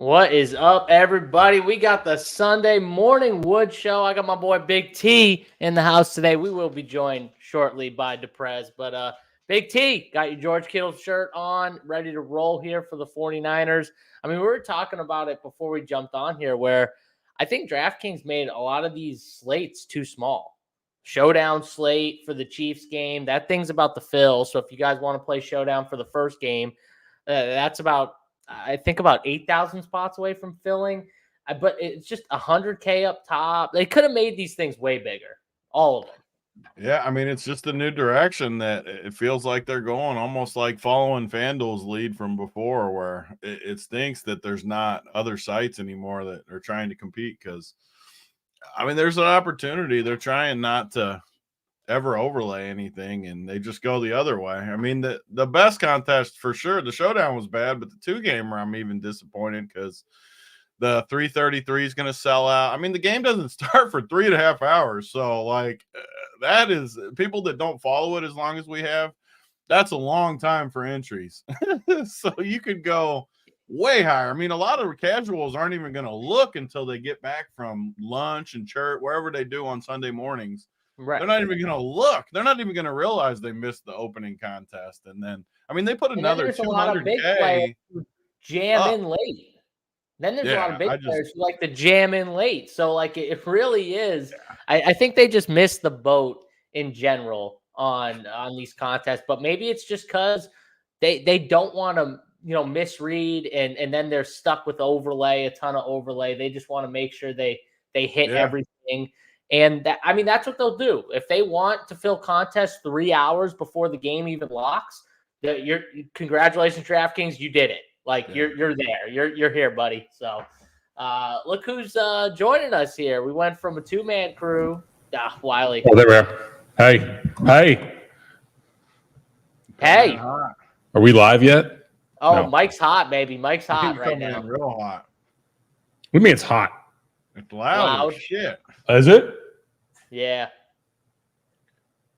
What is up, everybody? We got the Sunday Morning Wood Show. I got my boy Big T in the house today. We will be joined shortly by Deprez. But Big T, got your George Kittle shirt on, ready to roll here for the 49ers. I mean, we were talking about it before we jumped on here, where I think DraftKings made a lot of these slates too small. Showdown slate for the Chiefs game. That thing's about to fill. So if you guys want to play Showdown for the first game, that's about – I think about 8,000 spots away from filling, but it's just 100K up top. They could have made these things way bigger, all of them. Yeah, I mean, it's just a new direction that it feels like they're going, almost like following FanDuel's lead from before, where it stinks that there's not other sites anymore that are trying to compete because, I mean, there's an opportunity. They're trying not to ever overlay anything, and they just go the other way. I mean, the best contest for sure, the Showdown was bad, but the 2-gamer, I'm even disappointed because the 333 is going to sell out. I mean, the game doesn't start for 3.5 hours, so like that is, people that don't follow it as long as we have, that's a long time for entries. So you could go way higher. I mean, a lot of casuals aren't even going to look until they get back from lunch and church, wherever they do on Sunday mornings. Right. They're not even going to look. They're not even going to realize they missed the opening contest. And then, I mean, they put another 200K jam in late. Then there's a lot of big players who like to jam in late. So, like, it really is. Yeah. I think they just missed the boat in general on these contests. But maybe it's just because they don't want to, misread and then they're stuck with a ton of overlay. They just want to make sure they hit everything. And that's what they'll do. If they want to fill contests 3 hours before the game even locks, congratulations, DraftKings, you did it. Like you're there. You're here, buddy. So look who's joining us here. We went from a 2-man crew. Wiley. Oh, there we are. Hey. Are we live yet? Oh, no. Mike's hot, baby. Mike's hot right now. Real hot. What do you mean it's hot? It's loud as shit. Is it? Yeah.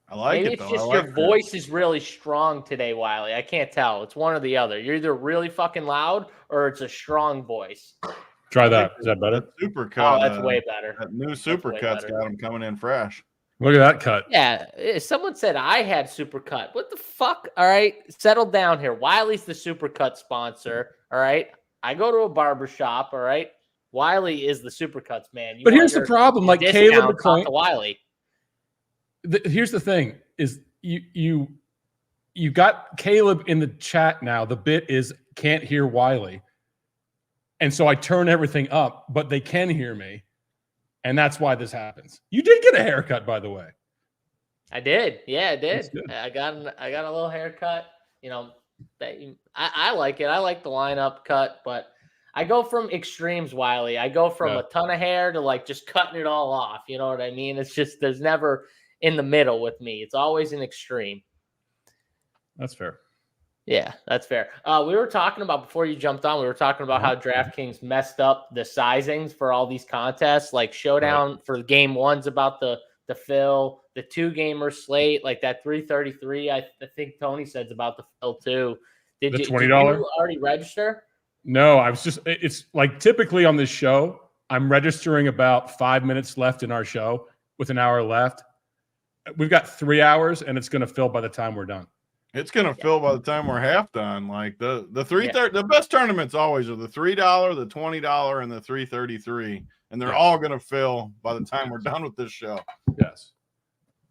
I like Maybe it, though. It's just your voice is really strong today, Wiley. I can't tell. It's one or the other. You're either really fucking loud or it's a strong voice. Try that. Is that better? Supercut. Oh, that's way better. That new Supercut's got him coming in fresh. Look at that cut. Yeah. Someone said I had Supercut. What the fuck? All right. Settle down here. Wiley's the Supercut sponsor. All right. I go to a barbershop. All right. Wiley is the Supercuts man. But here's the problem, like Caleb McClain. Wiley. Here's the thing: is you got Caleb in the chat now. The bit is can't hear Wiley, and so I turn everything up, but they can hear me, and that's why this happens. You did get a haircut, by the way. I did. Yeah, I did. I got a little haircut. I like it. I like the lineup cut, but I go from extremes, Wiley. I go from a ton of hair to like just cutting it all off. You know what I mean? It's just there's never in the middle with me. It's always an extreme. That's fair. Yeah, that's fair. We were talking about before you jumped on. We were talking about how DraftKings messed up the sizings for all these contests. Like Showdown for game one's about the fill. The 2-gamer slate, like that 333. I think Tony said's about the fill too. Did you already register? No, it's like typically on this show, I'm registering about 5 minutes left in our show with an hour left. We've got 3 hours and it's going to fill by the time we're done. It's going to fill by the time we're half done. Like the the best tournaments always are the $3, the $20, and the 333. And they're all going to fill by the time we're done with this show. Yes.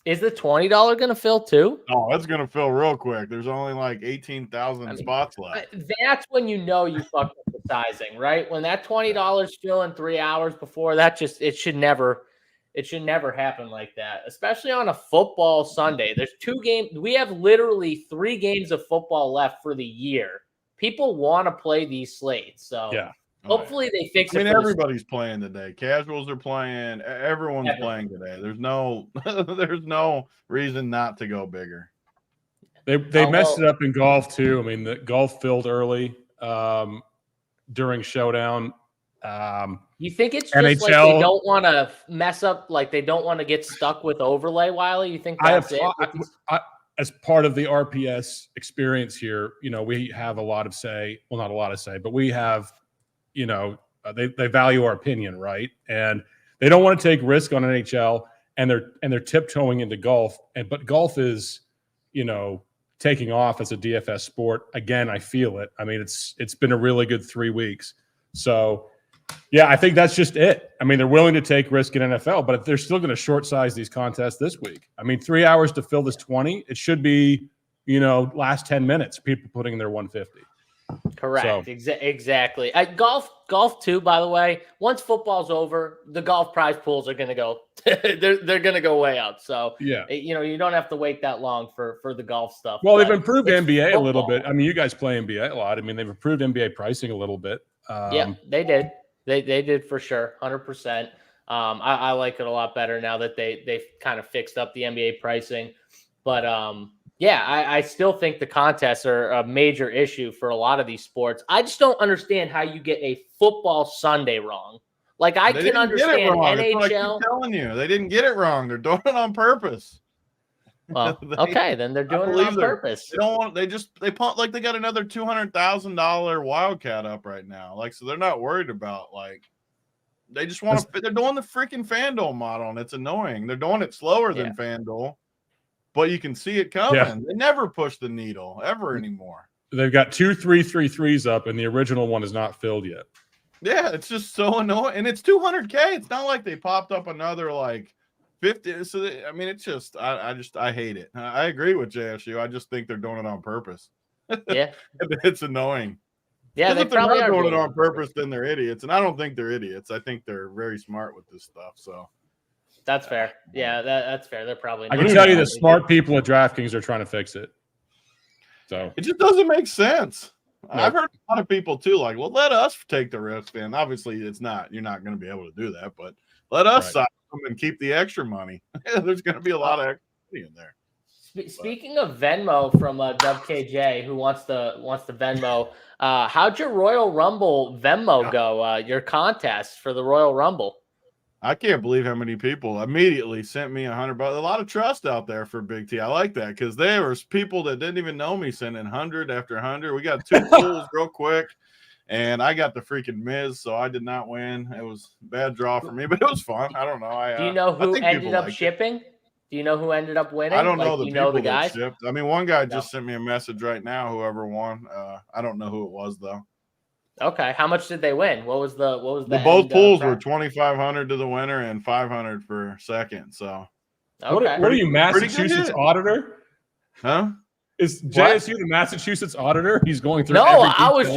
Is the $20 going to fill too? Oh, it's going to fill real quick. There's only like 18,000 spots left. That's when you know you fucked up the sizing, right? When that $20 fill in 3 hours before, it should never happen like that, especially on a football Sunday. There's 2 games. We have literally 3 games of football left for the year. People want to play these slates. So hopefully they fix it. I mean, everybody's playing today. Casuals are playing. Everyone's playing today. There's no reason not to go bigger. They messed it up in golf too. I mean, the golf filled early during Showdown. You think it's just NHL, like they don't want to mess up, like they don't want to get stuck with overlay, Wiley? You think that's it? As part of the RPS experience here, we have a lot of say. Well, not a lot of say, but we have, they value our opinion, right? And they don't want to take risk on NHL, and they're tiptoeing into golf. But golf is, taking off as a DFS sport. Again, I feel it. I mean, it's been a really good 3 weeks. So, yeah, I think that's just it. I mean, they're willing to take risk in NFL, but they're still going to short size these contests this week. I mean, 3 hours to fill this 20, it should be, last 10 minutes, people putting in their 150. Correct. So. Exactly. Golf too, by the way, once football's over, the golf prize pools are going to go, they're going to go way up. So, yeah, you don't have to wait that long for the golf stuff. Well, they've improved NBA football a little bit. I mean, you guys play NBA a lot. I mean, they've improved NBA pricing a little bit. Yeah, they did. They did for sure. 100%. I like it a lot better now that they've kind of fixed up the NBA pricing, but, yeah, I still think the contests are a major issue for a lot of these sports. I just don't understand how you get a football Sunday wrong. Like, I can understand NHL. I'm telling you, they didn't get it wrong. They're doing it on purpose. Well, okay, then they're doing it on purpose. They don't want. They punt like they got another $200,000 Wildcat up right now. Like, so they're not worried about they just want to. They're doing the freaking FanDuel model, and it's annoying. They're doing it slower than FanDuel. But you can see it coming. Yeah. They never push the needle ever anymore. They've got 2 3-3-3s up, and the original one is not filled yet. Yeah, it's just so annoying. And it's $200K. It's not like they popped up another 50. So it's just I hate it. I agree with JSU. I just think they're doing it on purpose. Yeah, it's annoying. Yeah, if they're not doing it on purpose, then they're idiots. And I don't think they're idiots. I think they're very smart with this stuff. So. That's fair. Yeah, that's fair. They're probably. I can tell you the smart people at DraftKings are trying to fix it. So it just doesn't make sense. No. I've heard a lot of people too, well, let us take the risk. And obviously, you're not going to be able to do that. But let us sign them and keep the extra money. There's going to be a lot of extra money in there. Speaking of Venmo from WKJ, who wants the Venmo, how'd your Royal Rumble Venmo go? Your contest for the Royal Rumble. I can't believe how many people immediately sent me $100. A lot of trust out there for Big T. I like that because there was people that didn't even know me sending 100 after 100. We got 2 pools real quick, and I got the freaking Miz, so I did not win. It was a bad draw for me, but it was fun. I don't know. Do you know who ended up shipping? Do you know who ended up winning? I don't know the guys. Shipped. I mean, one guy just sent me a message right now. Whoever won, I don't know who it was though. Okay, how much did they win? What was the both pools were $2,500 to the winner and $500 for second. So, okay. What are you, Massachusetts auditor? Huh? Is JSU the Massachusetts auditor? He's going through. No, I was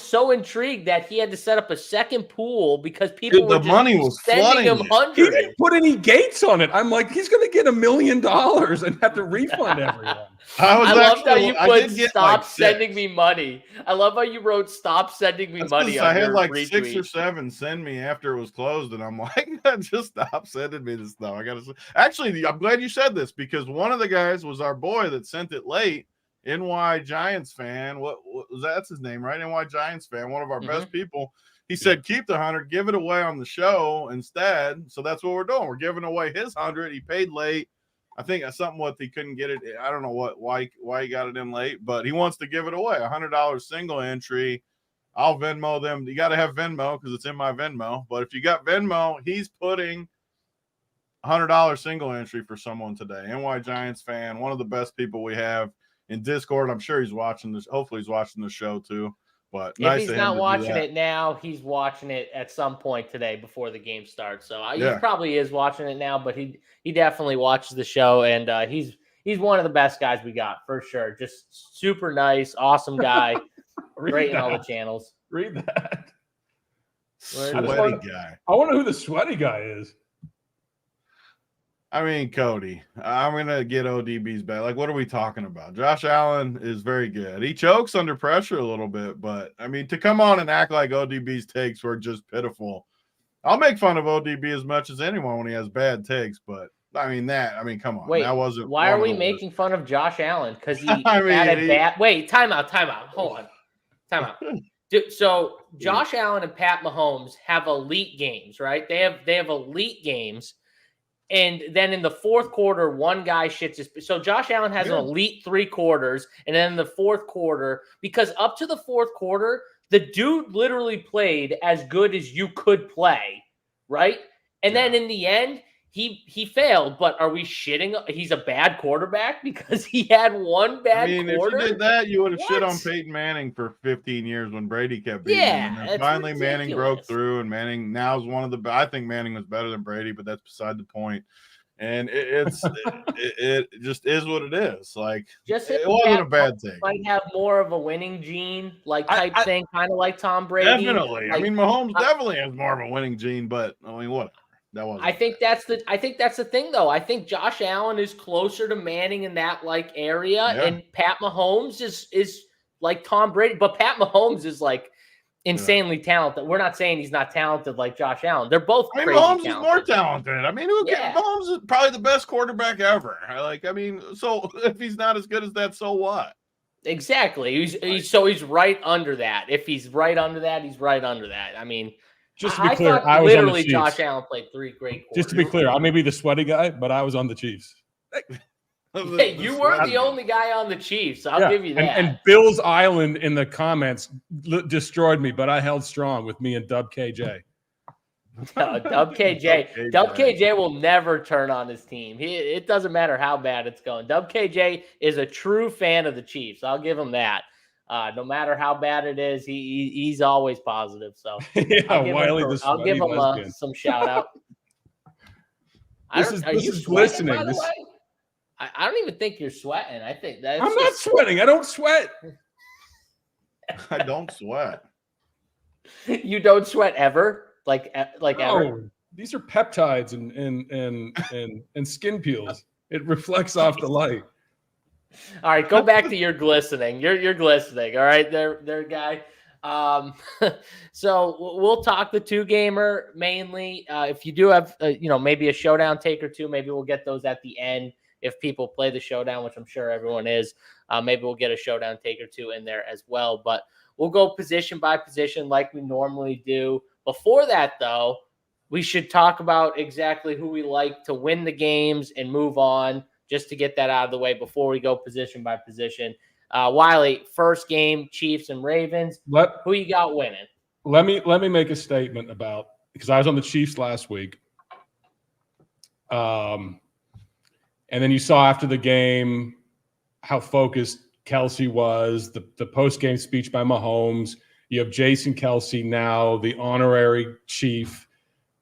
so intrigued that he had to set up a second pool because people were money was sending him hundreds. He didn't put any gates on it. I'm like, he's going to get $1 million and have to refund everyone. I loved how you put "Stop sending me money." I love how you wrote "Stop sending me money." I had 6 or 7 send me after it was closed, and I'm like, just stop sending me this stuff. Actually, I'm glad you said this because one of the guys was our boy that sent it late. NY Giants fan. What was that's his name, right? NY Giants fan. One of our best people. He said, keep the 100, give it away on the show instead. So that's what we're doing. We're giving away his 100. He paid late. I think something with he couldn't get it. I don't know why he got it in late, but he wants to give it away. $100 single entry. I'll Venmo them. You got to have Venmo because it's in my Venmo. But if you got Venmo, he's putting $100 single entry for someone today. NY Giants fan, one of the best people we have in Discord. I'm sure he's watching this. Hopefully he's watching the show too. But if he's not watching it now, he's watching it at some point today before the game starts. So he probably is watching it now, but he definitely watches the show, and he's one of the best guys we got for sure. Just super nice, awesome guy, great in all the channels. Read that. Sweaty guy. I wonder who the sweaty guy is. I mean, Cody, I'm going to get ODB's back. What are we talking about? Josh Allen is very good. He chokes under pressure a little bit, but, I mean, to come on and act like ODB's takes were just pitiful. I'll make fun of ODB as much as anyone when he has bad takes, but, come on. Wait, that wasn't why are we making fun of Josh Allen? Because he had a bad – wait, time out. Hold on. Time out. So, Josh Allen and Pat Mahomes have elite games, right? They have elite games. And then in the fourth quarter, one guy shits his. So Josh Allen has an elite 3 quarters, and then in the fourth quarter, because up to the fourth quarter, The dude literally played as good as you could play, right? And then in the end, he failed. But are we shitting? He's a bad quarterback because he had one bad quarter? If you did that, you would have shit on Peyton Manning for 15 years when Brady kept beating him. And then finally ridiculous. Manning broke through, and Manning now is one of the – I think Manning was better than Brady, but that's beside the point. And it just is what it is. Like, it wasn't a bad thing. Might have more of a winning gene, like type thing, kind of like Tom Brady. Definitely. Like, I mean, Mahomes definitely has more of a winning gene, but I mean, whatever. That wasn't. I think that's the thing, though. I think Josh Allen is closer to Manning in that like area, and Pat Mahomes is like Tom Brady, but Pat Mahomes is like insanely talented. We're not saying he's not talented like Josh Allen. They're both crazy Mahomes talented. is more talented. I mean, Mahomes is probably the best quarterback ever. So if he's not as good as that, so what? Exactly. He's right under that. If he's right under that, he's right under that. I mean, just to be clear, I was on the Chiefs. Josh Allen played 3 great quarters. Just to be clear, I may be the sweaty guy, but I was on the Chiefs. Hey, you were the only guy on the Chiefs, so I'll give you that. And Bill's Island in the comments destroyed me, but I held strong with me and Dub KJ. Dub KJ will never turn on his team. It doesn't matter how bad it's going. Dub KJ is a true fan of the Chiefs. I'll give him that. No matter how bad it is, he's always positive. So I'll give him some shout out. This is glistening. I don't even think you're sweating. I think that's I'm not sweating. I don't sweat. I don't sweat. You don't sweat ever? Like ever? These are peptides and skin peels. It reflects off the light. All right, go back to your glistening. You're glistening. All right, there, guy. So we'll talk the 2-gamer mainly. If you do have, maybe a showdown take or two, maybe we'll get those at the end. If people play the showdown, which I'm sure everyone is, maybe we'll get a showdown take or two in there as well. But we'll go position by position like we normally do. Before that, though, we should talk about exactly who we like to win the games and move on, just to get that out of the way before we go position by position. Wiley, first game, Chiefs and Ravens. Who you got winning? Let me make a statement about, because I was on the Chiefs last week. And then you saw after the game how focused Kelsey was, the post-game speech by Mahomes. You have Jason Kelsey now, the honorary chief.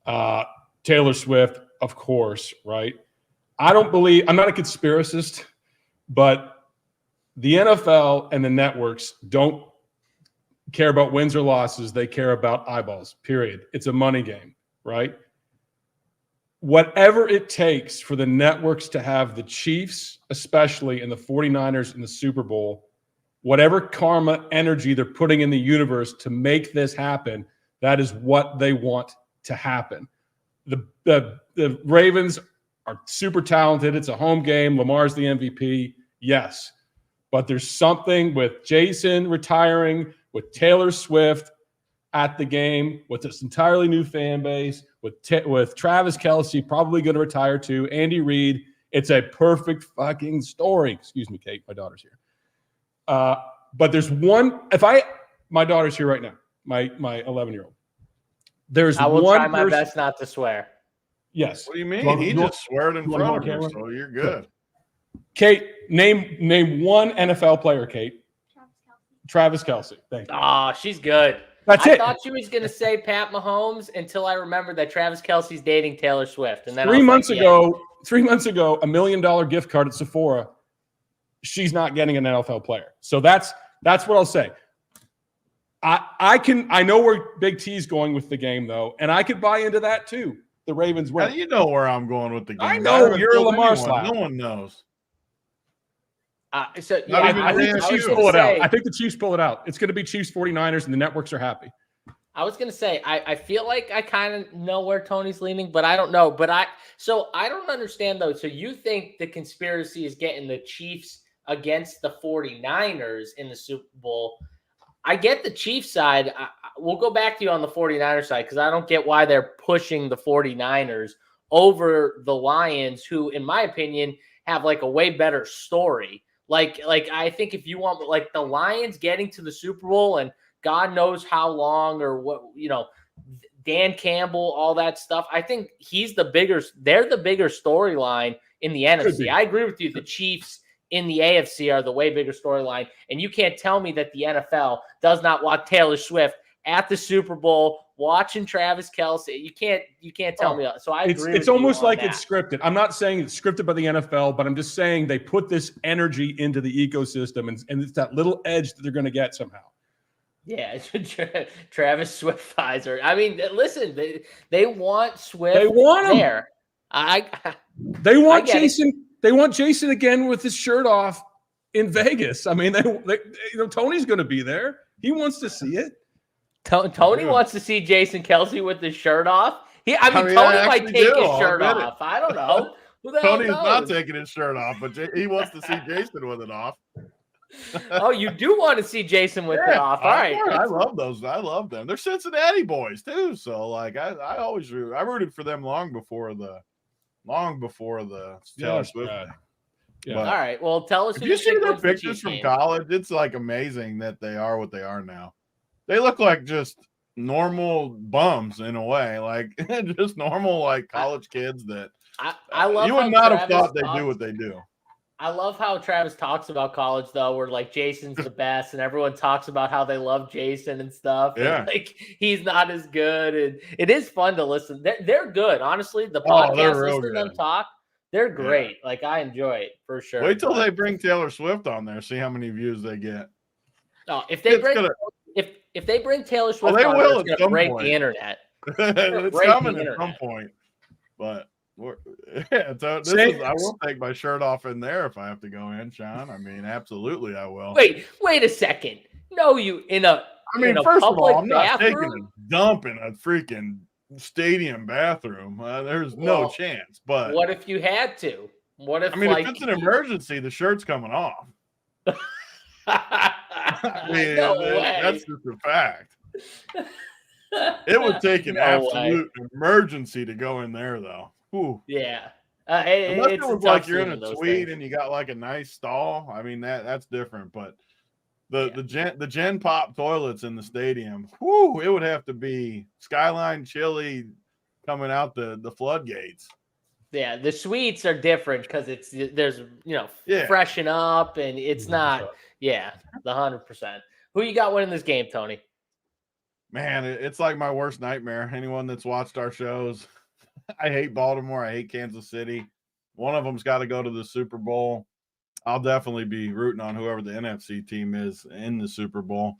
Taylor Swift, of course, right? I'm not a conspiracist, but the NFL and the networks don't care about wins or losses. They care about eyeballs, period. It's a money game, right? Whatever it takes for the networks to have the Chiefs, especially, and the 49ers in the Super Bowl, whatever karma energy they're putting in the universe to make this happen, that is what they want to happen. The Ravens are super talented. It's a home game. Lamar's the MVP. Yes. But there's something with Jason retiring, with Taylor Swift at the game, with this entirely new fan base, with Travis Kelsey probably going to retire too, Andy Reid. It's a perfect fucking story. Excuse me, Kate. My daughter's here. But there's one. My daughter's here right now. My 11-year-old. I will try my best not to swear. Yes. What do you mean? He just sweared in front of her, so you're good. Kate, name one NFL player, Kate. Travis Kelsey. Thank you. Oh, she's good. I thought she was going to say Pat Mahomes until I remembered that Travis Kelsey's dating Taylor Swift. And then 3 months ago, $1 million gift card at Sephora. She's not getting an NFL player. So that's what I'll say. I know where Big T's going with the game, though, and I could buy into that too. The Ravens win. How do you know where I'm going with the game? I know you're a Lamar slap. No one knows. I think the Chiefs pull it out. I think the Chiefs pull it out. It's going to be Chiefs 49ers, and the networks are happy. I was going to say, I feel like I kind of know where Tony's leaning, but I don't know. But I don't understand, though. So you think the conspiracy is getting the Chiefs against the 49ers in the Super Bowl? I get the Chiefs side. We'll go back to you on the 49ers side because I don't get why they're pushing the 49ers over the Lions, who, in my opinion, have like a way better story. Like I think if you want like the Lions getting to the Super Bowl and God knows how long or what, Dan Campbell, all that stuff. I think they're the bigger storyline in the NFC. I agree with you. The Chiefs in the AFC are the way bigger storyline. And you can't tell me that the NFL does not want Taylor Swift at the Super Bowl watching Travis Kelce. You can't tell me. So I agree. It's almost like it's scripted. I'm not saying it's scripted by the NFL, but I'm just saying they put this energy into the ecosystem, and it's that little edge that they're going to get somehow. Yeah, Travis Swift Pfizer. I mean, listen, they want Swift. They want him there. They want Jason. They want Jason again with his shirt off in Vegas. I mean, Tony's going to be there. He wants to see it. Tony wants to see Jason Kelce with his shirt off. Tony might take his shirt off. I don't know. Tony's not taking his shirt off, but he wants to see Jason with it off. Oh, you do want to see Jason with it off. All right. I love those. I love them. They're Cincinnati boys too. So like I always rooted for them long before the Taylor Swift thing. Yeah. All right. Well, tell us. If you see their pictures from college, it's like amazing that they are what they are now. They look like just normal bums in a way, like just normal like college kids that I love. You would not have thought they do what they do. I love how Travis talks about college, though, where like Jason's the best, and everyone talks about how they love Jason and stuff. Yeah, and, like he's not as good, and it is fun to listen. They're good, honestly. The podcast, listening to them talk, they're great. Yeah. Like I enjoy it for sure. Wait till they bring Taylor Swift on there, see how many views they get. Oh, if they bring Taylor Swift, they will it's gonna break the internet. It's coming at some point, but. I will take my shirt off in there if I have to go in, Sean. I mean, absolutely, I will. Wait a second. No, first of all, I'm not taking a dump in a freaking stadium bathroom. There's no chance. But what if you had to? What if? If it's an emergency, the shirt's coming off. No way. That's just a fact. It would take an absolute emergency to go in there, though. Ooh. Yeah. Unless it was like you're in a suite and you got like a nice stall. I mean, that's different. But the Gen Pop toilets in the stadium, it would have to be Skyline Chili coming out the floodgates. Yeah, the suites are different because there's freshen up and it's not the 100%. Who you got winning this game, Tony? Man, it's like my worst nightmare. Anyone that's watched our shows. I hate Baltimore. I hate Kansas City. One of them's got to go to the Super Bowl. I'll definitely be rooting on whoever the NFC team is in the Super Bowl.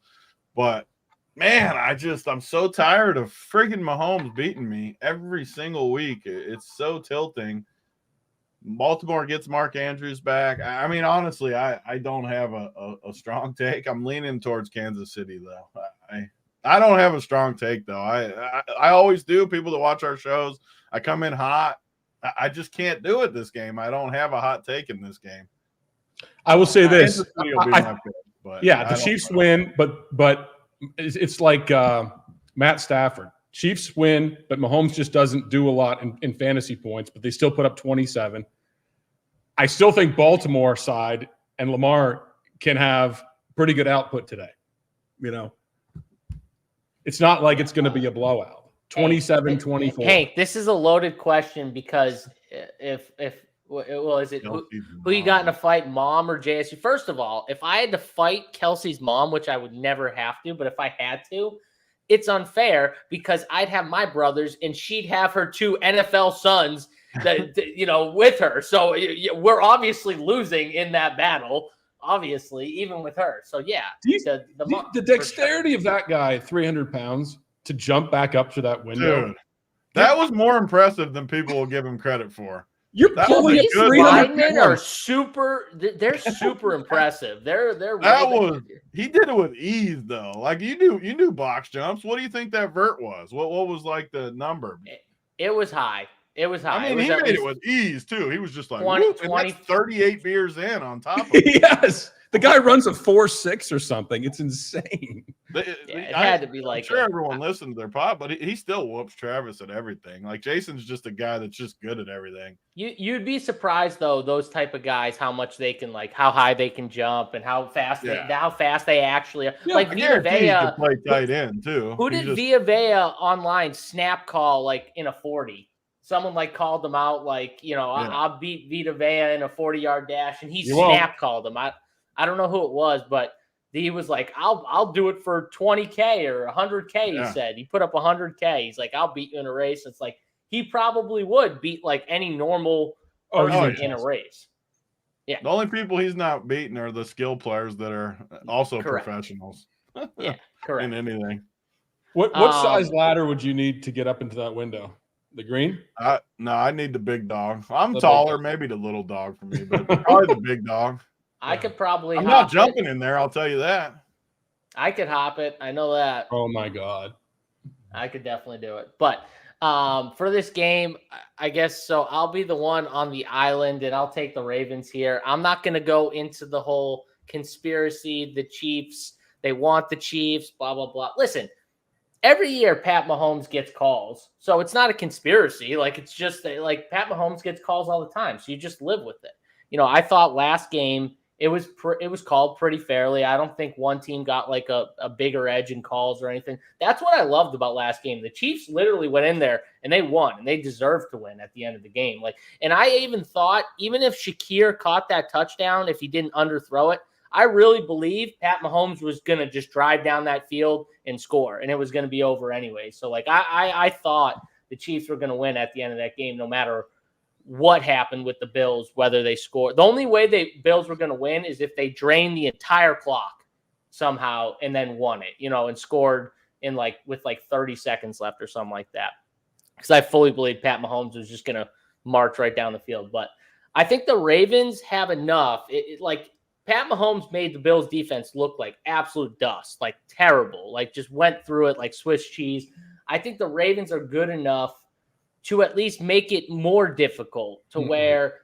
But, man, I'm so tired of freaking Mahomes beating me every single week. It's so tilting. Baltimore gets Mark Andrews back. I mean, honestly, I don't have a strong take. I'm leaning towards Kansas City, though. I don't have a strong take, though. I always do. People that watch our shows, I come in hot. I just can't do it this game. I don't have a hot take in this game. I will say this. The Chiefs win, but it's like Matt Stafford. Chiefs win, but Mahomes just doesn't do a lot in fantasy points, but they still put up 27. I still think Baltimore side and Lamar can have pretty good output today. It's not like it's going to be a blowout. 27-24. Hank, this is a loaded question because is it who you got in a fight, mom or JSU? First of all, if I had to fight Kelsey's mom, which I would never have to, but if I had to, it's unfair because I'd have my brothers and she'd have her two NFL sons with her. So we're obviously losing in that battle. Obviously, even with her. So, yeah. The dexterity of that guy, 300 pounds, to jump back up to that window. Dude, that was more impressive than people will give him credit for. You're pulling these linemen are super. They're super impressive. He did it with ease, though. Like you knew box jumps. What do you think that vert was? What was like the number? It was high. It was high. I mean, he made it with ease too. He was just like 20 that's 38 beers in on top of it. Yes, The guy runs a 4.6 or something. It's insane. It had to be like. I'm sure everyone listened to their pod, but he still whoops Travis at everything. Like Jason's just a guy that's just good at everything. You'd be surprised though, those type of guys, how much they can how high they can jump and how fast they actually are. Yeah, like Vita Vea play tight end too. Who did Vita Vea online snap call in a 40? Someone called him out I'll beat Vita Vea in a 40-yard dash, and he snap called him. I don't know who it was, but he was like, I'll do it for 20K or 100K. He said he put up 100K. He's like, I'll beat you in a race. It's like he probably would beat any normal person in a race. Yeah. The only people he's not beating are the skill players that are also professionals. Yeah, correct. In anything. What size ladder would you need to get up into that window? The green? No, I need the big dog. I'm taller, maybe the little dog for me, but probably the big dog. I could probably. I'm not jumping in there. I'll tell you that. I could hop it. I know that. Oh my God. I could definitely do it. But for this game, I guess so. I'll be the one on the island, and I'll take the Ravens here. I'm not going to go into the whole conspiracy. The Chiefs, they want the Chiefs. Blah blah blah. Listen, every year Pat Mahomes gets calls, so it's not a conspiracy. It's just that, Pat Mahomes gets calls all the time, so you just live with it. I thought last game. It was called pretty fairly. I don't think one team got a bigger edge in calls or anything. That's what I loved about last game. The Chiefs literally went in there and they won, and they deserved to win at the end of the game. And I even thought, even if Shakir caught that touchdown, if he didn't underthrow it, I really believe Pat Mahomes was going to just drive down that field and score, and it was going to be over anyway. So I thought the Chiefs were going to win at the end of that game, no matter what happened with the Bills, whether they scored. The only way the Bills were going to win is if they drained the entire clock somehow and then won it, and scored in with 30 seconds left or something like that. Because I fully believe Pat Mahomes was just going to march right down the field. But I think the Ravens have enough. Pat Mahomes made the Bills defense look like absolute dust, terrible, just went through it like Swiss cheese. I think the Ravens are good enough to at least make it more difficult to where,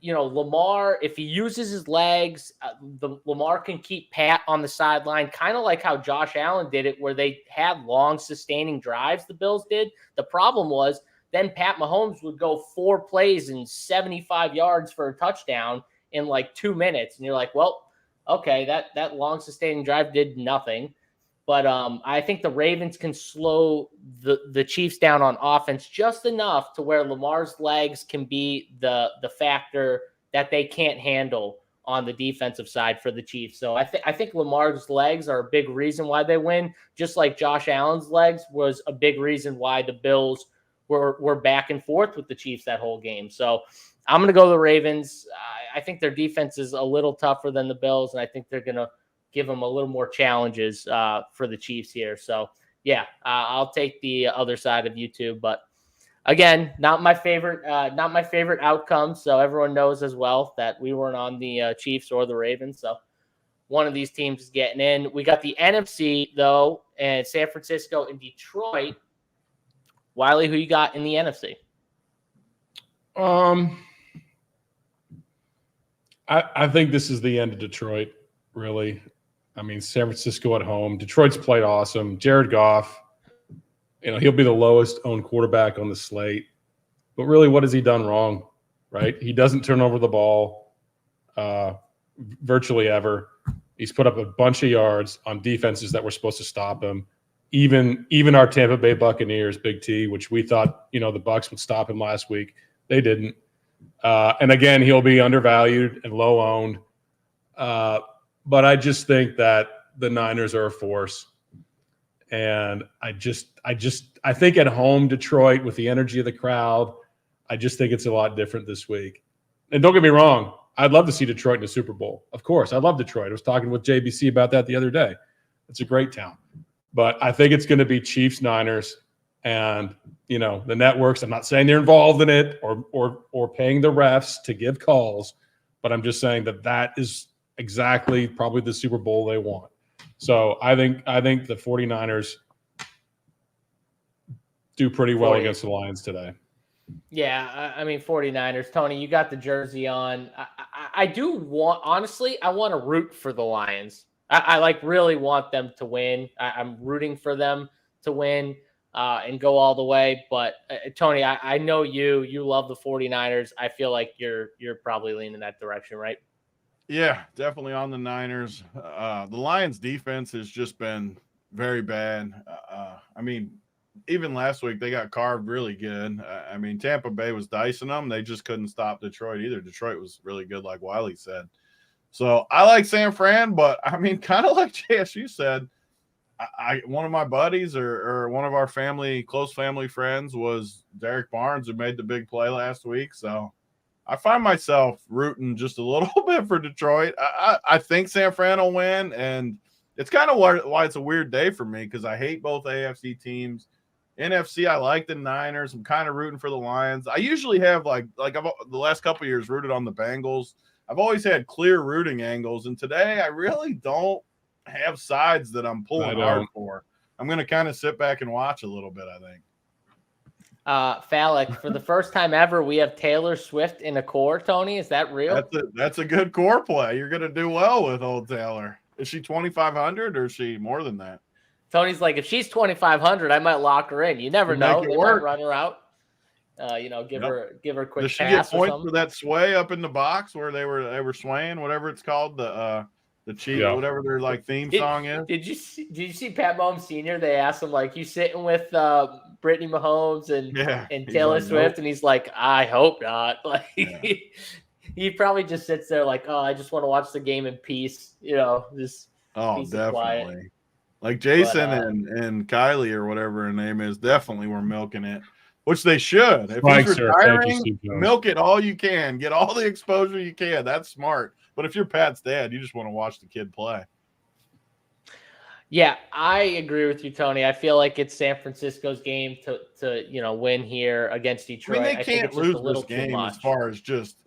Lamar, if he uses his legs, Lamar can keep Pat on the sideline, kind of like how Josh Allen did it, where they had long sustaining drives, the Bills did. The problem was then Pat Mahomes would go 4 plays and 75 yards for a touchdown in 2 minutes. And you're like, well, okay, that long sustaining drive did nothing. But I think the Ravens can slow the Chiefs down on offense just enough to where Lamar's legs can be the factor that they can't handle on the defensive side for the Chiefs. So I think Lamar's legs are a big reason why they win, just like Josh Allen's legs was a big reason why the Bills were back and forth with the Chiefs that whole game. So I'm going to go the Ravens. I think their defense is a little tougher than the Bills, and I think they're going to give them a little more challenges for the Chiefs here. So, yeah, I'll take the other side of YouTube. But, again, not my favorite outcome. So everyone knows as well that we weren't on the Chiefs or the Ravens. So one of these teams is getting in. We got the NFC, though, and San Francisco and Detroit. Wiley, who you got in the NFC? I think this is the end of Detroit, really. I mean, San Francisco at home. Detroit's played awesome. Jared Goff, he'll be the lowest owned quarterback on the slate. But really, what has he done wrong, right? He doesn't turn over the ball virtually ever. He's put up a bunch of yards on defenses that were supposed to stop him. Even our Tampa Bay Buccaneers, Big T, which we thought, the Bucs would stop him last week. They didn't. And again, he'll be undervalued and low owned. But I just think that the Niners are a force. And I think at home, Detroit, with the energy of the crowd, I just think it's a lot different this week. And don't get me wrong, I'd love to see Detroit in the Super Bowl. Of course, I love Detroit. I was talking with JBC about that the other day. It's a great town. But I think it's going to be Chiefs, Niners, and the networks. I'm not saying they're involved in it or paying the refs to give calls, but I'm just saying that is exactly probably the Super Bowl they want. So I think the 49ers do pretty well against the Lions today. Yeah, I mean 49ers. Tony, you got the jersey on. I do want, honestly, I want to root for the Lions. I like really want them to win. I'm rooting for them to win and go all the way. But Tony, I know you love the 49ers. I feel like you're probably leaning that direction, right? Yeah, definitely on the Niners. The Lions defense has just been very bad. I mean, even last week they got carved really good. I mean, Tampa Bay was dicing them. They just couldn't stop Detroit either. Detroit was really good, like Wiley said. So I like San Fran, but I mean, kind of like JSU said, one of my buddies or one of our close family friends was Derek Barnes, who made the big play last week. So I find myself rooting just a little bit for Detroit. I think San Fran will win, and it's kind of why it's a weird day for me, because I hate both AFC teams. NFC, I like the Niners. I'm kind of rooting for the Lions. I usually have I've the last couple of years rooted on the Bengals. I've always had clear rooting angles, and today I really don't have sides that I'm pulling hard for. I'm going to kind of sit back and watch a little bit, I think. Phallic, for the first time ever, we have Taylor Swift in a core, Tony. Is that real? That's a good core play. You're going to do well with old Taylor. Is she 2,500 or is she more than that? Tony's like, if she's 2,500, I might lock her in. You never know. They might run her out. Give her a quick pass. Does she get points for that sway up in the box where they were swaying, whatever it's called, the cheat, whatever their theme song is? Did you see Pat Mahomes Sr.? They asked him you sitting with Brittany Mahomes and Taylor Swift, and he's like, I hope not. He probably just sits there I just want to watch the game in peace. Just definitely. Like Jason and Kylie or whatever her name is, definitely were milking it, which they should. If he's retiring, milk it all you can. Get all the exposure you can. That's smart. But if you're Pat's dad, you just want to watch the kid play. Yeah, I agree with you, Tony. I feel like it's San Francisco's game to win here against Detroit. I mean, they can't lose this game as far as just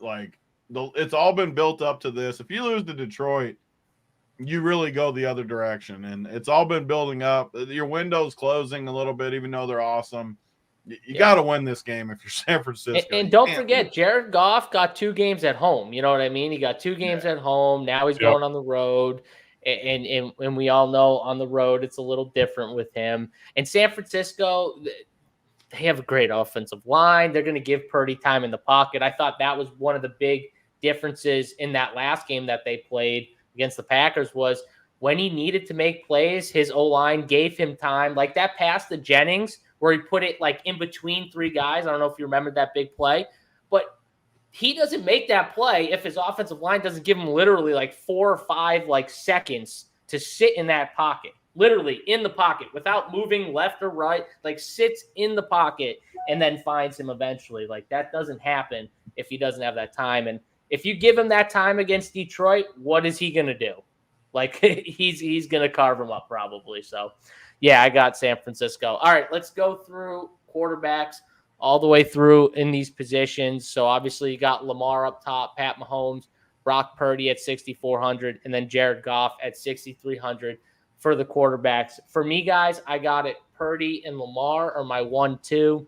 it's all been built up to this. If you lose to Detroit, you really go the other direction, and it's all been building up. Your window's closing a little bit, even though they're awesome. You got to win this game if you're San Francisco. And don't forget, Jared Goff got 2 games at home. You know what I mean? He got 2 games at home. Now he's going on the road, and we all know on the road it's a little different with him. And San Francisco, they have a great offensive line. They're going to give Purdy time in the pocket. I thought that was one of the big differences in that last game that they played against the Packers was when he needed to make plays, his O-line gave him time. Like that pass to Jennings where he put it in between 3 guys. I don't know if you remember that big play, but he doesn't make that play if his offensive line doesn't give him literally 4 or 5 seconds to sit in that pocket, literally in the pocket without moving left or right, sits in the pocket and then finds him eventually. That doesn't happen if he doesn't have that time. And if you give him that time against Detroit, what is he going to do? He's going to carve him up probably. So, yeah, I got San Francisco. All right, let's go through quarterbacks all the way through in these positions. So, obviously, you got Lamar up top, Pat Mahomes, Brock Purdy at 6,400, and then Jared Goff at 6,300 for the quarterbacks. For me, guys, I got it. Purdy and Lamar are my 1-2.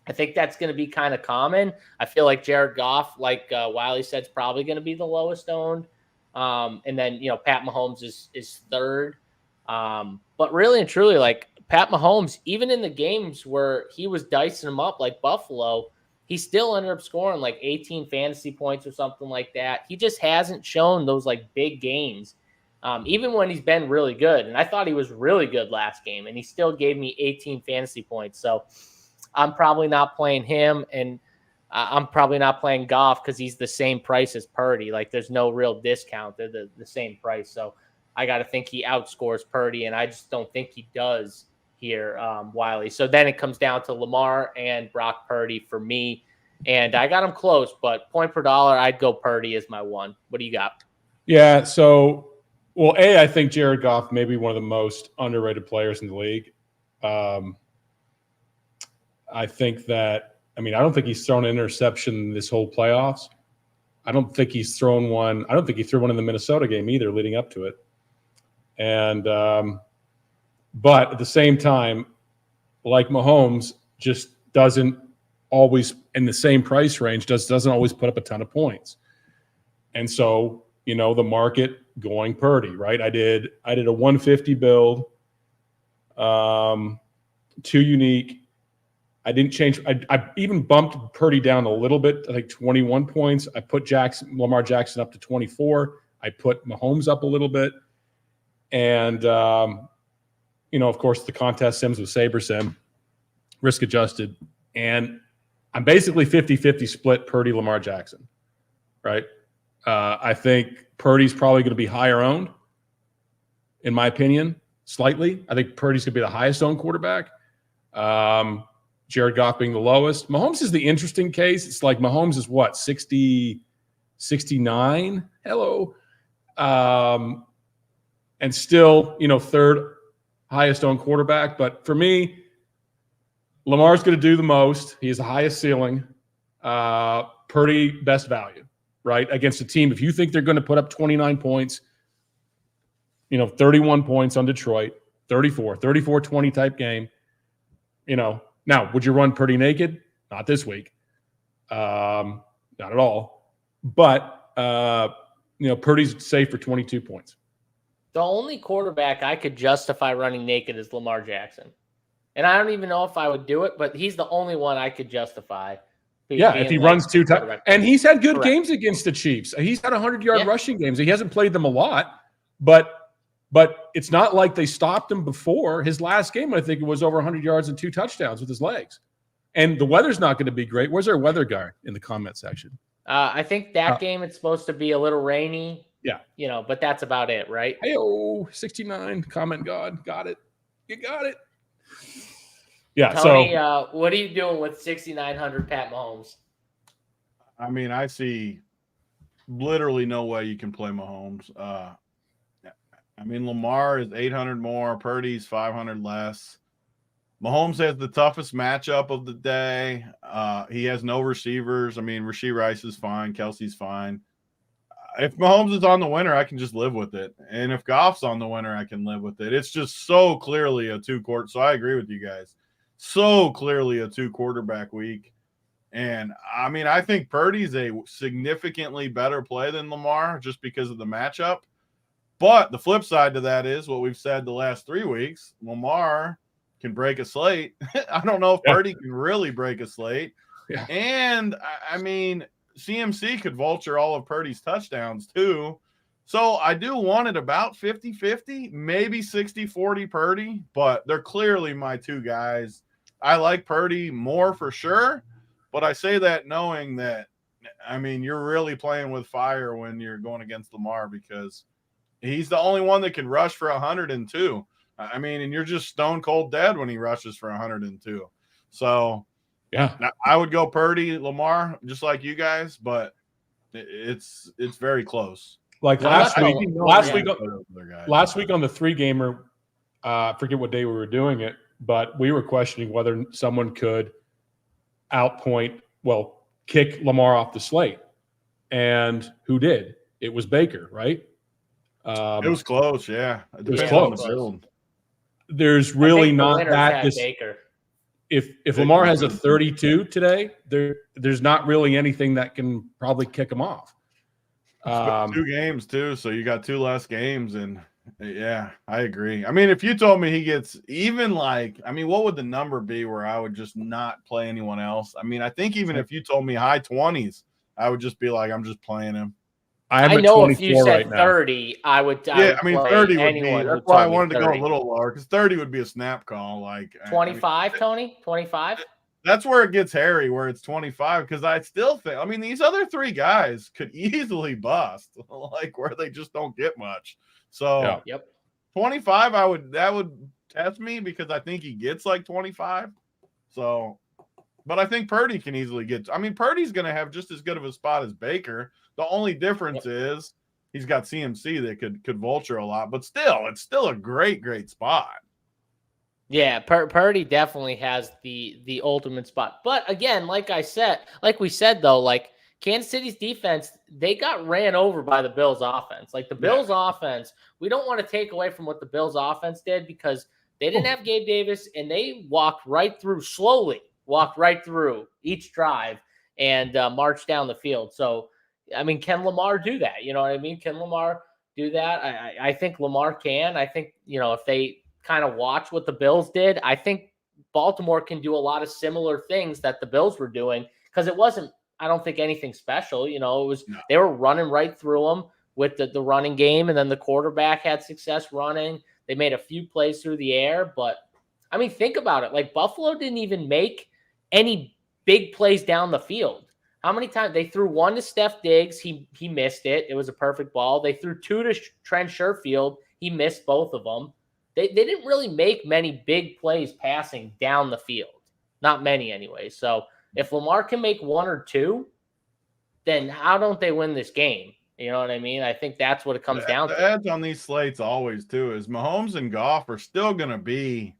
I think that's going to be kind of common. I feel like Jared Goff, Wiley said, is probably going to be the lowest owned. And then, Pat Mahomes is third. But really and truly, Pat Mahomes, even in the games where he was dicing them up like Buffalo, he still ended up scoring 18 fantasy points or something like that. He just hasn't shown those big games, even when he's been really good. And I thought he was really good last game, and he still gave me 18 fantasy points. So I'm probably not playing him, and I'm probably not playing Goff because he's the same price as Purdy. There's no real discount. They're the same price. So I got to think he outscores Purdy, and I just don't think he does here, Wiley. So then it comes down to Lamar and Brock Purdy for me, and I got him close, but point per dollar, I'd go Purdy as my 1. What do you got? Yeah, so, I think Jared Goff may be one of the most underrated players in the league. I think that, I don't think he's thrown an interception this whole playoffs. I don't think he's thrown one. I don't think he threw one in the Minnesota game either leading up to it. And, but at the same time, like Mahomes, just doesn't always in the same price range, doesn't always put up a ton of points. And so, the market going Purdy, right? I did a 150 build, 2 unique. I didn't change. I even bumped Purdy down a little bit, I think 21 points. I put Lamar Jackson up to 24. I put Mahomes up a little bit. And, of course, the contest sims with SaberSim, risk adjusted. And I'm basically 50-50 split Purdy, Lamar Jackson, right? I think Purdy's probably going to be higher owned, in my opinion, slightly. I think Purdy's going to be the highest owned quarterback. Jared Goff being the lowest. Mahomes is the interesting case. It's like Mahomes is what, 60, 69? Hello. And still, third highest owned quarterback. But for me, Lamar's going to do the most. He has the highest ceiling. Purdy, best value, right? Against a team. If you think they're going to put up 29 points, 31 points on Detroit, 34-20 type game, Now, would you run Purdy naked? Not this week. Not at all. But, Purdy's safe for 22 points. The only quarterback I could justify running naked is Lamar Jackson. And I don't even know if I would do it, but he's the only one I could justify. Yeah, if he runs 2 times. And he's had good games against the Chiefs. He's had 100-yard rushing games. He hasn't played them a lot, but it's not like they stopped him before. His last game, I think it was over 100 yards and 2 touchdowns with his legs. And the weather's not going to be great. Where's our weather guy in the comment section? I think that game it's supposed to be a little rainy. Yeah. But that's about it, right? Hey-oh, 69, comment God. Got it. You got it. Yeah, Tony, what are you doing with 6,900 Pat Mahomes? I mean, I see literally no way you can play Mahomes. Lamar is 800 more. Purdy's 500 less. Mahomes has the toughest matchup of the day. He has no receivers. Rashee Rice is fine. Kelsey's fine. If Mahomes is on the winner, I can just live with it. And if Goff's on the winner, I can live with it. It's just so clearly a 2-quarter. So I agree with you guys. So clearly a 2-quarterback week. And, I think Purdy's a significantly better play than Lamar just because of the matchup. But the flip side to that is what we've said the last 3 weeks. Lamar can break a slate. I don't know if Purdy can really break a slate. Yeah. And, CMC could vulture all of Purdy's touchdowns too. So I do want it about 50-50, maybe 60-40 Purdy, but they're clearly my 2 guys. I like Purdy more for sure, but I say that knowing that, you're really playing with fire when you're going against Lamar because he's the only one that can rush for 102. And you're just stone cold dead when he rushes for 102. So yeah, I would go Purdy, Lamar, just like you guys, but it's very close. Like last week on the 3-gamer, I forget what day we were doing it, but we were questioning whether someone could kick Lamar off the slate. And who did? It was Baker, right? It was close, yeah. It was close. There's really not that. Baker. If Lamar has a 32 today, there's not really anything that can probably kick him off. 2 games too, so you got 2 less games, and yeah, I agree. If you told me he gets even what would the number be where I would just not play anyone else? I think even if you told me high 20s, I would just be like, I'm just playing him. I know if you said 30, I would. 30 would be. That's why I wanted to go a little lower because 30 would be a snap call. 25, Tony, 25. That's where it gets hairy, where it's 25. Because I still think, these other 3 guys could easily bust, where they just don't get much. So, 25, that would test me because I think he gets 25. So, but I think Purdy can easily get. Purdy's going to have just as good of a spot as Baker. The only difference is he's got CMC that could vulture a lot, but still, it's still a great spot. Yeah, Purdy definitely has the ultimate spot. But again, like we said though, Kansas City's defense, they got ran over by the Bills offense. The Bills offense, we don't want to take away from what the Bills offense did because they didn't have Gabe Davis and they walked right through each drive and marched down the field. So, I mean, can Lamar do that? You know what I mean? Can Lamar do that? I think Lamar can. I think, if they kind of watch what the Bills did, I think Baltimore can do a lot of similar things that the Bills were doing, because it wasn't, I don't think, anything special. It was, they were running right through them with the running game, and then the quarterback had success running. They made a few plays through the air, but I mean, think about it. Like, Buffalo didn't even make any big plays down the field. How many times they threw one to Steph Diggs? He missed it. It was a perfect ball. They threw two to Trent Sherfield. He missed both of them. They didn't really make many big plays passing down the field. Not many anyway. So if Lamar can make one or two, then how don't they win this game? You know what I mean? I think that's what it comes down to. The edge on these slates always, too, is Mahomes and Goff are still going to be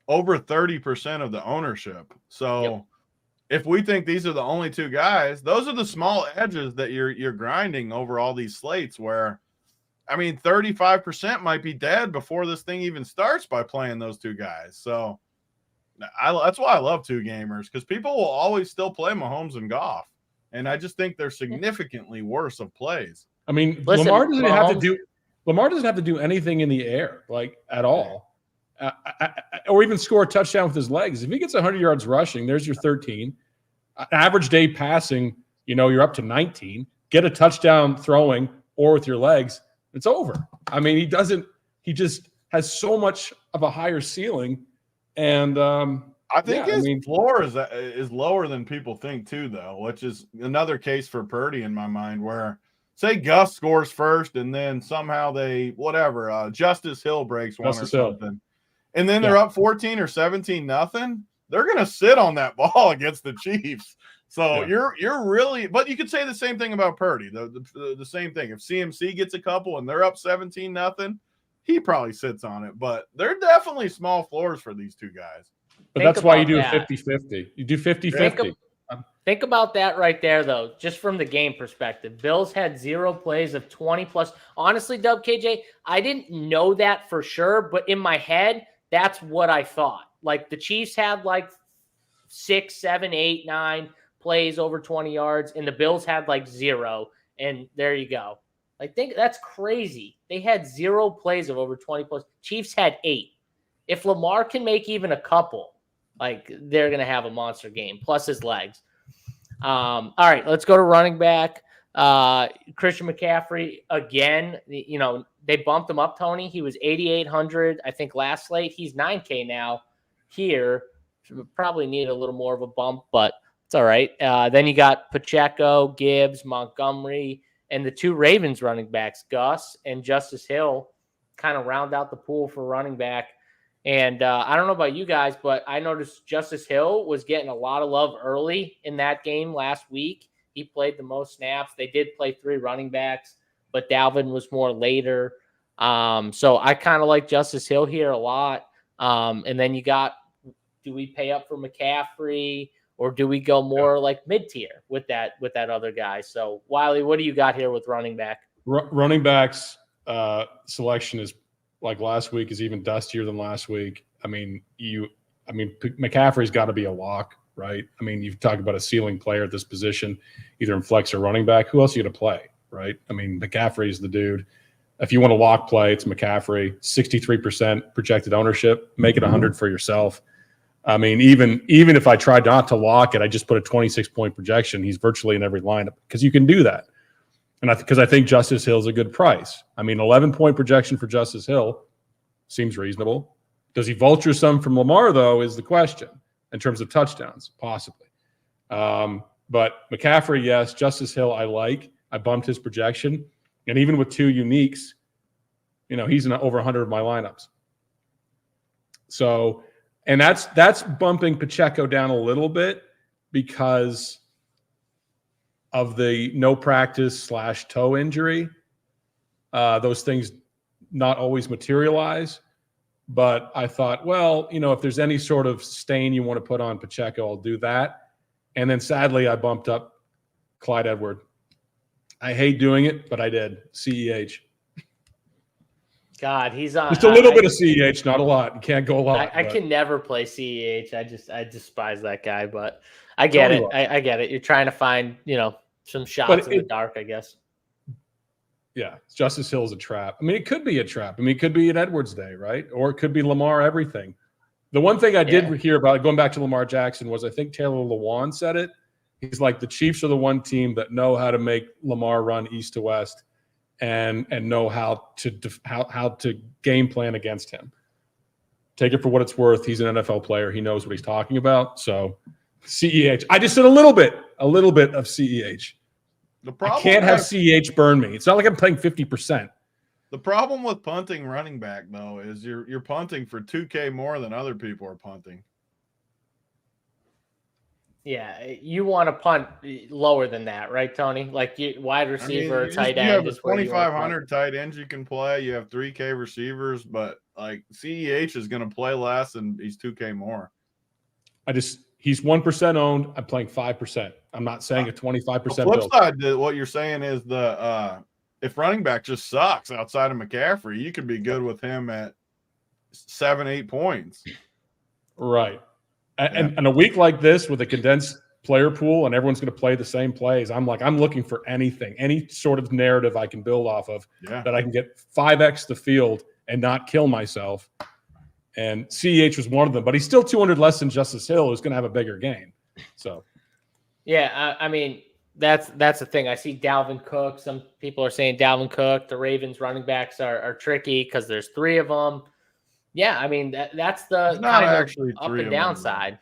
over 30% of the ownership. So if we think these are the only two guys, those are the small edges that you're grinding over all these slates where, I mean, 35% might be dead before this thing even starts by playing those two guys. So that's why I love two gamers, because people will always still play Mahomes and Goff. And I just think they're significantly worse of plays. I mean, Lamar doesn't have to do anything in the air, like, at all. Or even score a touchdown with his legs. If he gets 100 yards rushing, there's your 13. Average day passing, you're up to 19. Get a touchdown throwing or with your legs, it's over. I mean, he just has so much of a higher ceiling. And I think his floor is lower than people think too, though, which is another case for Purdy in my mind, where say Gus scores first and then somehow Justice Hill breaks one or something. And then they're up 14 or 17-0. They're going to sit on that ball against the Chiefs. So you're really, but you could say the same thing about Purdy. The same thing. If CMC gets a couple and they're up 17-0, he probably sits on it. But they're definitely small floors for these two guys. But that's why you do a 50-50. You do 50-50. Think about that right there, though, just from the game perspective. Bills had 0 plays of 20+. Honestly, Dub KJ, I didn't know that for sure, but in my head, that's what I thought. Like, the Chiefs had like 6, 7, 8, 9 plays over 20 yards, and the Bills had like 0. And there you go. Like, that's crazy. They had 0 plays of over 20+. Chiefs had 8. If Lamar can make even a couple, like, they're going to have a monster game, plus his legs. All right, let's go to running back. Christian McCaffrey, again, they bumped him up, Tony. He was 8,800, I think, last slate. He's 9K now here. Probably need a little more of a bump, but it's all right. Then you got Pacheco, Gibbs, Montgomery, and the 2 Ravens running backs, Gus and Justice Hill, kind of round out the pool for running back. And I don't know about you guys, but I noticed Justice Hill was getting a lot of love early in that game last week. He played the most snaps. They did play 3 running backs, but Dalvin was more later. So I kind of like Justice Hill here a lot. And then you got, do we pay up for McCaffrey, or do we go more like mid-tier with that other guy? So, Wiley, what do you got here with running back? Running backs selection is, like last week, is even dustier than last week. I mean, McCaffrey's got to be a lock, right? I mean, you've talked about a ceiling player at this position, either in flex or running back. Who else are you going to play, right? I mean, McCaffrey's the dude. If you want a lock play, it's McCaffrey. 63% projected ownership. Make it 100 for yourself. I mean, even if I tried not to lock it, I just put a 26-point projection. He's virtually in every lineup, because you can do that. And because I think Justice Hill is a good price. I mean, 11-point projection for Justice Hill seems reasonable. Does he vulture some from Lamar, though, is the question in terms of touchdowns, possibly. But McCaffrey, yes. Justice Hill, I like. I bumped his projection. And even with 2 uniques, he's in over 100 of my lineups. So, and that's bumping Pacheco down a little bit because of the no practice / toe injury. Those things not always materialize. But I thought, well, if there's any sort of stain you want to put on Pacheco, I'll do that. And then sadly, I bumped up Clyde Edward. I hate doing it, but I did. CEH. God, he's on. Just a little bit of CEH, not a lot. You can't go a lot. I can never play CEH. I despise that guy, but I get it. I get it. You're trying to find, some shots in the dark, I guess. Yeah, Justice Hill is a trap. I mean, it could be a trap. I mean, it could be an Edwards day, right? Or it could be Lamar everything. The one thing I did hear about, going back to Lamar Jackson, was I think Taylor Lewan said it. He's like, the Chiefs are the one team that know how to make Lamar run east to west and know how to game plan against him. Take it for what it's worth. He's an NFL player. He knows what he's talking about. So CEH. I just said a little bit of CEH. I can't have CEH burn me. It's not like I'm playing 50%. The problem with punting running back, though, is you're punting for 2K more than other people are punting. Yeah, you want to punt lower than that, right, Tony? Like wide receiver, tight end. You have 2,500 tight ends you can play. You have 3K receivers, but like CEH is going to play less and he's 2K more. He's 1% owned. I'm playing 5%. I'm not saying a 25% the flip side to what you're saying is if running back just sucks outside of McCaffrey, you could be good with him at 7-8 points. Right. And a week like this with a condensed player pool and everyone's going to play the same plays, I'm looking for anything, any sort of narrative I can build off of that I can get 5x the field and not kill myself. And CEH was one of them, but he's still 200 less than Justice Hill, who's going to have a bigger game. So, yeah, I mean, that's the thing. I see Dalvin Cook. Some people are saying Dalvin Cook. The Ravens running backs are tricky because there's 3 of them. Yeah, I mean, that's the kind of up and down side.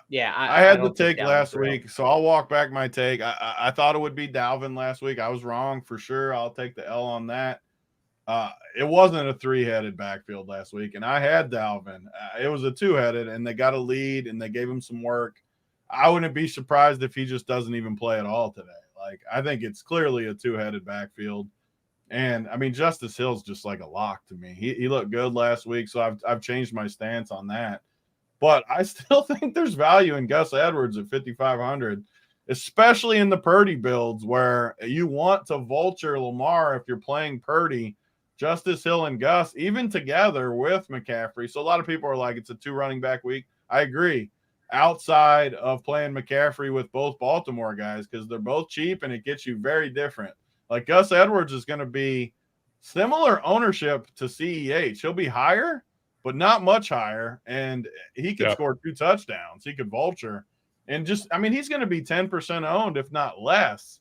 Yeah, I had the take last week, so I'll walk back my take. I thought it would be Dalvin last week. I was wrong for sure. I'll take the L on that. It wasn't a 3-headed backfield last week, and I had Dalvin. It was a 2-headed, and they got a lead, and they gave him some work. I wouldn't be surprised if he just doesn't even play at all today. Like, I think it's clearly a 2-headed backfield. And I mean, Justice Hill's just like a lock to me. He looked good last week, so I've changed my stance on that. But I still think there's value in Gus Edwards at 5,500, especially in the Purdy builds where you want to vulture Lamar if you're playing Purdy, Justice Hill and Gus, even together with McCaffrey. So a lot of people are like, it's a 2 running back week. I agree. Outside of playing McCaffrey with both Baltimore guys, because they're both cheap and it gets you very different. Like Gus Edwards is going to be similar ownership to CEH. He'll be higher, but not much higher. And he could score 2 touchdowns. He could vulture. And just, I mean, he's going to be 10% owned, if not less.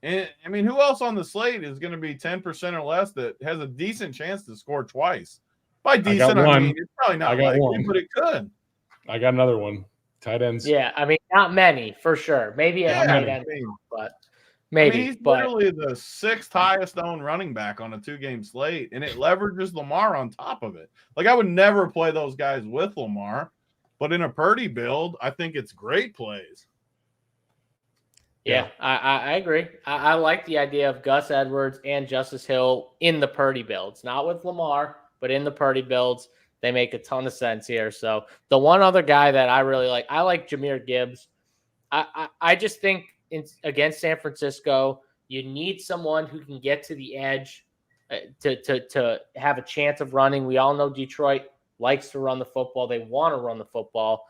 And I mean, who else on the slate is going to be 10% or less that has a decent chance to score twice? By decent, I mean, it's probably not likely, but it could. I got another one. Tight ends. Yeah, I mean, not many for sure. Maybe a tight end, but maybe. I mean, he's literally the 6th highest owned running back on a 2-game slate, and it leverages Lamar on top of it. Like, I would never play those guys with Lamar, but in a Purdy build, I think it's great plays. Yeah, I agree. I like the idea of Gus Edwards and Justice Hill in the Purdy builds, not with Lamar, but in the Purdy builds. They make a ton of sense here. So the one other guy that I really like, I like Jahmyr Gibbs. I just think against San Francisco, you need someone who can get to the edge to have a chance of running. We all know Detroit likes to run the football. They want to run the football.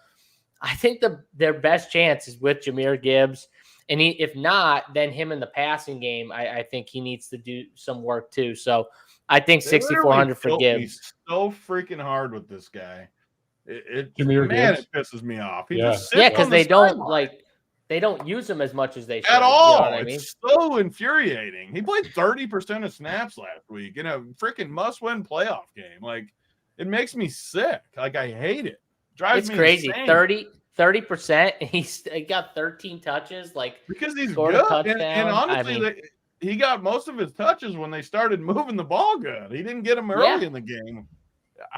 I think their best chance is with Jahmyr Gibbs. And if not, then him in the passing game, I think he needs to do some work too. So I think 6,400 for Gibbs. So freaking hard with this guy. It pisses me off. Because they don't use him as much as they should. At all. You know what I mean? It's so infuriating. He played 30% of snaps last week in a freaking must-win playoff game. Like, it makes me sick. Like, I hate it. Drives me crazy. Insane. 30%. He got 13 touches. Like, because he's good. And honestly, he got most of his touches when they started moving the ball good. He didn't get them early in the game.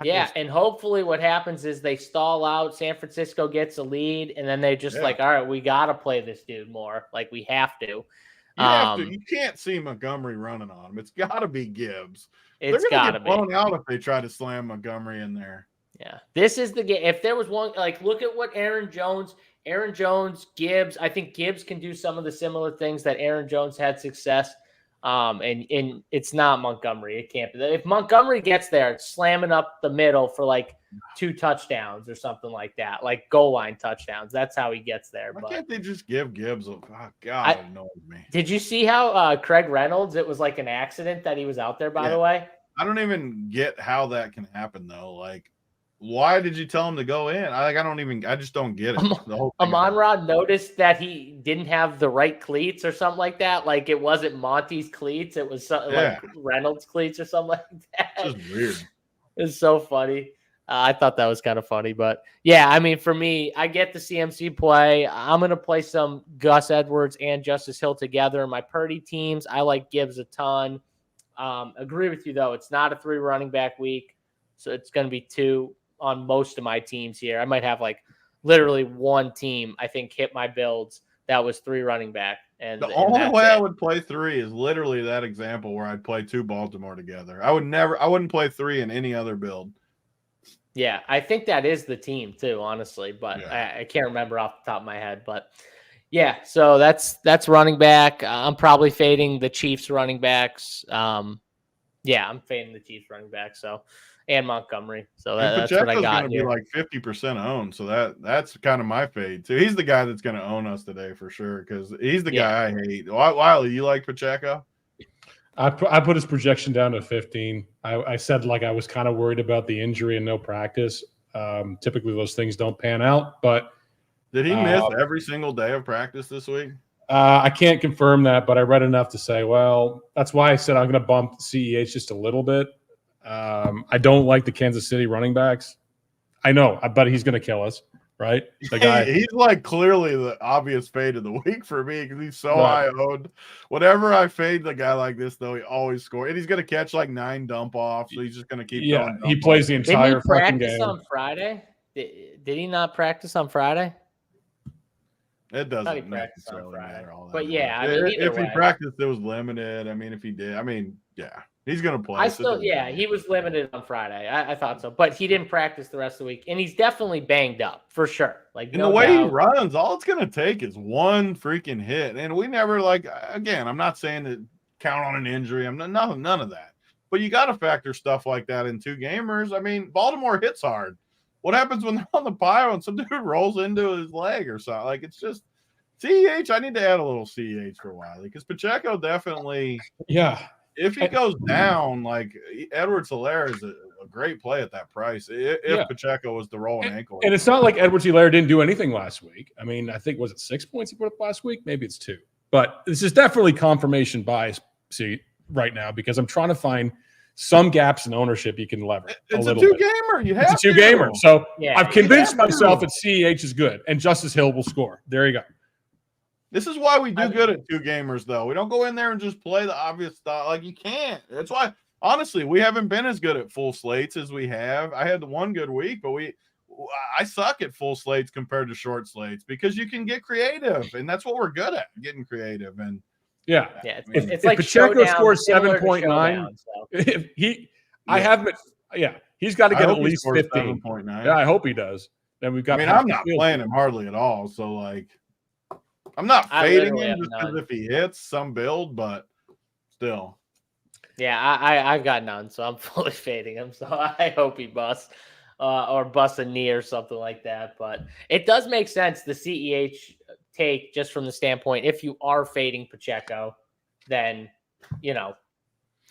And hopefully what happens is they stall out. San Francisco gets a lead, and then they just all right, we got to play this dude more. Like, we have to. You can't see Montgomery running on him. It's got to be Gibbs. It's got to be blown out if they try to slam Montgomery in there. Yeah, this is the game. If there was one, like, look at what Aaron Jones, Gibbs. I think Gibbs can do some of the similar things that Aaron Jones had success And it's not Montgomery. It can't be. If Montgomery gets there, it's slamming up the middle for like 2 touchdowns or something like that, like goal line touchdowns. That's how he gets there. Why can't they just give Gibbs a God? It annoys me. Did you see how Craig Reynolds? It was like an accident that he was out there. By the way, I don't even get how that can happen though. Like, why did you tell him to go in? I just don't get it. Amon-Ra noticed that he didn't have the right cleats or something like that. Like it wasn't Monty's cleats. It was like Reynolds cleats or something like that. It's just weird. It's so funny. I thought that was kind of funny, but yeah, I mean, for me, I get the CMC play. I'm going to play some Gus Edwards and Justice Hill together. My Purdy teams, I like Gibbs a ton. Agree with you though. It's not a 3 running back week. So it's going to be 2 on most of my teams here. I might have like literally 1 team, I think, hit my builds that was 3 running back. And the only way I would play 3 is literally that example where I'd play 2 Baltimore together. I wouldn't play 3 in any other build. Yeah, I think that is the team too, honestly, but I can't remember off the top of my head. But yeah, so that's running back. I'm probably fading the Chiefs running backs. I'm fading the Chiefs running back. So. And Montgomery. So that's what I got. Going to be like 50% owned. So that's kind of my fade too. He's the guy that's going to own us today for sure because he's the guy I hate. Wiley, you like Pacheco? I put his projection down to 15. I said like I was kind of worried about the injury and no practice. Typically those things don't pan out. But did he miss every single day of practice this week? I can't confirm that, but I read enough to say, well, that's why I said I'm going to bump CEH just a little bit. I don't like the Kansas City running backs. I know, but he's going to kill us, right? The guy, he's like clearly the obvious fade of the week for me because he's so high owned. Whatever I fade the guy like this, though, he always scores, and he's going to catch like 9 dump offs. So he's just going to keep. Yeah, he plays the entire fucking game. Did he practice on Friday? Did he not practice on Friday? It doesn't necessarily matter all that. But yeah, I mean, if he practiced, it was limited. I mean, if he did, he's going to play. He was limited on Friday. I thought so, but he didn't practice the rest of the week, and he's definitely banged up for sure. Like the way he runs, all it's going to take is 1 freaking hit, and we never again. I'm not saying to count on an injury. I'm none of that. But you got to factor stuff like that in 2 gamers. I mean, Baltimore hits hard. What happens when they're on the pile and some dude rolls into his leg or something? Like, it's just CEH. I need to add a little CEH for Wiley because Pacheco definitely. Yeah. If he goes down, like Edwards-Helaire is a great play at that price. If Pacheco was the rolling ankle. And it's not like Edwards-Helaire didn't do anything last week. I mean, I think, was it 6 points he put up last week? Maybe it's 2. But this is definitely confirmation bias right now because I'm trying to find some gaps in ownership you can leverage. It's a 2-gamer. It's a 2-gamer. So I've convinced myself that CEH is good and Justice Hill will score. There you go. This is why we do good at 2-gamers, though. We don't go in there and just play the obvious stuff. Like, you can't. That's why, honestly, we haven't been as good at full slates as we have. I had the 1 good week, but I suck at full slates compared to short slates because you can get creative, and that's what we're good at, getting creative. And it's like Pacheco scores 7.9. He's got to get at least 15. 7.9. Yeah, I hope he does. Then we've got. I'm not playing him hardly at all. So I'm not fading him just because if he hits some build, but still. Yeah, I've got none, so I'm fully fading him. So I hope he busts or busts a knee or something like that. But it does make sense, the CEH take, just from the standpoint, if you are fading Pacheco, then,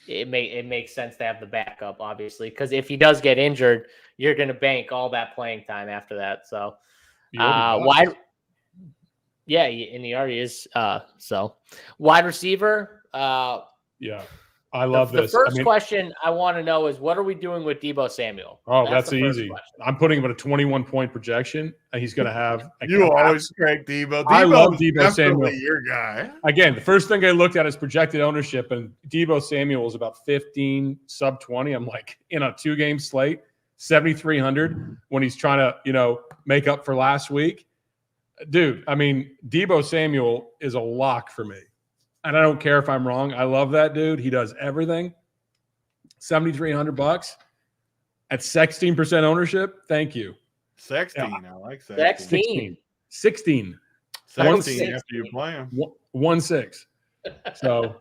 it makes sense to have the backup, obviously, because if he does get injured, you're going to bank all that playing time after that. So yeah, and he already is. So wide receiver. I love this. The first question I want to know is, what are we doing with Deebo Samuel? Oh, that's easy. Question. I'm putting him at a 21-point projection. He's going to have. You always crank Deebo. I love Deebo Samuel. Your guy. Again, the first thing I looked at is projected ownership, and Deebo Samuel is about 15, sub 20. I'm like, in a 2-game slate, 7,300 when he's trying to, make up for last week. Dude, I mean, Deebo Samuel is a lock for me. And I don't care if I'm wrong. I love that dude. He does everything. $7,300 at 16% ownership. Thank you. 16. I like 16. 16 after you play him. 1-6. So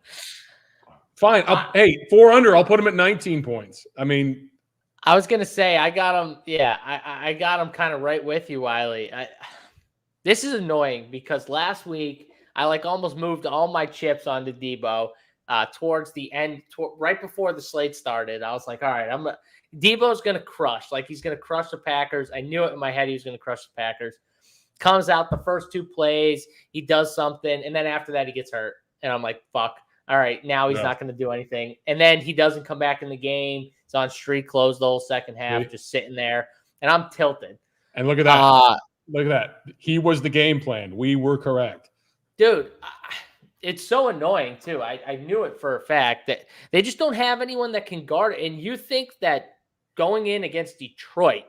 Fine. Hey, 4 under. I'll put him at 19 points. I mean, I was gonna say I got him. Yeah, I got him kind of right with you, Wiley. This is annoying because last week I almost moved all my chips onto Debo towards the end, right before the slate started. I was like, all right, Debo's gonna crush. He's gonna crush the Packers. I knew it in my head he was gonna crush the Packers. Comes out the first 2 plays, he does something, and then after that he gets hurt, and I'm like, fuck. All right, now he's not going to do anything. And then he doesn't come back in the game. He's on street close the whole second half, just sitting there. And I'm tilted. And look at that. Look at that. He was the game plan. We were correct. Dude, it's so annoying, too. I knew it for a fact that they just don't have anyone that can guard it. And you think that going in against Detroit,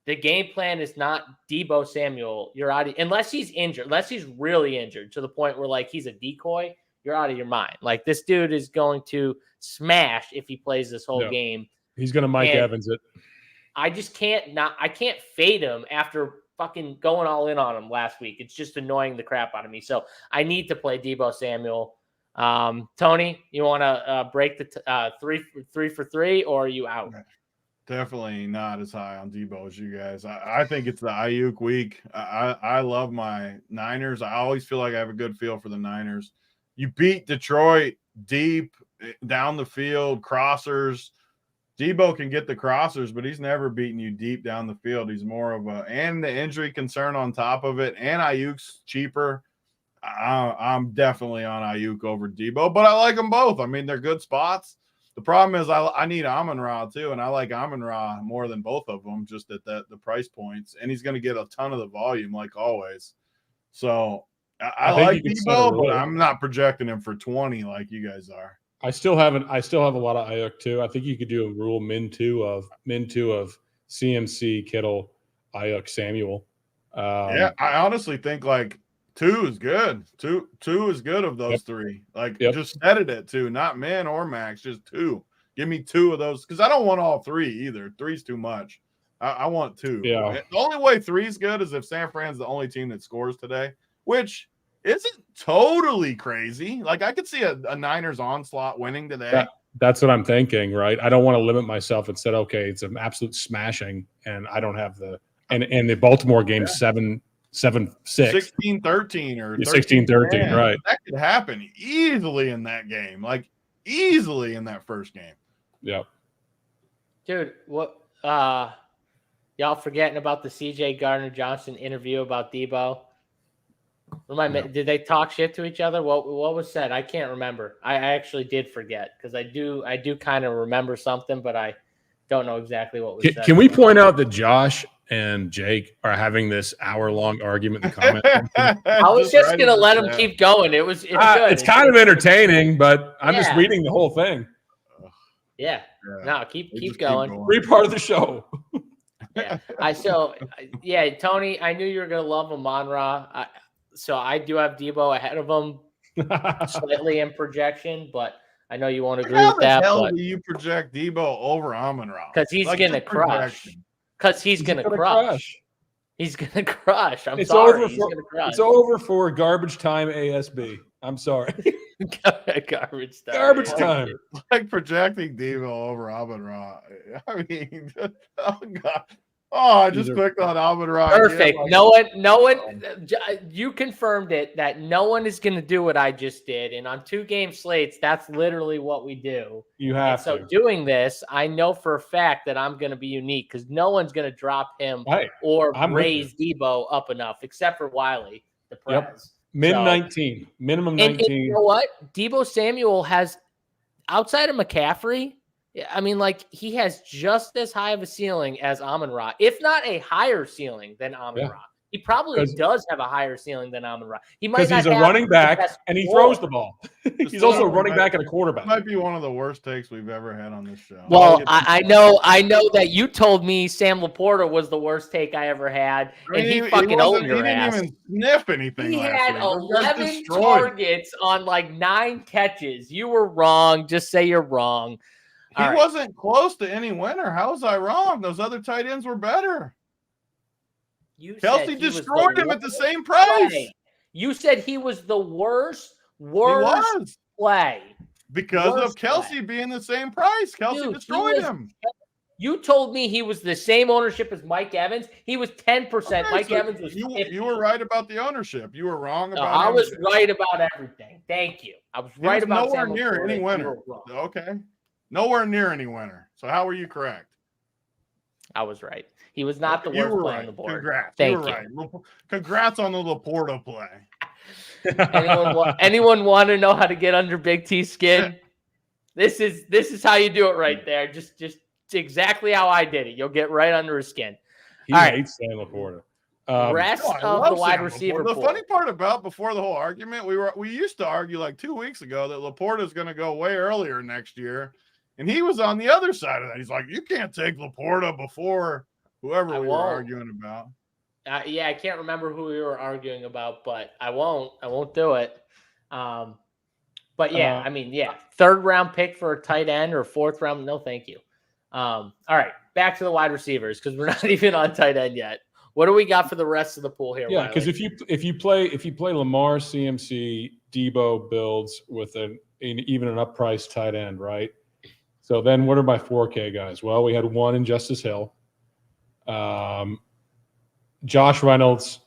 the game plan is not Debo Samuel. You're out unless he's injured, unless he's really injured to the point where, he's a decoy. You're out of your mind. This dude is going to smash if he plays this whole game. He's going to Mike Evans it. I just I can't fade him after fucking going all in on him last week. It's just annoying the crap out of me. So I need to play Debo Samuel. Tony, you want to break the 3 for 3 or are you out? Definitely not as high on Debo as you guys. I think it's the Ayuk week. I love my Niners. I always feel like I have a good feel for the Niners. You beat Detroit deep down the field, crossers. Debo can get the crossers, but he's never beaten you deep down the field. He's more of and the injury concern on top of it. And Ayuk's cheaper. I'm definitely on Ayuk over Debo, but I like them both. I mean, they're good spots. The problem is I need Amon-Ra too, and I like Amon-Ra more than both of them, just at the price points. And he's going to get a ton of the volume, like always. So I like Debo, but I'm not projecting him for 20 like you guys are. I still have a lot of Ayuk too. I think you could do a rule min two of CMC, Kittle, Ayuk, Samuel. I honestly think 2 is good. Two is good of those 3. Just set it at 2, not min or max, just 2. Give me 2 of those because I don't want all 3 either. 3's too much. I want 2. Yeah. The only way 3 is good is if San Fran's the only team that scores today, which isn't totally crazy. I could see a Niners onslaught winning today. That's what I'm thinking, right? I don't want to limit myself and said, okay, it's an absolute smashing, and I don't have and the Baltimore game 7-6. 16-13 or 16-13, right. That could happen easily in that game. Easily in that first game. Yeah. Dude, what y'all forgetting about the CJ Gardner-Johnson interview about Debo? Did they talk shit to each other? What was said? I can't remember. I actually did forget because I do kind of remember something, but I don't know exactly what was said. Can we point out that Josh and Jake are having this hour-long argument in the comment section? I was just going to let them keep going. It's good. It's kind of entertaining, but I'm just reading the whole thing. Yeah. No, keep going. Free part of the show. Tony, I knew you were going to love Amon-Ra. So I do have Debo ahead of him slightly in projection, but I know you won't agree with that. How the hell do you project Debo over Amon-Ra? Because he's going to crush. Because he's going to crush. He's going to crush. He's going to crush. It's over for garbage time ASB. I'm sorry. Garbage time. Garbage time. Projecting Debo over Amon-Ra. I mean, oh, God. Oh, I just clicked on Amon-Ra. Perfect. No one. You confirmed it that no one is going to do what I just did, and on 2-game slates, that's literally what we do. You have to. So doing this, I know for a fact that I'm going to be unique because no one's going to drop him or raise Debo up enough, except for Wiley, the Prez. Yep. Minimum 19. And you know what? Debo Samuel has, outside of McCaffrey. I mean, he has just as high of a ceiling as Amon-Ra, if not a higher ceiling than Amon-Ra. Yeah. He probably does have a higher ceiling than Amon-Ra. He might because he's a running back and he throws the ball. He's also a running back and a quarterback. Might be one of the worst takes we've ever had on this show. Well, I know that you told me Sam Laporta was the worst take I ever had, and he fucking owned your ass. He didn't even sniff anything. He had 11 targets on 9 catches. You were wrong. Just say you're wrong. He wasn't close to any winner. How was I wrong? Those other tight ends were better. Kelsey destroyed him at the same price. You said he was the worst play. Because of Kelsey being the same price. Kelsey destroyed him. You told me he was the same ownership as Mike Evans. He was 10%. Okay, Mike Evans was 50. You were right about the ownership. You were wrong about I was right about everything. Thank you. I was right about nowhere near any winner. Okay. Nowhere near any winner. So how were you correct? I was right. He was not the worst play on the board. Congrats. Thank you. Right. Congrats on the Laporta play. Anyone want to know how to get under Big T's skin? This is how you do it right there. Just exactly how I did it. You'll get right under his skin. He hates Sam Laporta. Rest of the wide receiver. The funny part about before the whole argument, we used to argue like 2 weeks ago that Laporta is going to go way earlier next year, and he was on the other side of that. He's like, you can't take Laporta before whoever we were arguing about. Yeah, I can't remember who we were arguing about, but I won't do it. But yeah, third round pick for a tight end or fourth round. No, thank you. All right, back to the wide receivers because we're not even on tight end yet. What do we got for the rest of the pool here? Yeah, because if you play Lamar, CMC, Debo builds with even an up-priced tight end, right? So then what are my 4K guys? Well, we had one in Justice Hill. Josh Reynolds,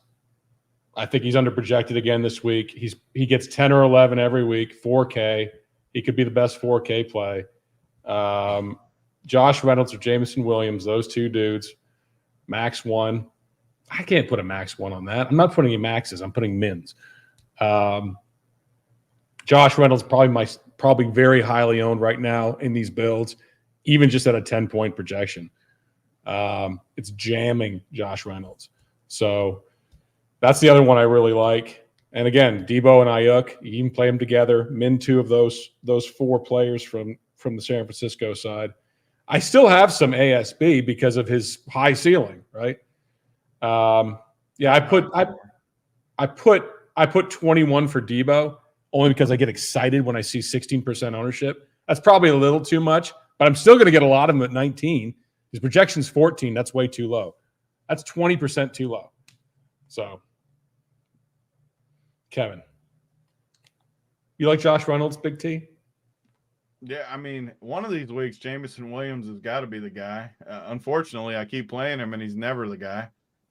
I think he's underprojected again this week. He gets 10 or 11 every week, 4K. He could be the best 4K play. Josh Reynolds or Jameson Williams, those two dudes, max 1. I can't put a max 1 on that. I'm not putting any maxes. I'm putting mins. Josh Reynolds probably very highly owned right now in these builds, even just at a 10-point projection. It's jamming Josh Reynolds. So that's the other one I really like. And again, Debo and Ayuk, you can play them together. Min 2 of those 4 players from the San Francisco side. I still have some ASB because of his high ceiling, right? I put 21 for Debo only because I get excited when I see 16% ownership. That's probably a little too much, but I'm still going to get a lot of them at 19. His projection's 14. That's way too low. That's 20% too low. So, Kevin, you like Josh Reynolds, Big T? Yeah, I mean, one of these weeks, Jameson Williams has got to be the guy. Unfortunately, I keep playing him, and he's never the guy.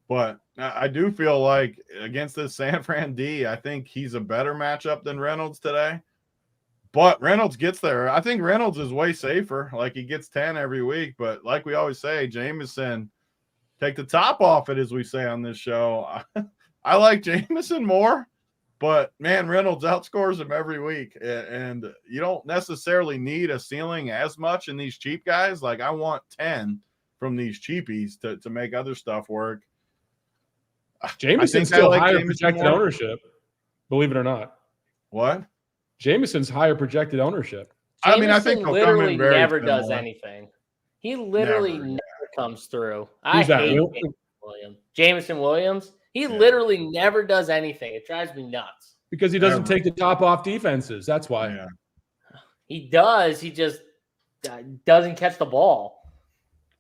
But I do feel like against this San Fran D, I think he's a better matchup than Reynolds today. But Reynolds gets there. I think Reynolds is way safer. Like, he gets 10 every week. But like we always say, Jameson, take the top off it, as we say on this show. I like Jameson more. But, man, Reynolds outscores him every week. And you don't necessarily need a ceiling as much in these cheap guys. Like, I want 10 from these cheapies to make other stuff work. Jameson's still higher projected ownership, believe it or not. What? Jameson's higher projected ownership. Jameson, I think literally never does anything. He literally never comes through. I hate Jameson Williams. He literally never does anything. It drives me nuts. Because he doesn't take the top off defenses. That's why. Yeah. He does. He just doesn't catch the ball.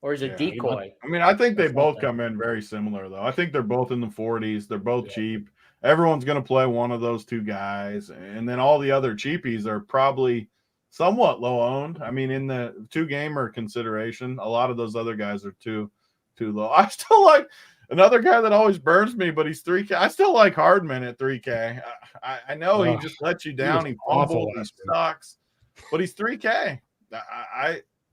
Or he's a decoy. I mean, I think they both come in very similar, though. I think they're both in the 40s. They're both cheap. Everyone's going to play one of those two guys. And then all the other cheapies are probably somewhat low-owned. I mean, in the two-gamer consideration, a lot of those other guys are too low. I still like another guy that always burns me, but he's 3K. I still like Hardman at 3K. I know he just lets you down. He fumbles, he sucks, but he's 3K.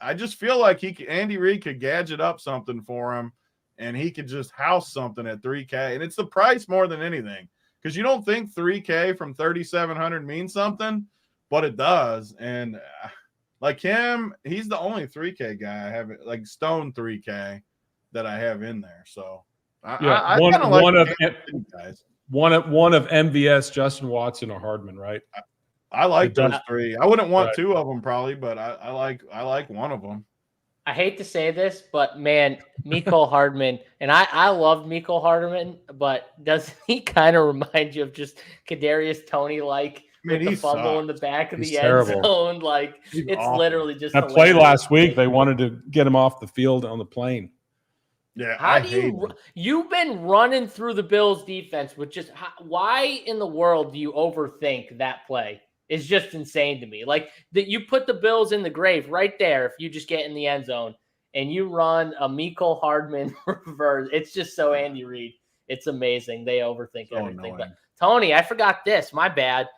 I just feel like Andy Reid could gadget up something for him, and he could just house something at 3K. And it's the price more than anything, because you don't think 3K from 3,700 means something, but it does. And like him, he's the only 3K guy I have, like Stone 3K, that I have in there. So I one of MVS, Justin Watson, or Hardman, right? I like those three. I wouldn't want two of them probably, but I like one of them. I hate to say this, but man, Mecole Hardman, and I loved Mecole Hardman, but doesn't he kind of remind you of just Kadarius Toney, like with the fumble in the back of the end zone? Like it's awful. Literally just that play last week. They wanted to get him off the field on the plane. Yeah, how do you've been running through the Bills defense with just why in the world do you overthink that play? is just insane to me. Like that, you put the Bills in the grave right there if you just get in the end zone and you run a Mecole Hardman reverse. It's just so Andy Reid. It's amazing. They overthink everything. But Tony, I forgot this. My bad.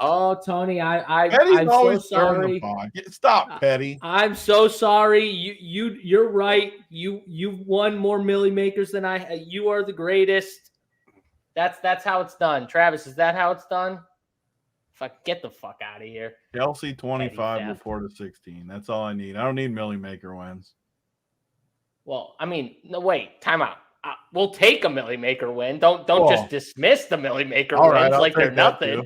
Oh, Tony, I'm so sorry. Stop, Petty. I'm so sorry. You're right. You won more Millie Makers than I. You are the greatest. That's how it's done. Travis, is that how it's done? Get the fuck out of here. Kelsey 25 before the 16. That's all I need. I don't need Millie Maker wins. Well, I mean, no, wait, time out. We'll take a Millie Maker win. Don't just dismiss the Millie Maker wins like they're nothing.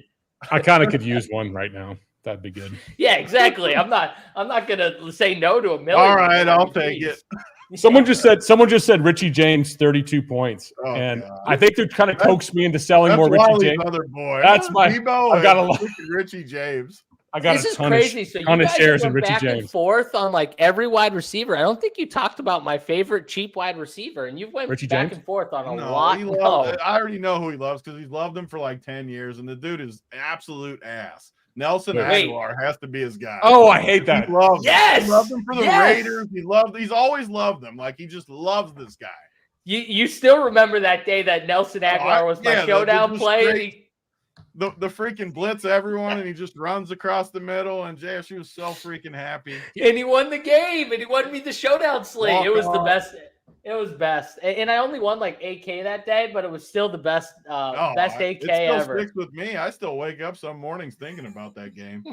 I kind of could use one right now. That'd be good. Yeah, exactly. I'm not gonna say no to a Millie. All right, I'll take it. Someone just said Richie James 32 points, and God. I think they're trying to coax me into selling more Richie James. Other boy. That's my. I've got a lot. Richie James. I got this is crazy. So you guys shares went back and forth on like every wide receiver. I don't think you talked about my favorite cheap wide receiver, and you went Richie back James? And forth on a lot. I already know who he loves because he's loved him for like 10 years, and the dude is absolute ass. Nelson Aguilar has to be his guy. Oh, I hate that. He loves him. He loved him for the Raiders. He's always loved them. Like he just loves this guy. You still remember that day that Nelson Aguilar was my showdown play? The freaking blitz everyone, and he just runs across the middle, and JSU was so freaking happy. And he won the game, and he won me the showdown slate. It was the best. It was best. And I only won like 8K that day, but it was still the best best 8K ever. It still sticks with me. I still wake up some mornings thinking about that game.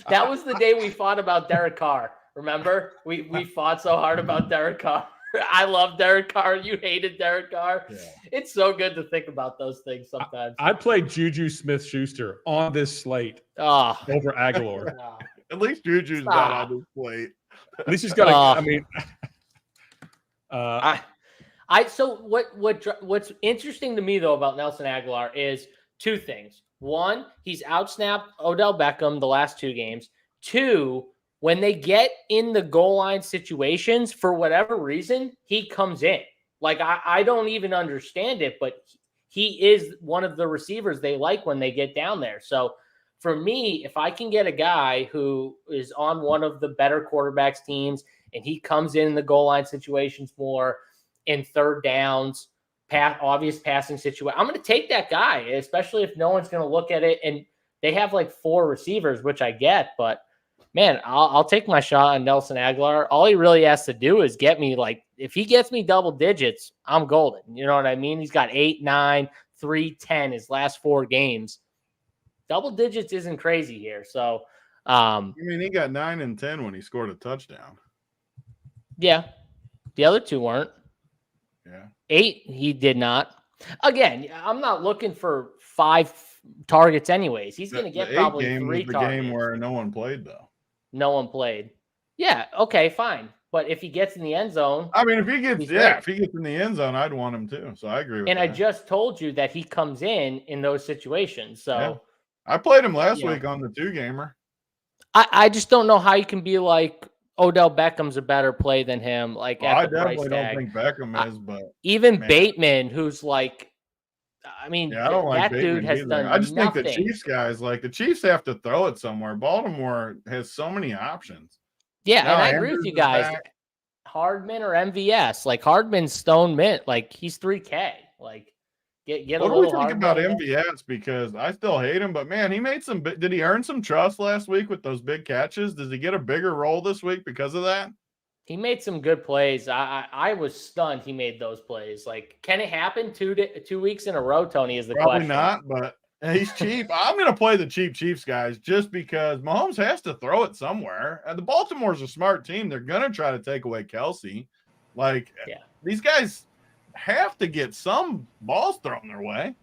That was the day we fought about Derek Carr. Remember? We fought so hard about Derek Carr. I love Derek Carr. You hated Derek Carr. Yeah. It's so good to think about those things sometimes. I played Juju Smith-Schuster on this slate over Aguilar. At least Juju's not on this slate. At least he's got So what's interesting to me though about Nelson Aguilar is two things. One, he's outsnapped Odell Beckham the last 2 games. 2, when they get in the goal line situations, for whatever reason, he comes in. Like I don't even understand it, but he is one of the receivers they like when they get down there. So for me, if I can get a guy who is on one of the better quarterbacks teams and he comes in the goal line situations more in third downs, obvious passing situation, I'm going to take that guy, especially if no one's going to look at it. And they have like 4 receivers, which I get, but man, I'll take my shot on Nelson Aguilar. All he really has to do is get me if he gets me double digits, I'm golden. You know what I mean? He's got 8, 9, 3, 10 his last 4 games. Double digits isn't crazy here. So, he got 9 and 10 when he scored a touchdown. Yeah. The other 2 weren't. Yeah. 8, he did not. Again, I'm not looking for 5 targets anyways. He's going to get probably 3 targets. The game where no one played, though. No one played. Yeah, okay, fine. But if he gets in the end zone, if he gets in the end zone, I'd want him too. So I agree with that. And I just told you that he comes in those situations. So yeah. I played him last week on the 2-gamer. I just don't know how you can be like Odell Beckham's a better play than him. I definitely don't think Beckham is, but even Bateman, who's like, I don't like that Bateman dude has either. done. I just nothing. think the Chiefs guys, the Chiefs have to throw it somewhere. Baltimore has so many options. Yeah, and I agree with you guys. Hardman or MVS, Hardman's stone mint, he's 3K. Get what a little. What do we think about MVS? Because I still hate him, but man, he made some. Did he earn some trust last week with those big catches? Does he get a bigger role this week because of that? He made some good plays. I was stunned he made those plays. Can it happen 2 weeks in a row, Tony, is the question. Probably not, but he's cheap. I'm going to play the cheap Chiefs guys just because Mahomes has to throw it somewhere. And the Baltimore's a smart team. They're going to try to take away Kelsey. These guys have to get some balls thrown their way.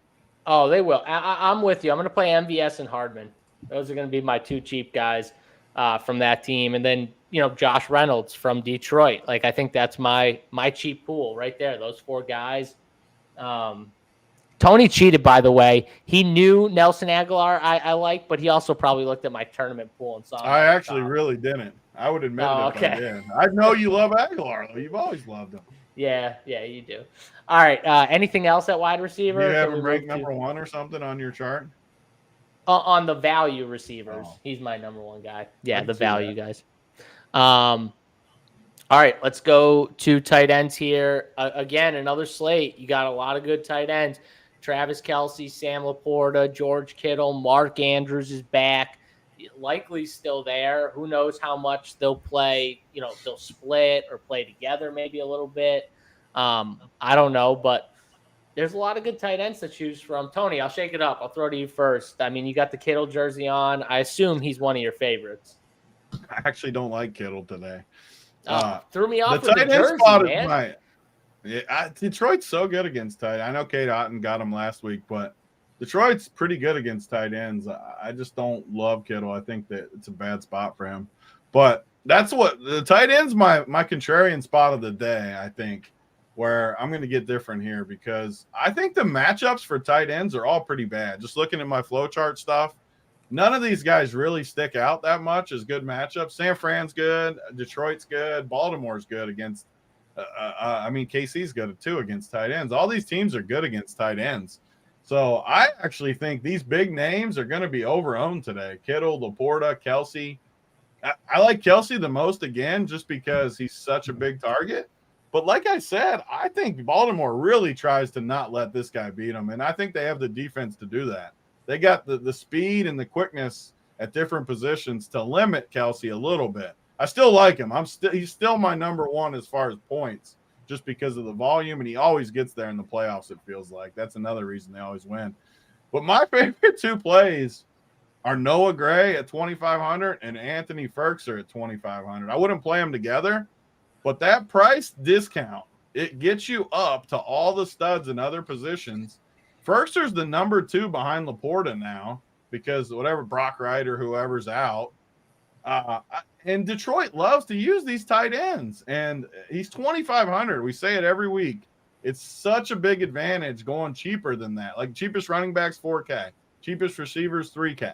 Oh, they will. I'm with you. I'm going to play MVS and Hardman. Those are going to be my 2 cheap guys from that team. And then, Josh Reynolds from Detroit. I think that's my cheap pool right there. Those 4 guys. Tony cheated, by the way. He knew Nelson Aguilar I like, but he also probably looked at my tournament pool and saw. I actually really didn't. I would admit it if I did. I know you love Aguilar, though. You've always loved him. Yeah, you do. All right. Anything else at wide receiver? You have him ranked number 1 or something on your chart? On the value receivers, he's my number one guy. Yeah, the value guys. All right, let's go to tight ends here. Again, another slate. You got a lot of good tight ends. Travis Kelce, Sam Laporta, George Kittle, Mark Andrews is back. Likely still there. Who knows how much they'll play? They'll split or play together maybe a little bit. I don't know, but there's a lot of good tight ends to choose from. Tony, I'll shake it up. I'll throw to you first. I mean, you got the Kittle jersey on. I assume he's one of your favorites. I actually don't like Kittle today. Threw me off the with tight the end jersey, spot man. Detroit's so good against tight. I know Kate Otten got him last week, but Detroit's pretty good against tight ends. I just don't love Kittle. I think that it's a bad spot for him. But that's what the tight end's my contrarian spot of the day, I think, where I'm going to get different here because I think the matchups for tight ends are all pretty bad. Just looking at my flowchart stuff, none of these guys really stick out that much as good matchups. San Fran's good. Detroit's good. Baltimore's good against KC's good too against tight ends. All these teams are good against tight ends. So I actually think these big names are going to be overowned today. Kittle, Laporta, Kelce. I like Kelce the most again just because he's such a big target. But like I said, I think Baltimore really tries to not let this guy beat them, and I think they have the defense to do that. They got the speed and the quickness at different positions to limit Kelce a little bit. I still like him. He's still my number one as far as points, just because of the volume, and he always gets there in the playoffs, it feels like. That's another reason they always win. But my favorite two plays are Noah Gray at 2,500 and Anthony Ferkser at 2,500. I wouldn't play them together, but that price discount, it gets you up to all the studs in other positions. Ferkser's the number 2 behind Laporta now because whatever Brock Wright or whoever's out. And Detroit loves to use these tight ends, and he's 2,500. We say it every week. It's such a big advantage going cheaper than that. Like cheapest running backs, 4K. Cheapest receivers, 3K.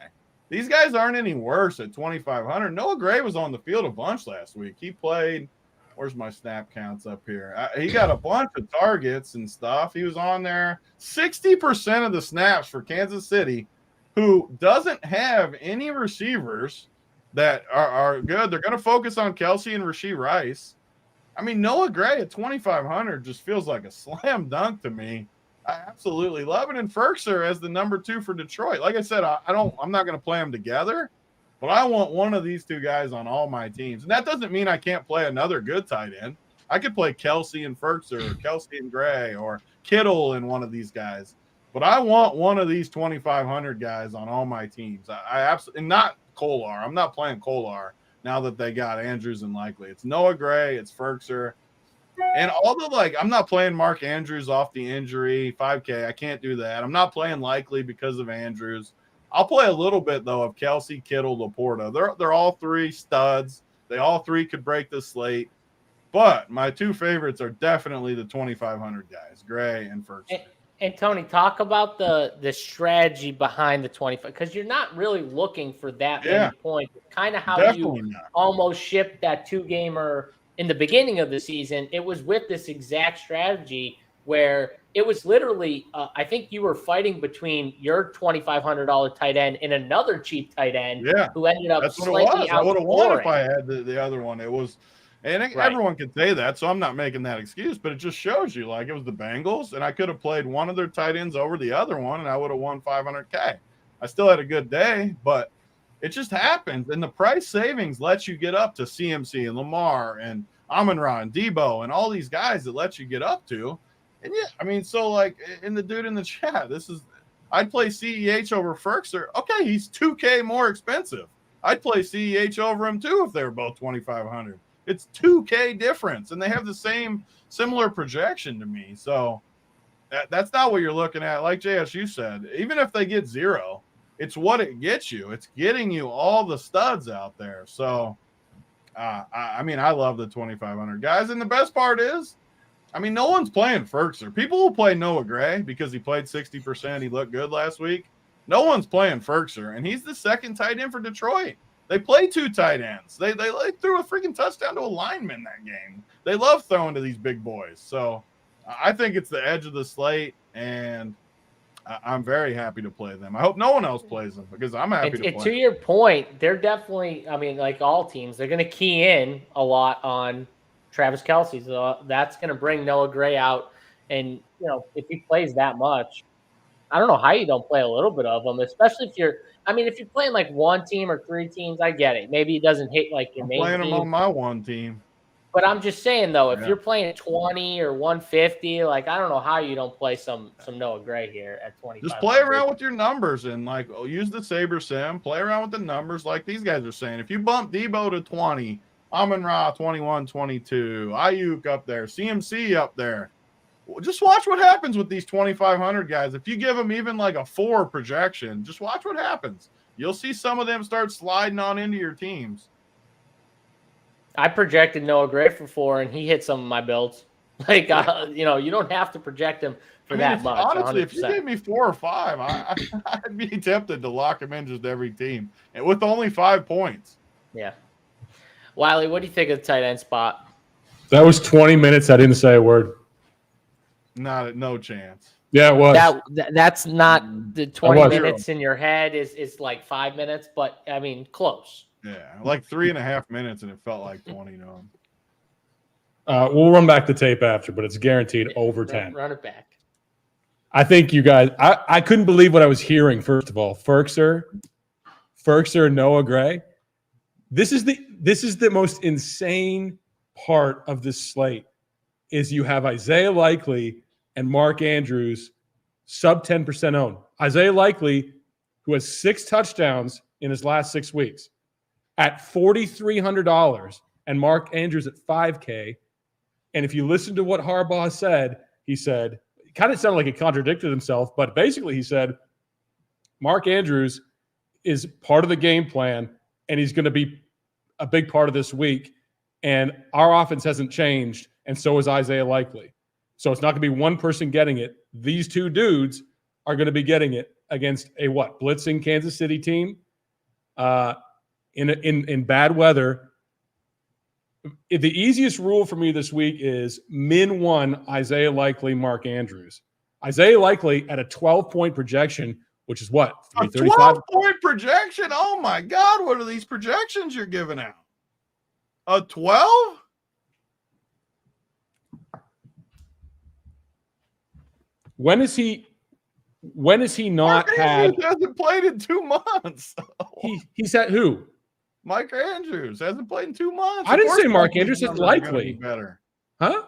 These guys aren't any worse at 2,500. Noah Gray was on the field a bunch last week. He played – where's my snap counts up here? He got a bunch of targets and stuff. He was on there. 60% of the snaps for Kansas City, who doesn't have any receivers that are good. They're going to focus on Kelce and Rashee Rice. I mean, Noah Gray at 2,500 just feels like a slam dunk to me. I absolutely love it. And Ferkser as the number 2 for Detroit. Like I said, I'm not going to play them together, but I want one of these two guys on all my teams. And that doesn't mean I can't play another good tight end. I could play Kelce and Ferkser, or Kelce and Gray, or Kittle and one of these guys. But I want one of these 2,500 guys on all my teams. I absolutely, and not Kolar. I'm not playing Kolar now that they got Andrews and Likely. It's Noah Gray, it's Ferkser. And all the I'm not playing Mark Andrews off the injury, 5K. I can't do that. I'm not playing Likely because of Andrews. I'll play a little bit though of Kelce, Kittle, Laporta. They're all 3 studs. They all 3 could break the slate. But my 2 favorites are definitely the 2,500 guys, Gray and Ferkser. And Tony, talk about the strategy behind the 25, because you're not really looking for that many points. It's kind of how you almost shipped that 2-gamer in the beginning of the season. It was with this exact strategy where it was literally, I think you were fighting between your $2,500 tight end and another cheap tight end who ended up slightly outperforming. I would have won if I had the other one. It was. And everyone can say that, so I'm not making that excuse, but it just shows you, it was the Bengals, and I could have played one of their tight ends over the other one, and I would have won $500K. I still had a good day, but it just happens, and the price savings lets you get up to CMC and Lamar and Amon-Ra and Debo and all these guys that let you get up to. And in the dude in the chat, I'd play CEH over Ferkser. Okay, he's 2K more expensive. I'd play CEH over him too if they were both 2,500. It's 2K difference, and they have the similar projection to me. So that's not what you're looking at. Like JSU said, even if they get 0, it's what it gets you. It's getting you all the studs out there. So, I love the 2,500 guys. And the best part is, no one's playing Ferkser. People will play Noah Gray because he played 60%. He looked good last week. No one's playing Ferkser, and he's the second tight end for Detroit. They play 2 tight ends. They threw a freaking touchdown to a lineman that game. They love throwing to these big boys. So I think it's the edge of the slate, and I'm very happy to play them. I hope no one else plays them because I'm happy to play them. To your point, they're definitely, I mean, like all teams, they're going to key in a lot on Travis Kelce. So that's going to bring Noah Gray out. And, if he plays that much, I don't know how you don't play a little bit of them, especially if you're playing like one team or three teams, I get it. Maybe it doesn't hit like your main playing team. them on my one team. But I'm just saying, though, if you're playing 20 or 150, like, I don't know how you don't play some Noah Gray here at 20. Just play around with your numbers and, use the Saber Sim. Play around with the numbers like these guys are saying. If you bump Debo to 20, Amon-Ra 21, 22, Ayuk up there, CMC up there, just watch what happens with these 2,500 guys. If you give them even like a 4 projection, just watch what happens. You'll see some of them start sliding on into your teams. I projected Noah Gray for 4, and he hit some of my builds. Like, you don't have to project him for that much. Honestly, 100%. if you gave me 4 or 5, I'd be tempted to lock him in just every team, and with only 5 points. Yeah. Wiley, what do you think of the tight end spot? That was 20 minutes. I didn't say a word. No chance. Yeah, it was. That's not the 20 minutes in your head is like 5 minutes, but I mean, close. Yeah, like 3.5 minutes, and it felt like 20 to him. We'll run back the tape after, but it's guaranteed over 10. Run it back. I think you guys, I couldn't believe what I was hearing, first of all. Ferkser, Noah Gray. This is the most insane part of this slate is you have Isaiah Likely and Mark Andrews sub 10% owned. Isaiah Likely, who has 6 touchdowns in his last 6 weeks, at $4,300, and Mark Andrews at $5K. And if you listen to what Harbaugh said, he said, it kind of sounded like he contradicted himself, but basically he said, Mark Andrews is part of the game plan, and he's going to be a big part of this week. And our offense hasn't changed, and so is Isaiah Likely. So it's not going to be one person getting it. These 2 dudes are going to be getting it against a blitzing Kansas City team. In bad weather. The easiest rule for me this week is min 1 Isaiah Likely, Mark Andrews. Isaiah Likely at a 12-point projection, which is what? A 12-point projection? Oh my God, what are these projections you're giving out? A 12? When is he not Mark had? Andrews hasn't played in 2 months. He's at who? Mike Andrews hasn't played in 2 months. I didn't say Mark Andrews. It's Likely. Better. Huh?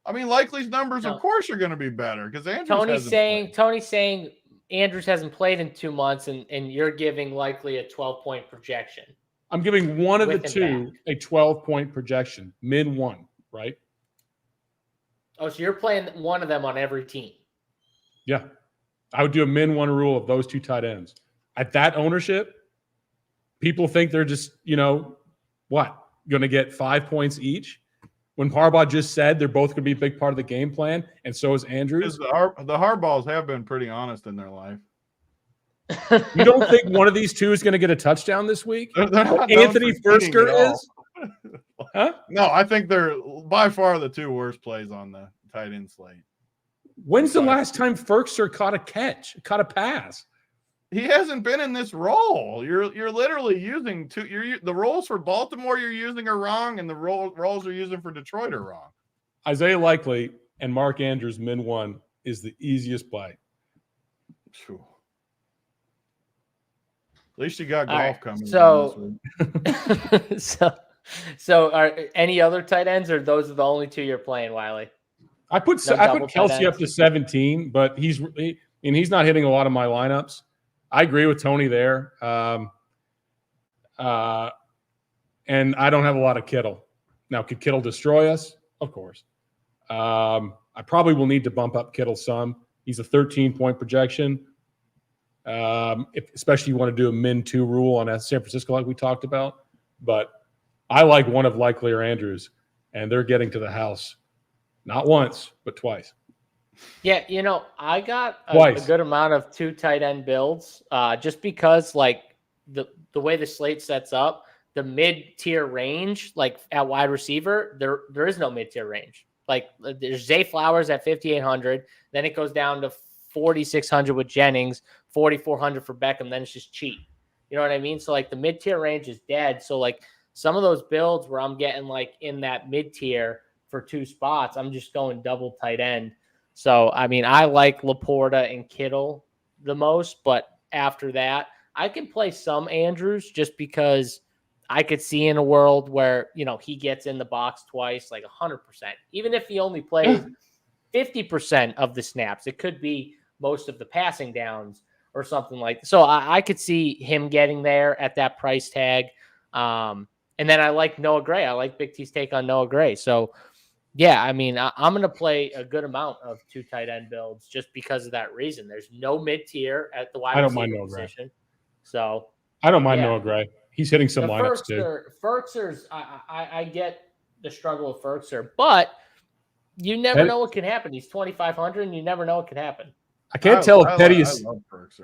I mean, Likely's numbers, of course, are going to be better because Andrews. Tony's saying Andrews hasn't played in 2 months, and you're giving Likely a 12-point projection. I'm giving one of the 2 a 12-point projection, min 1, right? Oh, so you're playing one of them on every team. Yeah. I would do a min 1 rule of those 2 tight ends. At that ownership, people think they're just, going to get 5 points each? When Harbaugh just said they're both going to be a big part of the game plan, and so is Andrews. The Harbaughs have been pretty honest in their life. You don't think one of these 2 is going to get a touchdown this week? Anthony Fersker is? Huh? No, I think they're by far the 2 worst plays on the tight end slate. When's the last time Ferkser caught a pass? He hasn't been in this role. You're literally using 2. The roles for Baltimore you're using are wrong, and the roles you're using for Detroit are wrong. Isaiah Likely and Mark Andrews min 1 is the easiest play. At least you got golf coming. So are any other tight ends, or those are the only 2 you're playing, Wiley? I put Kelce up to 17, but he's not hitting a lot of my lineups. I agree with Tony there. And I don't have a lot of Kittle. Now, could Kittle destroy us? Of course. I probably will need to bump up Kittle some. He's a 13-point projection. Especially you want to do a min 2 rule on San Francisco like we talked about. But I like one of Likely or Andrews, and they're getting to the house. Not once, but twice. Yeah, I got a good amount of 2 tight end builds just because, like, the way the slate sets up, the mid-tier range, like at wide receiver, there is no mid-tier range. Like, there's Zay Flowers at 5,800. Then it goes down to 4,600 with Jennings, 4,400 for Beckham. Then it's just cheap. You know what I mean? So like the mid-tier range is dead. So like some of those builds where I'm getting like in that mid-tier for 2 spots, I'm just going double tight end. So, I mean, I like Laporta and Kittle the most, but after that, I can play some Andrews just because I could see in a world where, you know, he gets in the box twice, like 100%. Even if he only plays 50% of the snaps, it could be most of the passing downs or something like that. So I could see him getting there at that price tag. And then I like Noah Gray. I like Big T's take on Noah Gray. So, yeah, I mean, I'm going to play a good amount of 2 tight end builds just because of that reason. There's no mid-tier at the wide receiver position. So I don't mind Noah Gray. He's hitting some lineups too. Fertzer's, I get the struggle of Fertzer, but you never know what can happen. He's 2,500, and you never know what can happen. I can't tell if Petty's.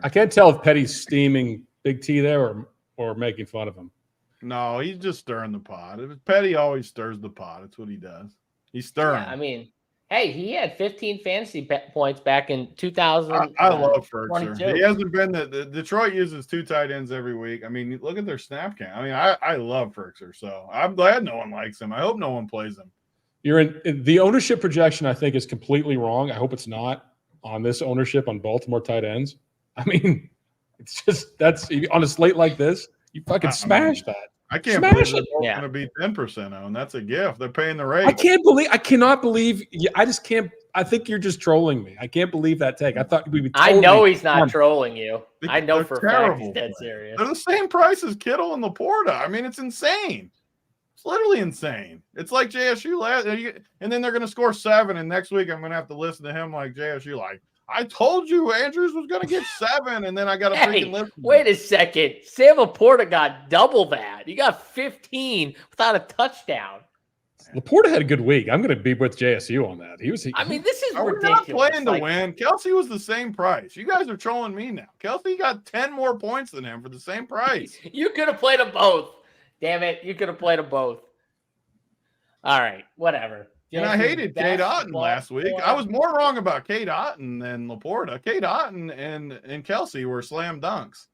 I can't tell if Petty's steaming Big T there or making fun of him. No, he's just stirring the pot. Petty always stirs the pot. That's what he does. He's stirring. Yeah, I mean, hey, he had 15 fantasy points back in 2000. I love Fertzer. He hasn't been the Detroit uses 2 tight ends every week. I mean, look at their snap count. I mean, I love Fertzer, so I'm glad no one likes him. I hope no one plays him. You're in the ownership projection. I think is completely wrong. I hope it's not on this ownership on Baltimore tight ends. I mean, it's just that's on a slate like this, you fucking smash that. I can't believe they're going to be 10% owned. That's a gift. They're paying the rate. I cannot believe. I just can't. I think you're just trolling me. I can't believe that take. I thought we'd be. Totally I know he's not trolling you. I know for a fact he's dead serious. They're the same price as Kittle and Laporta. I mean, it's insane. It's literally insane. It's like JSU last, and then they're going to score 7, and next week I'm going to have to listen to him like JSU, like, I told you Andrews was going to get 7, and then I got to freaking listen. Wait a second. Sam Laporta got double that. He got 15 without a touchdown. Laporta had a good week. I'm going to be with JSU on that. I mean, this is ridiculous. We're not playing to win. Kelsey was the same price. You guys are trolling me now. Kelsey got 10 more points than him for the same price. You could have played them both. Damn it. You could have played them both. All right. Whatever. And I hated Cade Otton last week. I was more wrong about Cade Otton than Laporta. Cade Otton and Kelsey were slam dunks.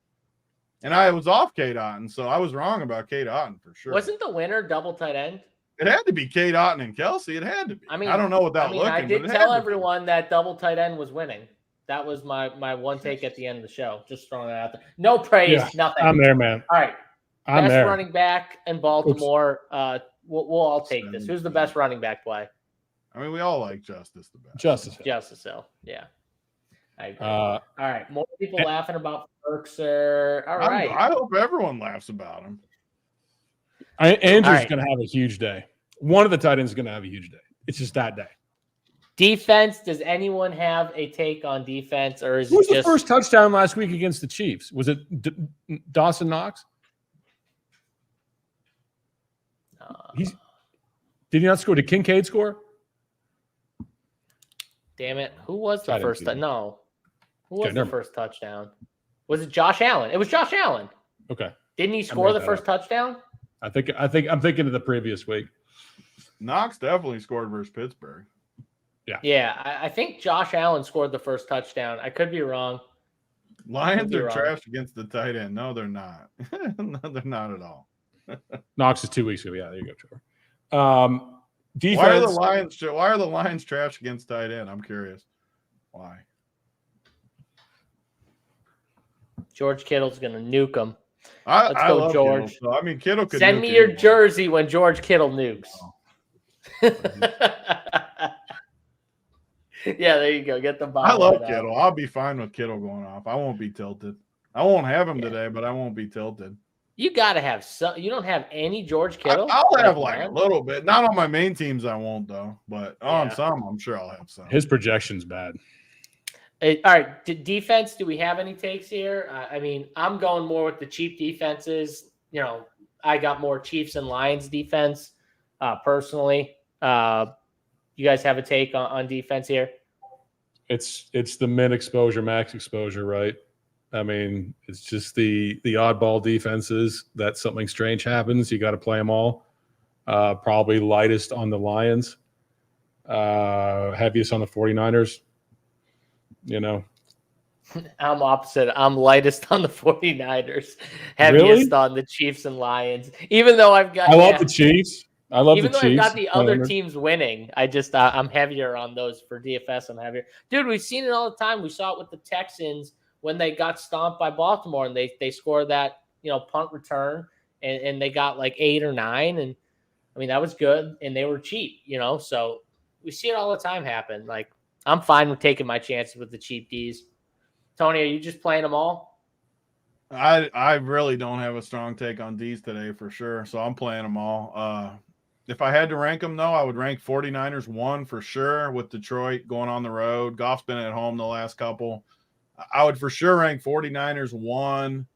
And I was off Cade Otton, so I was wrong about Cade Otton for sure. Wasn't the winner double tight end? It had to be Cade Otton and Kelsey. It had to be. I mean, I don't know without looking. I did tell everyone that double tight end was winning. That was my one take at the end of the show. Just throwing that out there. No praise, nothing. I'm there, man. All right. Best running back in Baltimore. We'll all take this. Who's the best running back play? I mean, we all like Justice the best. Justice Hill. Yeah. I agree. All right. More people laughing about Fertzer. All right. I hope everyone laughs about him. Andrew's going to have a huge day. One of the tight ends is going to have a huge day. It's just that day. Defense. Does anyone have a take on defense, or is Who's the first touchdown last week against the Chiefs? Was it Dawson Knox? Did he not score? Did Kincaid score? Damn it. Who was the first? No. Who was the first touchdown? Was it Josh Allen? It was Josh Allen. Okay. Didn't he score the first touchdown? I'm thinking of the previous week. Knox definitely scored versus Pittsburgh. Yeah. Yeah. I think Josh Allen scored the first touchdown. I could be wrong. Lions are trash against the tight end. No, they're not. No, they're not at all. Knox is 2 weeks ago. Yeah, there you go, Trevor. Defense. Why are the Lions trash against tight end? I'm curious. Why? George Kittle's going to nuke them. Let's go, George. Kittle, so, I mean, Kittle could send me your jersey when George Kittle nukes. Oh. Yeah, there you go. Get the ball. I love Kittle. I'll be fine with Kittle going off. I won't be tilted. I won't have him today, but I won't be tilted. You got to have some. You don't have any George Kittle? I'll have like a little bit. Not on my main teams, I won't, though. But on some, I'm sure I'll have some. His projection's bad. All right. Defense, do we have any takes here? I mean, I'm going more with the cheap defenses. You know, I got more Chiefs and Lions defense personally. You guys have a take on defense here? It's the min exposure, max exposure, right? I mean, it's just the oddball defenses that something strange happens. You got to play them all. Probably lightest on the Lions, heaviest on the 49ers. You know, I'm opposite. I'm lightest on the 49ers, heaviest on the Chiefs and Lions. Even though I've got, I love the Chiefs. Even though I've got the other teams winning, I just I'm heavier on those for DFS. I'm heavier, dude. We've seen it all the time. We saw it with the Texans when they got stomped by Baltimore, and they scored that punt return, and they got like 8 or 9, and I mean that was good, and they were cheap, So we see it all the time happen. Like I'm fine with taking my chances with the cheap Ds. Tony, are you just playing them all? I really don't have a strong take on D's today for sure, so I'm playing them all. If I had to rank them, though, I would rank 49ers 1 for sure with Detroit going on the road. Goff's been at home the last couple. I would for sure rank 49ers 1,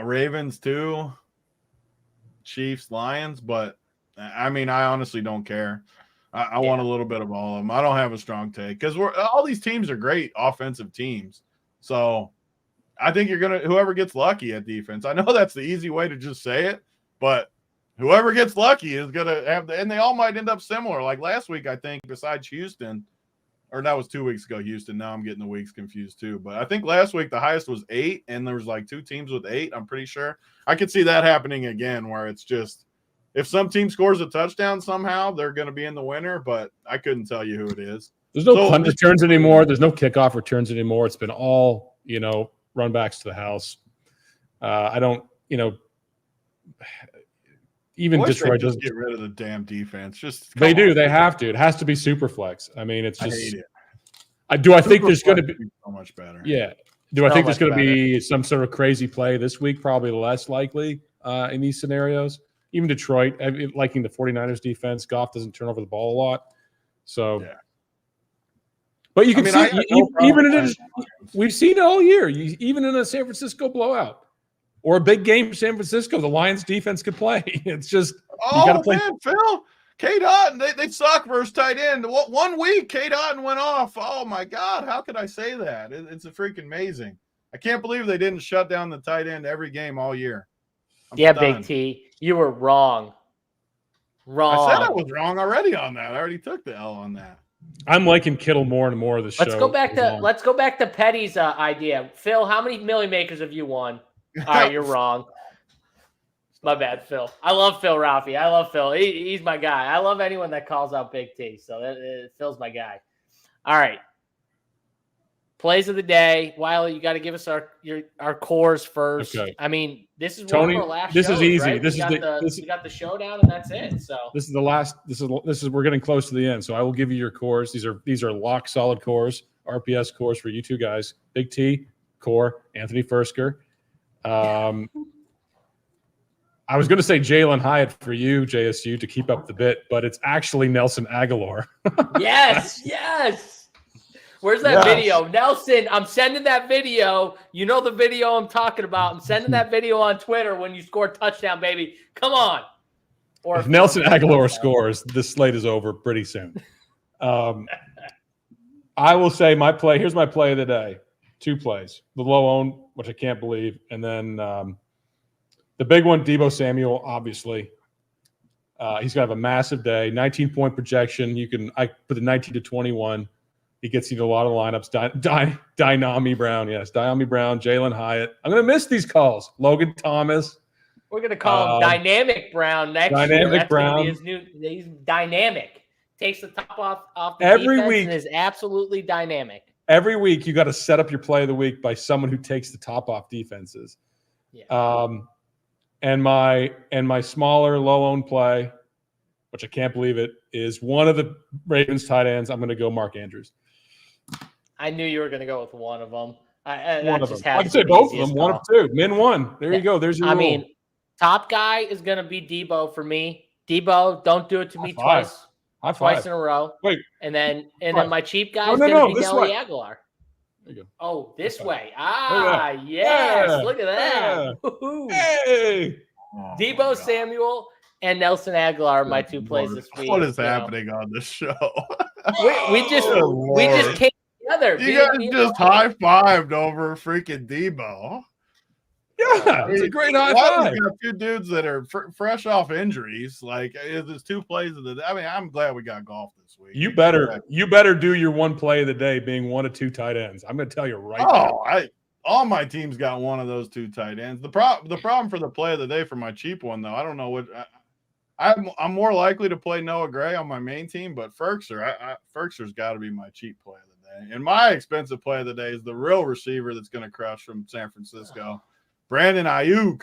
Ravens 2, Chiefs, Lions. But, I mean, I honestly don't care. I want a little bit of all of them. I don't have a strong take because all these teams are great offensive teams. So I think whoever gets lucky at defense. I know that's the easy way to just say it, but whoever gets lucky is going to have and they all might end up similar. Like last week, I think, besides Houston, or that was 2 weeks ago, Houston. Now I'm getting the weeks confused too. But I think last week the highest was 8, and there was like 2 teams with 8. I'm pretty sure. I could see that happening again, where it's just if some team scores a touchdown somehow, they're going to be in the winner. But I couldn't tell you who it is. There's no punt returns anymore. There's no kickoff returns anymore. It's been all run backs to the house. I don't even Detroit doesn't get rid of the damn defense. They do. They have to. It has to be super flex. I mean, it's just. I hate it. I think there's going to be so much better. Yeah. Do I think there's going to be some sort of crazy play this week? Probably less likely in these scenarios. Even Detroit, liking the 49ers defense, Goff doesn't turn over the ball a lot. So, yeah. But you can we've seen it all year. Even in a San Francisco blowout. Or a big game for San Francisco, the Lions defense could play. It's just you got to play. Man, Phil, K. Dotton, they suck versus tight end. 1 week, K. Dotton went off. Oh my God, how could I say that? It's a freaking amazing. I can't believe they didn't shut down the tight end every game all year. I'm stunned. Big T, you were wrong. I said I was wrong already on that. I already took the L on that. I'm liking Kittle more and more of the show. Let's go back to Petty's idea. Phil, how many Millie Makers have you won? All right, you're wrong. My bad, Phil. I love Phil Raffi. I love Phil. He's my guy. I love anyone that calls out Big T. So Phil's my guy. All right. Plays of the day. Wiley, you got to give us our cores first. Okay. I mean, this is Tony, one of our last this shows, is easy. Right? We got the showdown, and that's it. So this is the last. This is we're getting close to the end. So I will give you your cores. These are lock solid cores, RPS cores for you two guys. Big T core, Anthony Fursker. I was going to say Jalen Hyatt for you, JSU, to keep up the bit, but it's actually Nelson Aguilar. Yes. Where's that video? Nelson, I'm sending that video. You know the video I'm talking about. I'm sending that video on Twitter when you score a touchdown, baby. Come on. Or if Nelson Aguilar scores, this slate is over pretty soon. I will say here's my play of the day. 2 plays. The low own, which I can't believe, and then the big one, Deebo Samuel, obviously. He's going to have a massive day. 19-point projection. I put the 19 to 21. He gets you to a lot of lineups. Dynami Brown, yes. Dynami Brown, Jalen Hyatt. I'm going to miss these calls. Logan Thomas. We're going to call him Dynamic Brown next year. Dynamic Brown. He's dynamic. Takes the top off the every defense week and is absolutely dynamic. Every week you got to set up your play of the week by someone who takes the top off defenses. Yeah. And my smaller low-owned play, which I can't believe it, is one of the Ravens tight ends. I'm going to go Mark Andrews. I knew you were going to go with one of them. One of them. I can say both of them. One of 2. Min 1. There you go. There's your rule. mean, top guy is going to be Deebo for me. Deebo, don't do it to me twice. Twice in a row. Wait. And then my cheap guy is going to be Nelly Aguilar. There you go. Oh, this way. Yes. Yeah. Look at that. Yeah. Hey. Deebo Samuel and Nelson Aguilar are my 2 plays this week. What is happening on this show? we just came together. You guys just high-fived over freaking Deebo. Yeah, it's a great high five. We got two dudes that are fresh off injuries. Like, there's 2 plays of the day. I mean, I'm glad we got golf this week. You better do your one play of the day being 1 of 2 tight ends. I'm going to tell you right now. All my teams got one of those 2 tight ends. The problem for the play of the day for my cheap one, though, I don't know what I'm more likely to play Noah Gray on my main team, but Ferkser's got to be my cheap play of the day. And my expensive play of the day is the real receiver that's going to crush from San Francisco, Brandon Ayuk,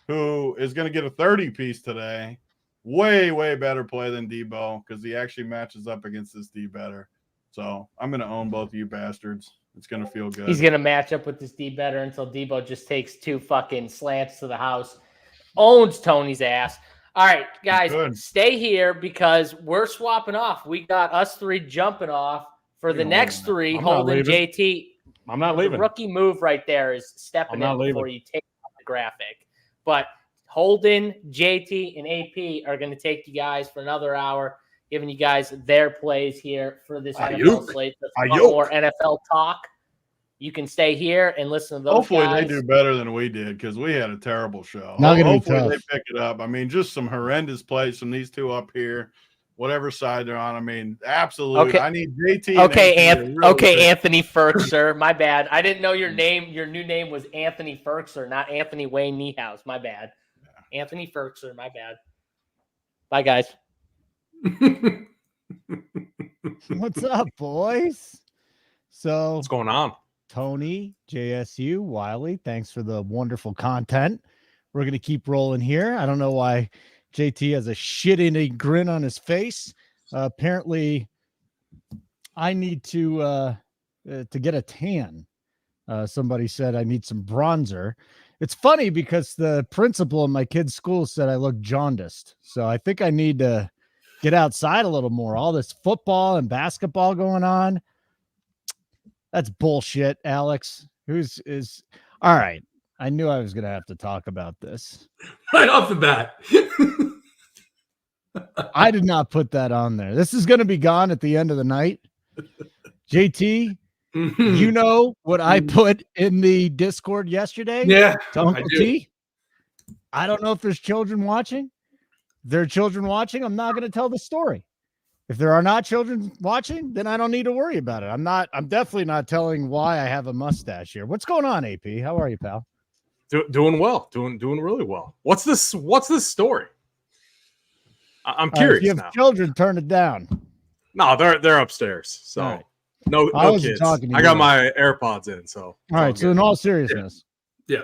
who is going to get a 30-piece today. Way, way better play than Debo because he actually matches up against this D better. So I'm going to own both of you bastards. It's going to feel good. He's going to match up with this D better until Debo just takes 2 fucking slants to the house. Owns Tony's ass. All right, guys, stay here because we're swapping off. We got us 3 jumping off for the next 3. Holding JT. I'm not leaving. The rookie move right there is stepping in before you take off the graphic. But Holden, JT, and AP are going to take you guys for another hour, giving you guys their plays here for this NFL slate. More NFL talk. You can stay here and listen to those Hopefully guys. They do better than we did because we had a terrible show. Hopefully they pick it up. I mean, just some horrendous plays from these 2 up here, whatever side they're on. I mean, absolutely. Okay. I need JT. Anthony Ferkser. My bad. I didn't know your name. Your new name was Anthony Ferkser, not Anthony Wayne Niehaus. My bad. Yeah. Anthony Ferkser. My bad. Bye, guys. What's up, boys? So what's going on? Tony, JSU, Wiley, thanks for the wonderful content. We're going to keep rolling here. I don't know why JT has a shit-eating grin on his face. Apparently, I need to get a tan. Somebody said I need some bronzer. It's funny because the principal in my kid's school said I look jaundiced. So I think I need to get outside a little more. All this football and basketball going on. That's bullshit, Alex. All right. I knew I was going to have to talk about this. Right off the bat. I did not put that on there. This is going to be gone at the end of the night. JT, you know what I put in the Discord yesterday? Yeah. To Uncle T? I don't know if there's children watching. If there are children watching, I'm not going to tell the story. If there are not children watching, then I don't need to worry about it. I'm definitely not telling why I have a mustache here. What's going on, AP? How are you, pal? Doing well. Doing really well. What's this story? I'm curious. If you have children, turn it down. No, they're upstairs. So right. no kids. I got my AirPods in. So all right. So in all seriousness. Yeah.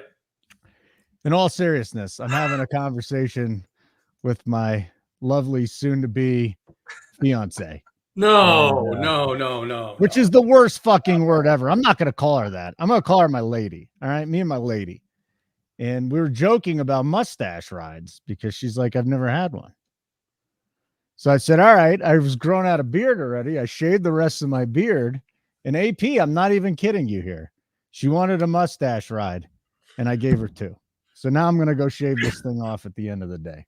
In all seriousness, I'm having a conversation with my lovely soon-to-be fiance. No. Which is the worst fucking word ever. I'm not going to call her that. I'm going to call her my lady. All right. Me and my lady. And we were joking about mustache rides because she's like, I've never had one. So I said, all right, I was growing out a beard already. I shaved the rest of my beard. And AP, I'm not even kidding you here. She wanted a mustache ride and I gave her 2. So now I'm going to go shave this thing off at the end of the day.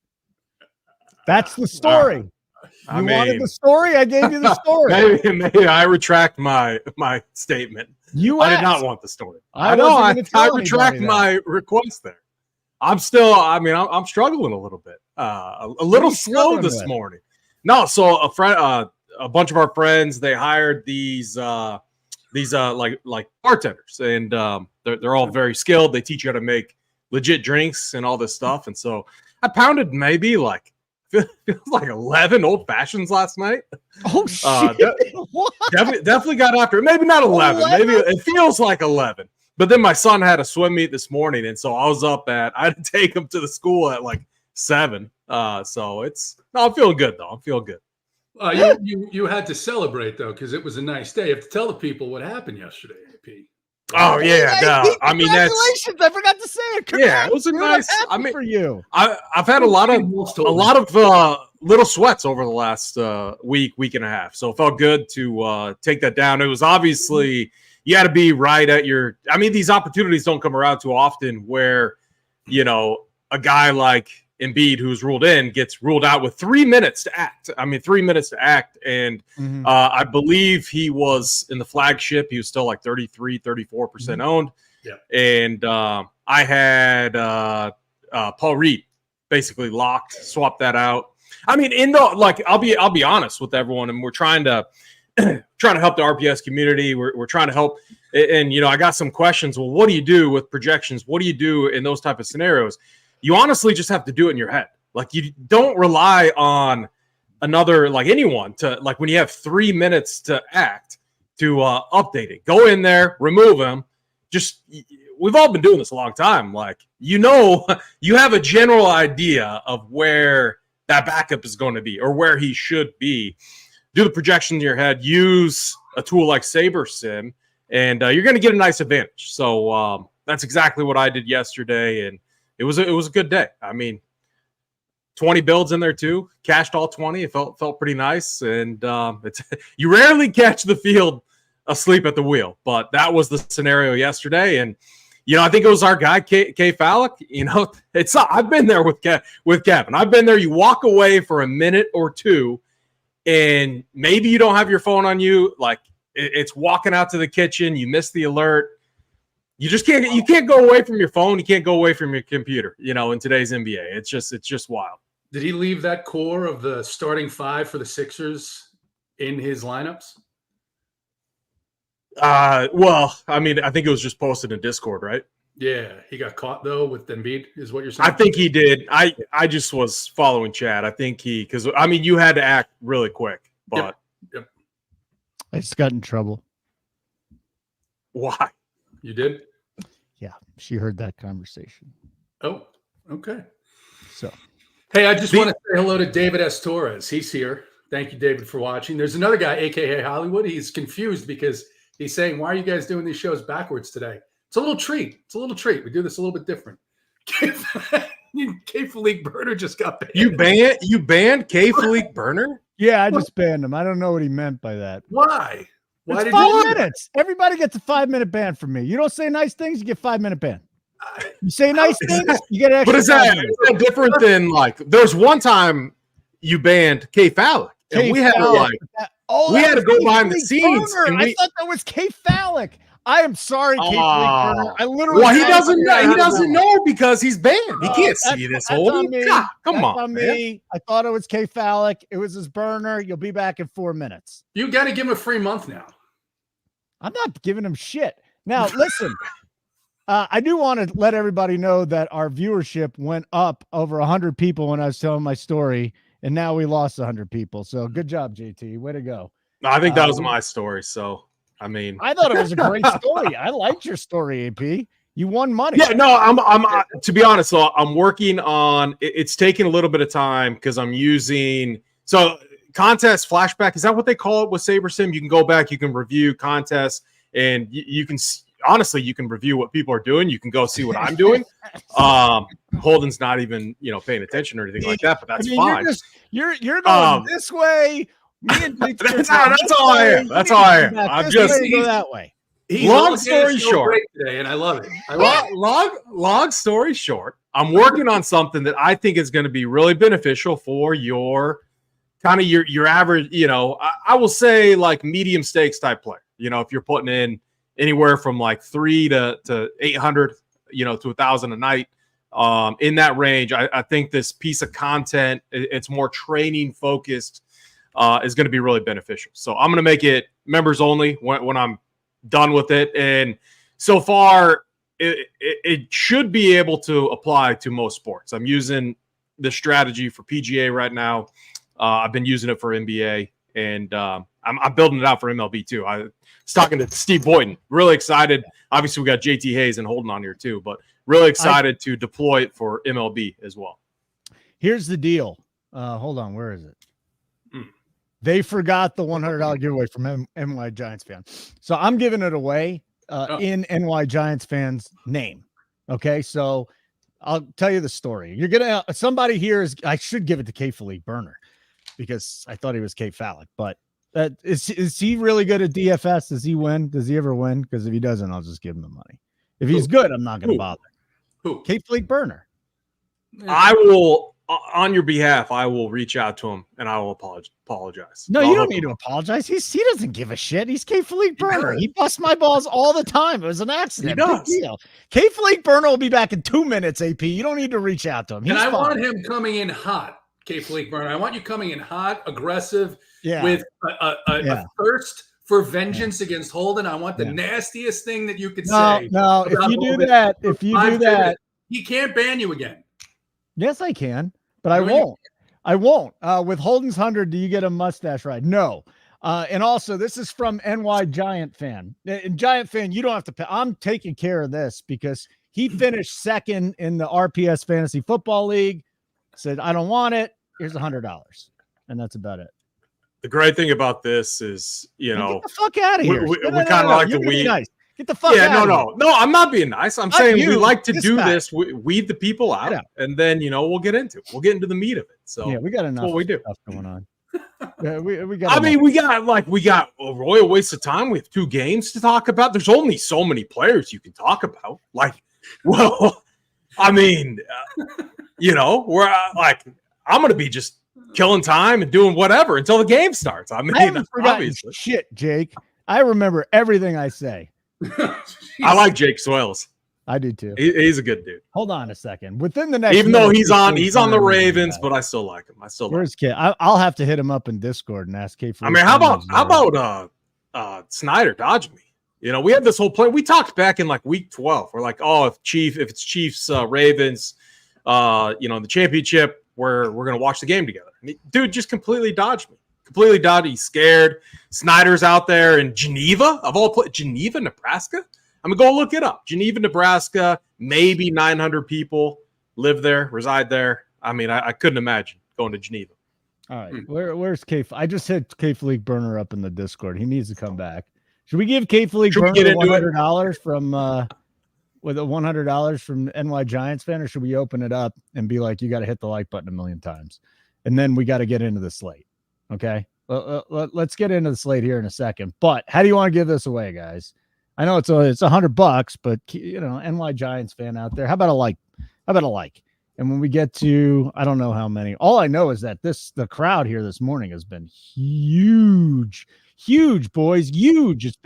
That's the story. You wanted the story? I gave you the story. Maybe I retract my statement. I did not want the story. I retract my request there. I'm still, I'm struggling a little bit. A little slow this morning. No, so a bunch of our friends, they hired these like bartenders, and they're all very skilled. They teach you how to make legit drinks and all this stuff. And so I pounded maybe like 11 old fashions last night. Oh shit! Definitely got after it. Maybe not 11. Maybe it feels like 11. But then my son had a swim meet this morning, and so I was up I had to take him to the school at like 7. So I'm feeling good though. I'm feeling good. You had to celebrate though because it was a nice day. You have to tell the people what happened yesterday, AP. Oh yeah, no. I mean, congratulations! I forgot to say it. Yeah, it was a nice. For you. I've had a lot of little sweats over the last week and a half, so it felt good to take that down. It was obviously you got to be right at your. I mean, these opportunities don't come around too often where a guy like Embiid, who's ruled in, gets ruled out with 3 minutes to act. I mean, 3 minutes to act. And I believe he was in the flagship. He was still like 33, 34% owned. Yeah. And I had Paul Reed basically locked, swapped that out. I mean, I'll be honest with everyone, and we're trying to help the RPS community. We're trying to help, and I got some questions. Well, what do you do with projections? What do you do in those type of scenarios? You honestly just have to do it in your head. Like, you don't rely on another, like anyone to, like, when you have 3 minutes to act, to update it. Go in there, remove them. We've all been doing this a long time. Like, you have a general idea of where that backup is going to be or where he should be. Do the projection in your head. Use a tool like SaberSim, and you're going to get a nice advantage. So that's exactly what I did yesterday, and it was a good day. I mean, 20 builds in there too. Cashed all 20. It felt pretty nice, and you rarely catch the field asleep at the wheel, but that was the scenario yesterday, and I think it was our guy K Fallick. I've been there with Kevin. I've been there. You walk away for a minute or two, and maybe you don't have your phone on you. Like, it's walking out to the kitchen. You miss the alert. You just can't. You can't go away from your phone. You can't go away from your computer. In today's NBA, it's just wild. Did he leave that core of the starting 5 for the Sixers in his lineups? Well, I mean, I think it was just posted in Discord, right? Yeah, he got caught though with Embiid, is what you're saying? I think he did. I just was following Chad. I think because I mean, you had to act really quick, but yep. I just got in trouble. Why? You did? Yeah, she heard that conversation. Oh, okay. So, hey, I just want to say hello to David S. Torres. He's here. Thank you, David, for watching. There's another guy, aka Hollywood. He's confused because he's saying, "Why are you guys doing these shows backwards today?" It's a little treat. We do this a little bit different. K Philippe Burner just got banned. You banned K Philippe Burner? Yeah, I just banned him. I don't know what he meant by that. Why? Why it's 5 minutes. Everybody gets a 5-minute ban from me. You don't say nice things, you get 5-minute ban. You say nice things, you get an extra. But is that different than, like, there's one time you banned K Fallick, and we had to we had to go behind the scenes. I thought that was K Fallick. I am sorry, K Burner. I literally. Well, he doesn't know. He doesn't know because he's banned. He can't see this whole. Come on, me. I thought it was K Fallick. It was his burner. You'll be back in 4 minutes. You got to give him a free month now. I'm not giving him shit. Now, listen. I do want to let everybody know that our viewership went up over 100 people when I was telling my story, and now we lost 100 people. So good job, JT. Way to go. No, I think that was my story. So. I mean, I thought it was a great story. I liked your story, AP. You won money. Yeah, no, I'm to be honest, so I'm working on it's taking a little bit of time because I'm using contest flashback. Is that what they call it with SaberSim? You can go back, you can review contests, and you can honestly, you can review what people are doing. You can go see what I'm doing. Holden's not even paying attention or anything like that, but that's fine. You're going this way. That's all I am. That's all I am. I'm just go that way. Long story short, today, and I love it. Long story short, I'm working on something that I think is going to be really beneficial for your kind of your average. I will say like medium stakes type player. If you're putting in anywhere from like 3 to 800, to 1,000 a night, in that range, I think this piece of content, it's more training focused. Is going to be really beneficial. So I'm going to make it members only when I'm done with it. And so far, it should be able to apply to most sports. I'm using the strategy for PGA right now. I've been using it for NBA, and I'm building it out for MLB too. I was talking to Steve Boyden. Really excited. Obviously, we got JT Hayes and Holden on here too, but really excited to deploy it for MLB as well. Here's the deal. Hold on. Where is it? They forgot the $100 giveaway from NY Giants fan. So I'm giving it away in NY Giants fans' name. Okay. So I'll tell you the story. You're going to, somebody here I should give it to K Philippe Burner because I thought he was K Fallick, but is he really good at DFS? Does he win? Does he ever win? Because if he doesn't, I'll just give him the money. If he's good, I'm not going to bother. Who? K Philippe Burner. I will on your behalf, I will reach out to him and I will apologize. No, you don't need to apologize. He doesn't give a shit. He's K Philippe Burner. He busts my balls all the time. It was an accident. He does. Big deal. K Philippe Burner will be back in 2 minutes, AP. You don't need to reach out to him. And I want him coming in hot, K Philippe Burner. I want you coming in hot, aggressive, with a thirst for vengeance against Holden. I want the nastiest thing that you could say. No, if you do that, he can't ban you again. Yes, I can, but I won't. I won't. With Holden's 100, do you get a mustache ride? No. And also, this is from NY Giant Fan. And Giant Fan, you don't have to pay. I'm taking care of this because he finished second in the RPS Fantasy Football League. Said, I don't want it. Here's $100. And that's about it. The great thing about this is, get the fuck out of here. We kind of like to weed. Nice. Get the fuck out of here. No, I'm not being nice. I'm saying we like to do this, weed the people out, and then, we'll get into the meat of it. So yeah, we got enough we do. stuff going on. We got. We got a royal waste of time. We have 2 games to talk about. There's only so many players you can talk about. we're I'm going to be just killing time and doing whatever until the game starts. I haven't forgotten shit, Jake. I remember everything I say. I like Jake Swales. I do too. He's a good dude. Hold on a second. Within the next, even though he's on the Ravens, but I still like him. Where's K? I'll have to hit him up in Discord and ask K. How about Snyder dodging me? We had this whole play. We talked back in week 12. We're like, oh, if it's Chiefs Ravens, the championship, we're gonna watch the game together. Dude just completely dodged me. Completely dodged. He's scared. Snyder's out there in Geneva, of all places. Geneva, Nebraska? I'm going to go look it up. Geneva, Nebraska, maybe 900 people live there, reside there. I couldn't imagine going to Geneva. All right. Where's K? I just hit K Philippe Burner up in the Discord. He needs to come back. Should we give K Philippe Burner $100 from with $100 from NY Giants fan, or should we open it up and be like, you got to hit the like button a million times, and then we got to get into the slate? Okay, let's get into the slate here in a second. But how do you want to give this away, guys? I know it's $100, but NY Giants fan out there, how about a like? And when we get to, I don't know how many. All I know is that the crowd here this morning has been huge, boys, huge. It's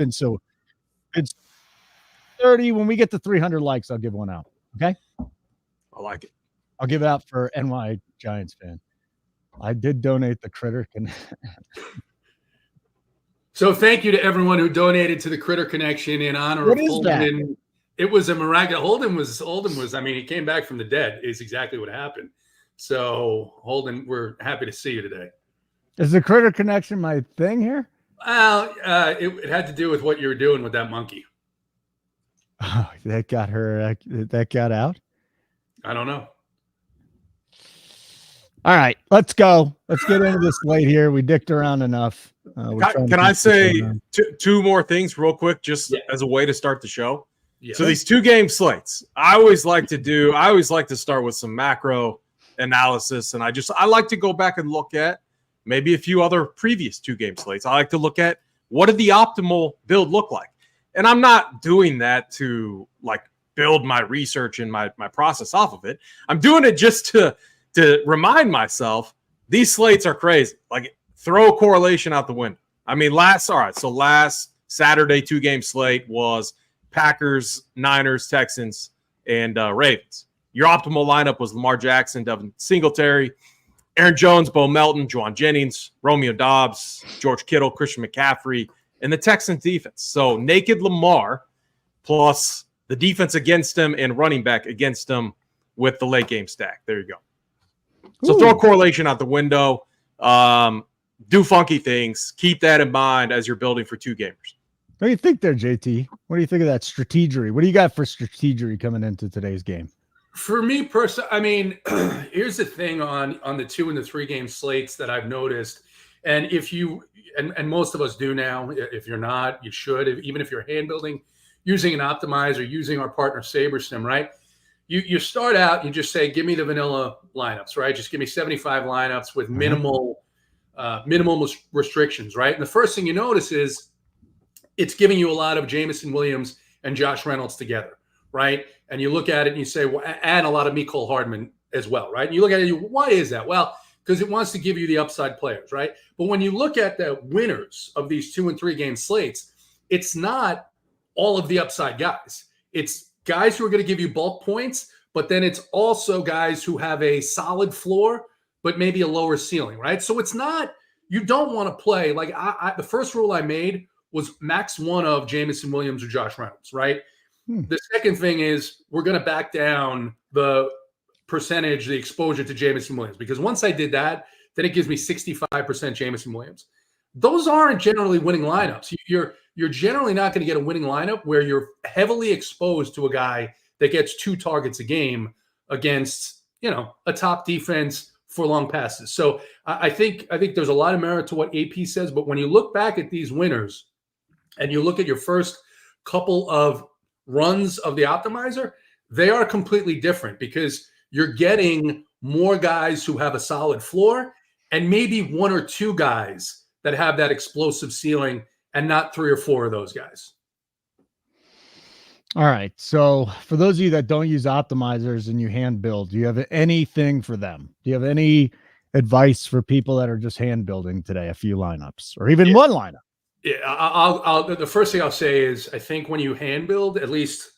30. When we get to 300 likes, I'll give one out. Okay, I like it. I'll give it out for NY Giants fan. I did donate the Critter. So thank you to everyone who donated to the Critter Connection in honor of Holden. It was a miraculous. Holden was. He came back from the dead. Is exactly what happened. So Holden, we're happy to see you today. Is the Critter Connection my thing here? Well, it had to do with what you were doing with that monkey. Oh, that got her. That got out. I don't know. All right, let's go. Let's get into this slate here. We dicked around enough. Can I say 2 more things real quick, just as a way to start the show? Yeah. So these 2-game slates, I always like to start with some macro analysis, and I like to go back and look at maybe a few other previous 2-game slates. I like to look at what did the optimal build look like, and I'm not doing that to build my research and my process off of it. I'm doing it just to remind myself these slates are crazy. Throw correlation out the window. Last Saturday 2-game slate was Packers, Niners, Texans, and Ravens. Your optimal lineup was Lamar Jackson, Devin Singletary, Aaron Jones, Bo Melton, Juwan Jennings, Romeo Doubs, George Kittle, Christian McCaffrey, and the Texans defense. So naked Lamar plus the defense against him and running back against him with the late game stack. There you go. So throw correlation out the window. Do funky things. Keep that in mind as you're building for 2 gamers. What do you think there, JT? What do you think of that strategery? What do you got for strategery coming into today's game? For me personally, here's the thing on the 2 and the 3 game slates that I've noticed. And if you, and most of us do now, if you're not, you should, even if you're hand building, using an optimizer, using our partner SaberSim, right? You start out, you just say, give me the vanilla lineups, right? Just give me 75 lineups with minimal restrictions, right? And the first thing you notice is it's giving you a lot of Jameson Williams and Josh Reynolds together, right? And you look at it and you say, well, and a lot of Mecole Hardman as well, right? And you look at it, why is that? Well, because it wants to give you the upside players, right? But when you look at the winners of these 2 and 3 game slates, it's not all of the upside guys. It's guys who are going to give you bulk points, but then it's also guys who have a solid floor, but maybe a lower ceiling, right? So it's not, you don't want to play like the first rule I made was max one of Jameson Williams or Josh Reynolds, right? The second thing is we're going to back down the percentage, the exposure to Jameson Williams, because once I did that, then it gives me 65% Jameson Williams. Those aren't generally winning lineups. You're generally not going to get a winning lineup where you're heavily exposed to a guy that gets 2 targets a game against, a top defense for long passes. So I think there's a lot of merit to what AP says, but when you look back at these winners and you look at your first couple of runs of the optimizer, they are completely different because you're getting more guys who have a solid floor and maybe 1 or 2 guys that have that explosive ceiling and not 3 or 4 of those guys. All right. So for those of you that don't use optimizers and you hand build, do you have anything for them? Do you have any advice for people that are just hand building today, a few lineups or even one lineup? Yeah, I'll the first thing I'll say is I think when you hand build, at least,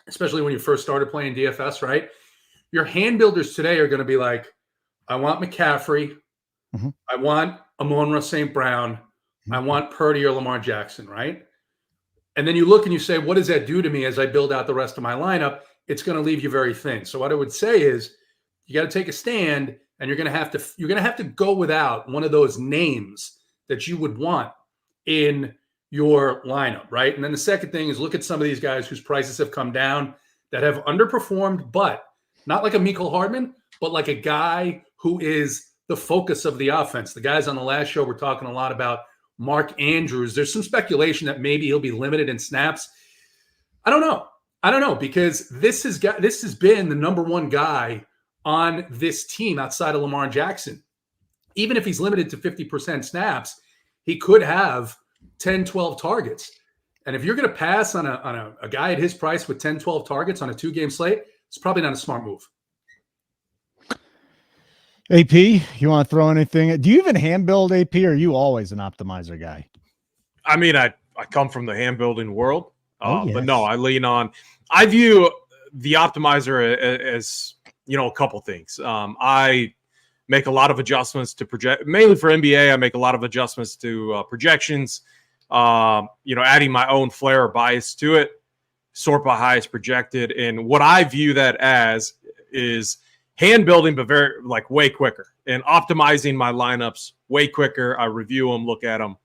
especially when you first started playing DFS, right? Your hand builders today are going to be like, I want McCaffrey. I want Amon-Ra St. Brown. I want Purdy or Lamar Jackson, right? And then you look and you say, what does that do to me as I build out the rest of my lineup? It's going to leave you very thin. So what I would say is you got to take a stand and you're going to have to go without one of those names that you would want in your lineup, right? And then the second thing is look at some of these guys whose prices have come down that have underperformed, but not like a Mecole Hardman, but like a guy who is the focus of the offense. The guys on the last show were talking a lot about Mark Andrews. There's some speculation that maybe he'll be limited in snaps. I don't know because this has been the number one guy on this team outside of Lamar Jackson. Even if he's limited to 50% snaps, he could have 10, 12 targets. And if you're going to pass on a guy at his price with 10, 12 targets on a 2-game slate, it's probably not a smart move. AP, you want to throw anything? Do you even hand build AP or are you always an optimizer guy? I mean, I come from the hand building world, yes. But no, I view the optimizer as, a couple things. I make a lot of adjustments to project, mainly for NBA. I make a lot of adjustments to projections, adding my own flair or bias to it, sort by highest projected. And what I view that as is hand building, but way quicker, and optimizing my lineups way quicker. I review them, look at them,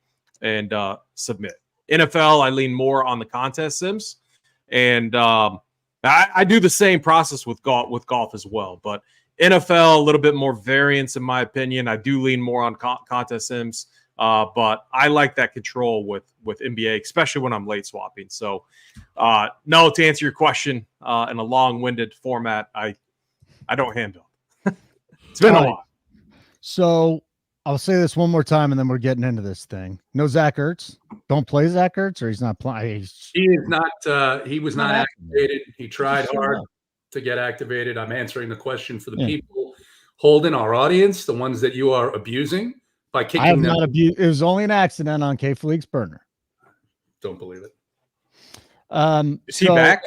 and submit. NFL, I lean more on the contest sims, and I do the same process with golf as well. But NFL, a little bit more variance in my opinion. I do lean more on contest sims, but I like that control with NBA, especially when I'm late swapping. So, no, to answer your question in a long-winded format, I don't hand build. It's been a lot. So I'll say this one more time, and then we're getting into this thing. No Zach Ertz. Don't play Zach Ertz, or he's not playing. He is not. He was not activated. He tried hard to get activated. I'm answering the question for the people holding our audience, the ones that you are abusing by kicking them. I have not abused. It was only an accident on K Fleek's burner. Don't believe it. Is he back?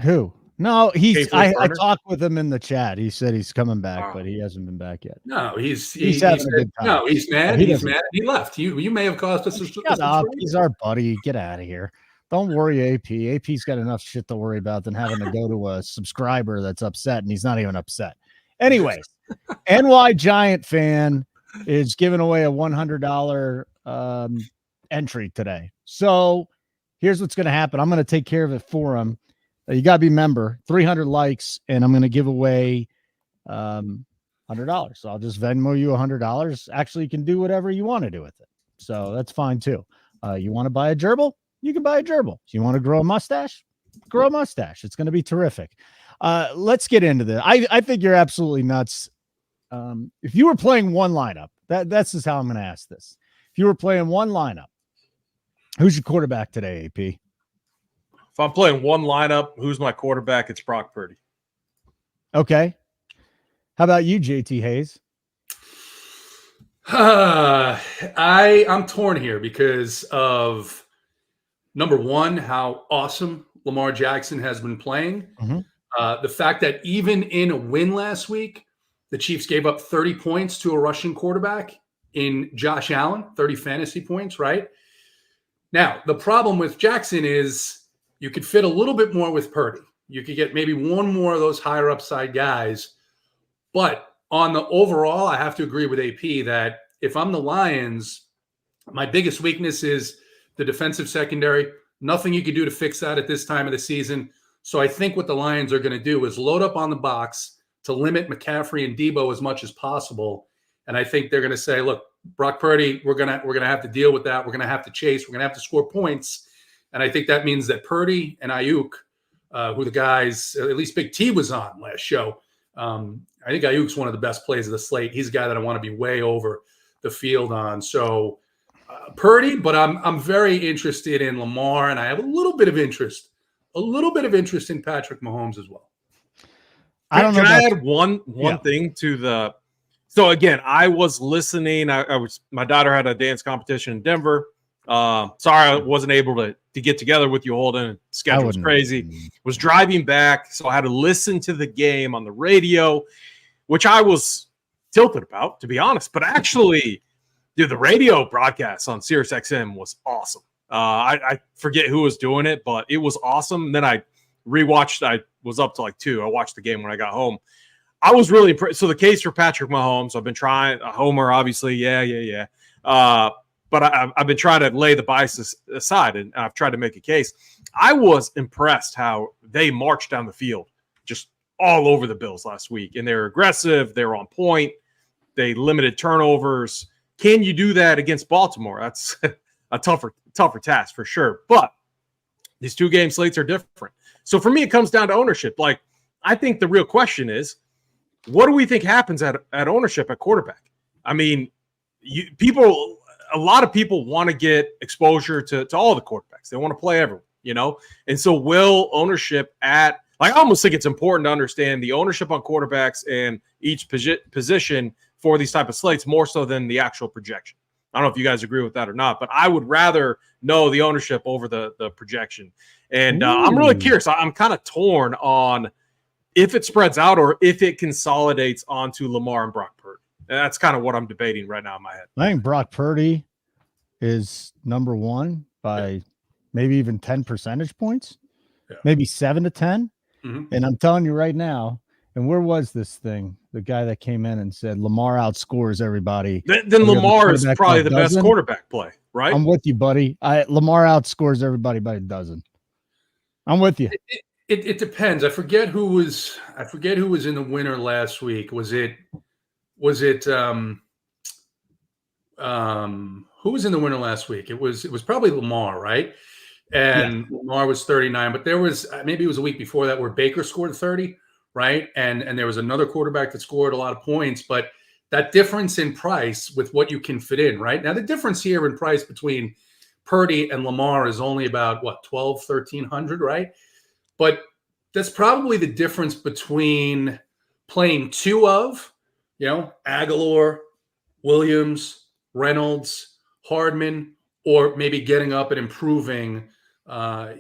Who? No, I talked with him in the chat. He said he's coming back, but he hasn't been back yet. No, he's having a good time. No, he's mad. He's mad. He left. You may have caused us. Shut up. He's our buddy. Get out of here. Don't worry, AP. AP's got enough shit to worry about than having to go to a subscriber that's upset, and he's not even upset. Anyways, NY Giant fan is giving away a $100 entry today. So here's what's going to happen. I'm going to take care of it for him. You got to be a member, 300 likes, and I'm going to give away $100. So I'll just Venmo you $100. Actually, you can do whatever you want to do with it. So that's fine too. You want to buy a gerbil? You can buy a gerbil. You want to grow a mustache? Grow a mustache. It's going to be terrific. Let's get into this. I think you're absolutely nuts. If you were playing one lineup, that's just how I'm going to ask this. If you were playing one lineup, who's your quarterback today, AP? If I'm playing one lineup, who's my quarterback? It's Brock Purdy. Okay. How about you, JT Hayes? I'm torn here because of number one, how awesome Lamar Jackson has been playing. The fact that even in a win last week, the Chiefs gave up 30 points to a rushing quarterback in Josh Allen, 30 fantasy points, right? Now, the problem with Jackson is you could fit a little bit more with Purdy. You could get maybe one more of those higher upside guys. But on the overall, I have to agree with AP that if I'm the Lions, my biggest weakness is the defensive secondary. Nothing you can do to fix that at this time of the season. So I think what the Lions are going to do is load up on the box to limit McCaffrey and Debo as much as possible. And I think they're going to say, look, Brock Purdy, we're gonna have to deal with that. We're going to have to chase. We're going to have to score points. And I think that means that Purdy and Ayuk, who the guys, at least Big T was on last show, I think Ayuk's one of the best plays of the slate. He's a guy that I want to be way over the field on. So Purdy, but I'm very interested in Lamar, and I have a little bit of interest in Patrick Mahomes as well. I don't know. Can I add one thing to the? So again, I was listening. My daughter had a dance competition in Denver. Sorry, I wasn't able to get together with you, Holden. Schedule was crazy. Was driving back, so I had to listen to the game on the radio, which I was tilted about, to be honest. But actually, dude, the radio broadcast on SiriusXM was awesome. I forget who was doing it, but it was awesome. And then I rewatched. I was up to like 2. I watched the game when I got home. I was really impressed. So the case for Patrick Mahomes, I've been trying. Homer, obviously, yeah. But I've been trying to lay the biases aside, and I've tried to make a case. I was impressed how they marched down the field, just all over the Bills last week. And they're aggressive. They're on point. They limited turnovers. Can you do that against Baltimore? That's a tougher task for sure. But these 2-game slates are different. So for me, it comes down to ownership. Like, I think the real question is, what do we think happens at ownership at quarterback? I mean, a lot of people want to get exposure to all the quarterbacks. They want to play everyone, And so will ownership I almost think it's important to understand the ownership on quarterbacks and each position for these type of slates more so than the actual projection. I don't know if you guys agree with that or not, but I would rather know the ownership over the projection. And I'm really curious. I'm kind of torn on if it spreads out or if it consolidates onto Lamar and Brock Purdy. And that's kind of what I'm debating right now in my head. I think Brock Purdy is number one by maybe even 10 percentage points, maybe 7 to 10. Mm-hmm. And I'm telling you right now, and where was this thing? The guy that came in and said Lamar outscores everybody. Then Lamar is probably the best quarterback play, right? I'm with you, buddy. Lamar outscores everybody by a dozen. I'm with you. It depends. I forget who was in the winner last week. Was it who was in the winner last week? It was probably Lamar, right? And Lamar was 39, but there was maybe it was a week before that where Baker scored 30, right? And there was another quarterback that scored a lot of points, but that difference in price with what you can fit in, right? Now the difference here in price between Purdy and Lamar is only about what, 1,300, right? But that's probably the difference between playing 2 of, Aguilar, Williams, Reynolds, Hardman, or maybe getting up and improving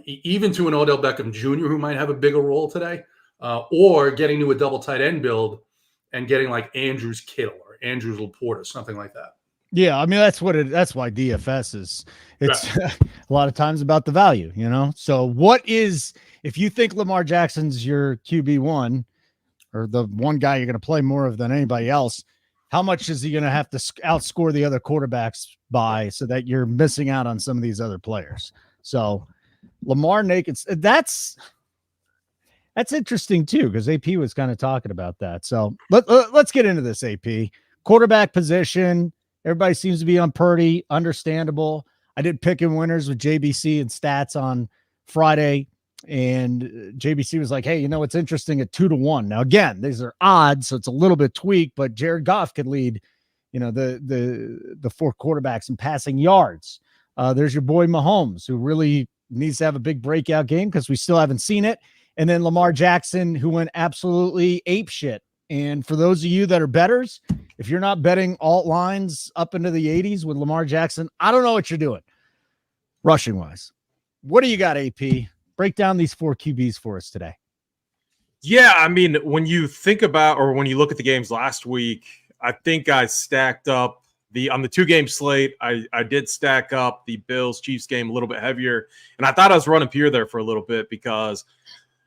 even to an Odell Beckham Jr. who might have a bigger role today, or getting to a double tight end build and getting like Andrews Kittle or Andrews Laporta, something like that. Yeah, I mean that's why DFS is. It's a lot of times about the value, So what is, if you think Lamar Jackson's your QB1 or the one guy you're going to play more of than anybody else, how much is he going to have to outscore the other quarterbacks by so that you're missing out on some of these other players? So Lamar naked, that's interesting too, because AP was kind of talking about that. So let's get into this. AP quarterback position. Everybody seems to be on Purdy. Understandable. I did pick and winners with JBC and stats on Friday, and JBC was like, hey, it's interesting at 2-1. Now, again, these are odds, so it's a little bit tweaked, but Jared Goff could lead, the 4 quarterbacks in passing yards. There's your boy Mahomes, who really needs to have a big breakout game because we still haven't seen it. And then Lamar Jackson, who went absolutely apeshit And for those of you that are bettors, if you're not betting alt lines up into the 80s with Lamar Jackson, I don't know what you're doing rushing wise. What do you got, AP? Break down these 4 QBs for us today. Yeah, I mean, when you think about, or when you look at the games last week, I think I stacked up on the 2-game slate. I did stack up the Bills-Chiefs game a little bit heavier, and I thought I was running pure there for a little bit because,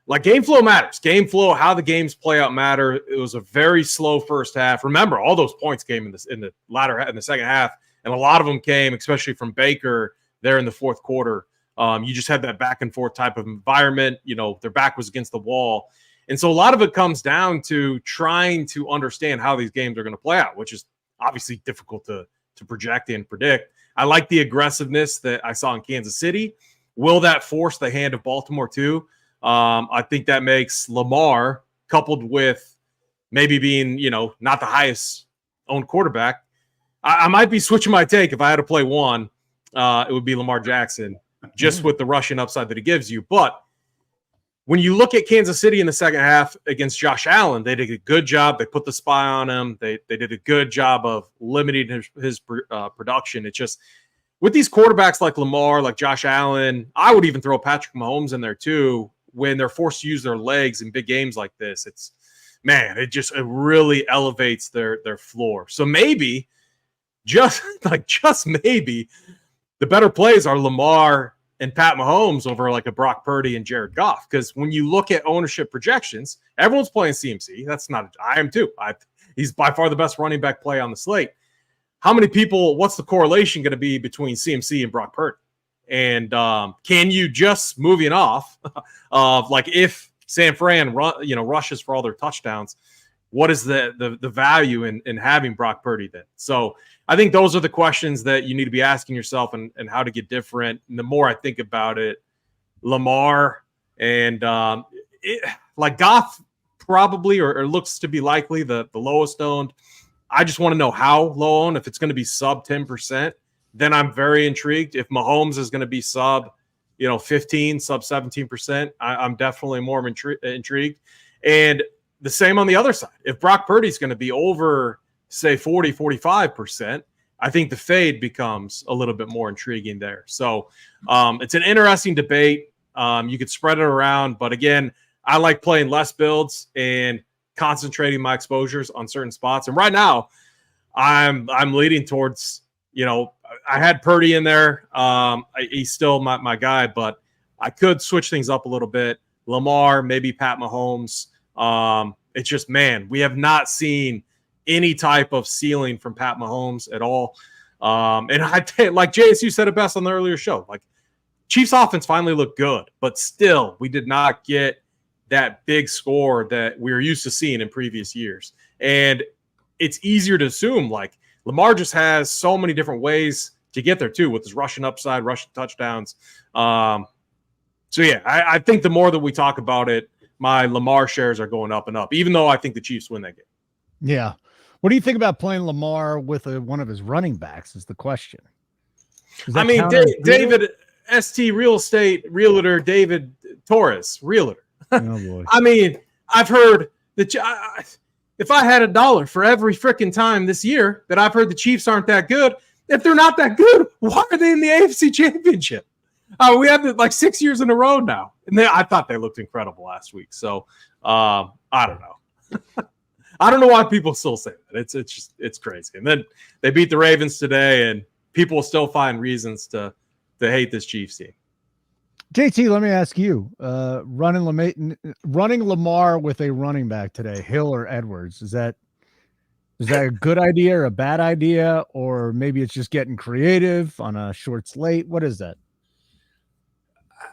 like, game flow matters. Game flow, how the games play out matter. It was a very slow first half. Remember, all those points came in the latter half, in the second half, and a lot of them came, especially from Baker there in the fourth quarter. You just had that back and forth type of environment. You know, their back was against the wall. And so a lot of it comes down to trying to understand how these games are going to play out, which is obviously difficult to project and predict. I like the aggressiveness that I saw in Kansas City. Will that force the hand of Baltimore too? I think that makes Lamar, coupled with maybe being, not the highest owned quarterback. I might be switching my take. If I had to play one, it would be Lamar Jackson, just with the rushing upside that he gives you. But when you look at Kansas City in the second half against Josh Allen, they did a good job. They put the spy on him. They did a good job of limiting his production. It's just with these quarterbacks like Lamar, like Josh Allen, I would even throw Patrick Mahomes in there too. When they're forced to use their legs in big games like this, it really elevates their floor. So maybe, just maybe, the better plays are Lamar and Pat Mahomes over like a Brock Purdy and Jared Goff. Because when you look at ownership projections, everyone's playing CMC. I am too. He's by far the best running back play on the slate. How many people, what's the correlation going to be between CMC and Brock Purdy? And can you just, moving off of like if San Fran rushes for all their touchdowns, what is the value in having Brock Purdy then? So I think those are the questions that you need to be asking yourself and how to get different. And the more I think about it, Lamar and like Goff probably or looks to be likely the lowest owned. I just want to know how low owned. If it's going to be sub 10%, then I'm very intrigued. If Mahomes is going to be sub 15, sub 17%, I'm definitely more intrigued. And the same on the other side. If Brock Purdy's going to be over, say, 40, 45%, I think the fade becomes a little bit more intriguing there. So it's an interesting debate. You could spread it around. But again, I like playing less builds and concentrating my exposures on certain spots. And right now, I'm leading towards, I had Purdy in there. He's still my guy, but I could switch things up a little bit. Lamar, maybe Pat Mahomes. It's just, man, we have not seen any type of ceiling from Pat Mahomes at all. And like JSU said it best on the earlier show, like Chiefs offense finally looked good, but still we did not get that big score that we were used to seeing in previous years. And it's easier to assume like Lamar just has so many different ways to get there too, with his rushing upside, rushing touchdowns. So yeah, I think the more that we talk about it, my Lamar shares are going up and up, even though I think the Chiefs win that game. Yeah. What do you think about playing Lamar with one of his running backs is the question. I mean, David, ST Real Estate Realtor, David Torres, Realtor. Oh boy. I mean, I've heard that if I had $1 for every freaking time this year that I've heard the Chiefs aren't that good, if they're not that good, why are they in the AFC Championship? We have it like 6 years in a row now. And I thought they looked incredible last week. So I don't know. I don't know why people still say that. It's crazy. And then they beat the Ravens today, and people still find reasons to hate this Chiefs team. JT, let me ask you, running Lamar with a running back today, Hill or Edwards, is that a good idea or a bad idea, or maybe it's just getting creative on a short slate? What is that?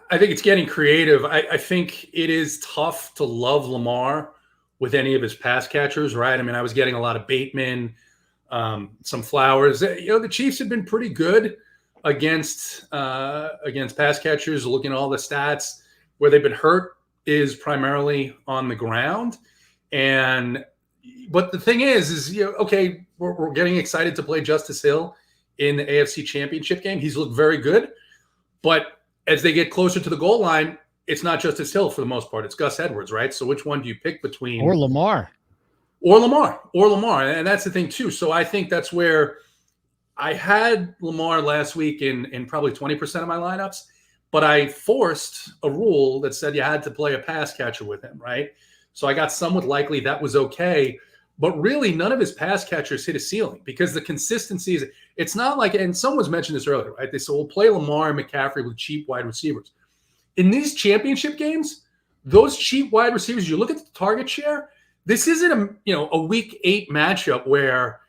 I think it's getting creative. I think it is tough to love Lamar with any of his pass catchers, right? I mean, I was getting a lot of Bateman, some Flowers. The Chiefs have been pretty good against pass catchers. Looking at all the stats, where they've been hurt is primarily on the ground. But the thing is okay, we're getting excited to play Justice Hill in the AFC Championship game. He's looked very good, but as they get closer to the goal line, it's not Justice Hill for the most part. It's Gus Edwards, right? So which one do you pick between? Or Lamar. Or Lamar. And that's the thing too. So I think that's where I had Lamar last week in probably 20% of my lineups, but I forced a rule that said you had to play a pass catcher with him, right? So I got some with Likely. That was okay. But really, none of his pass catchers hit a ceiling because the consistency is, it's not like, and someone's mentioned this earlier, right? They said, we'll play Lamar and McCaffrey with cheap wide receivers. In these championship games, those cheap wide receivers, you look at the target share, this isn't a week 8 matchup where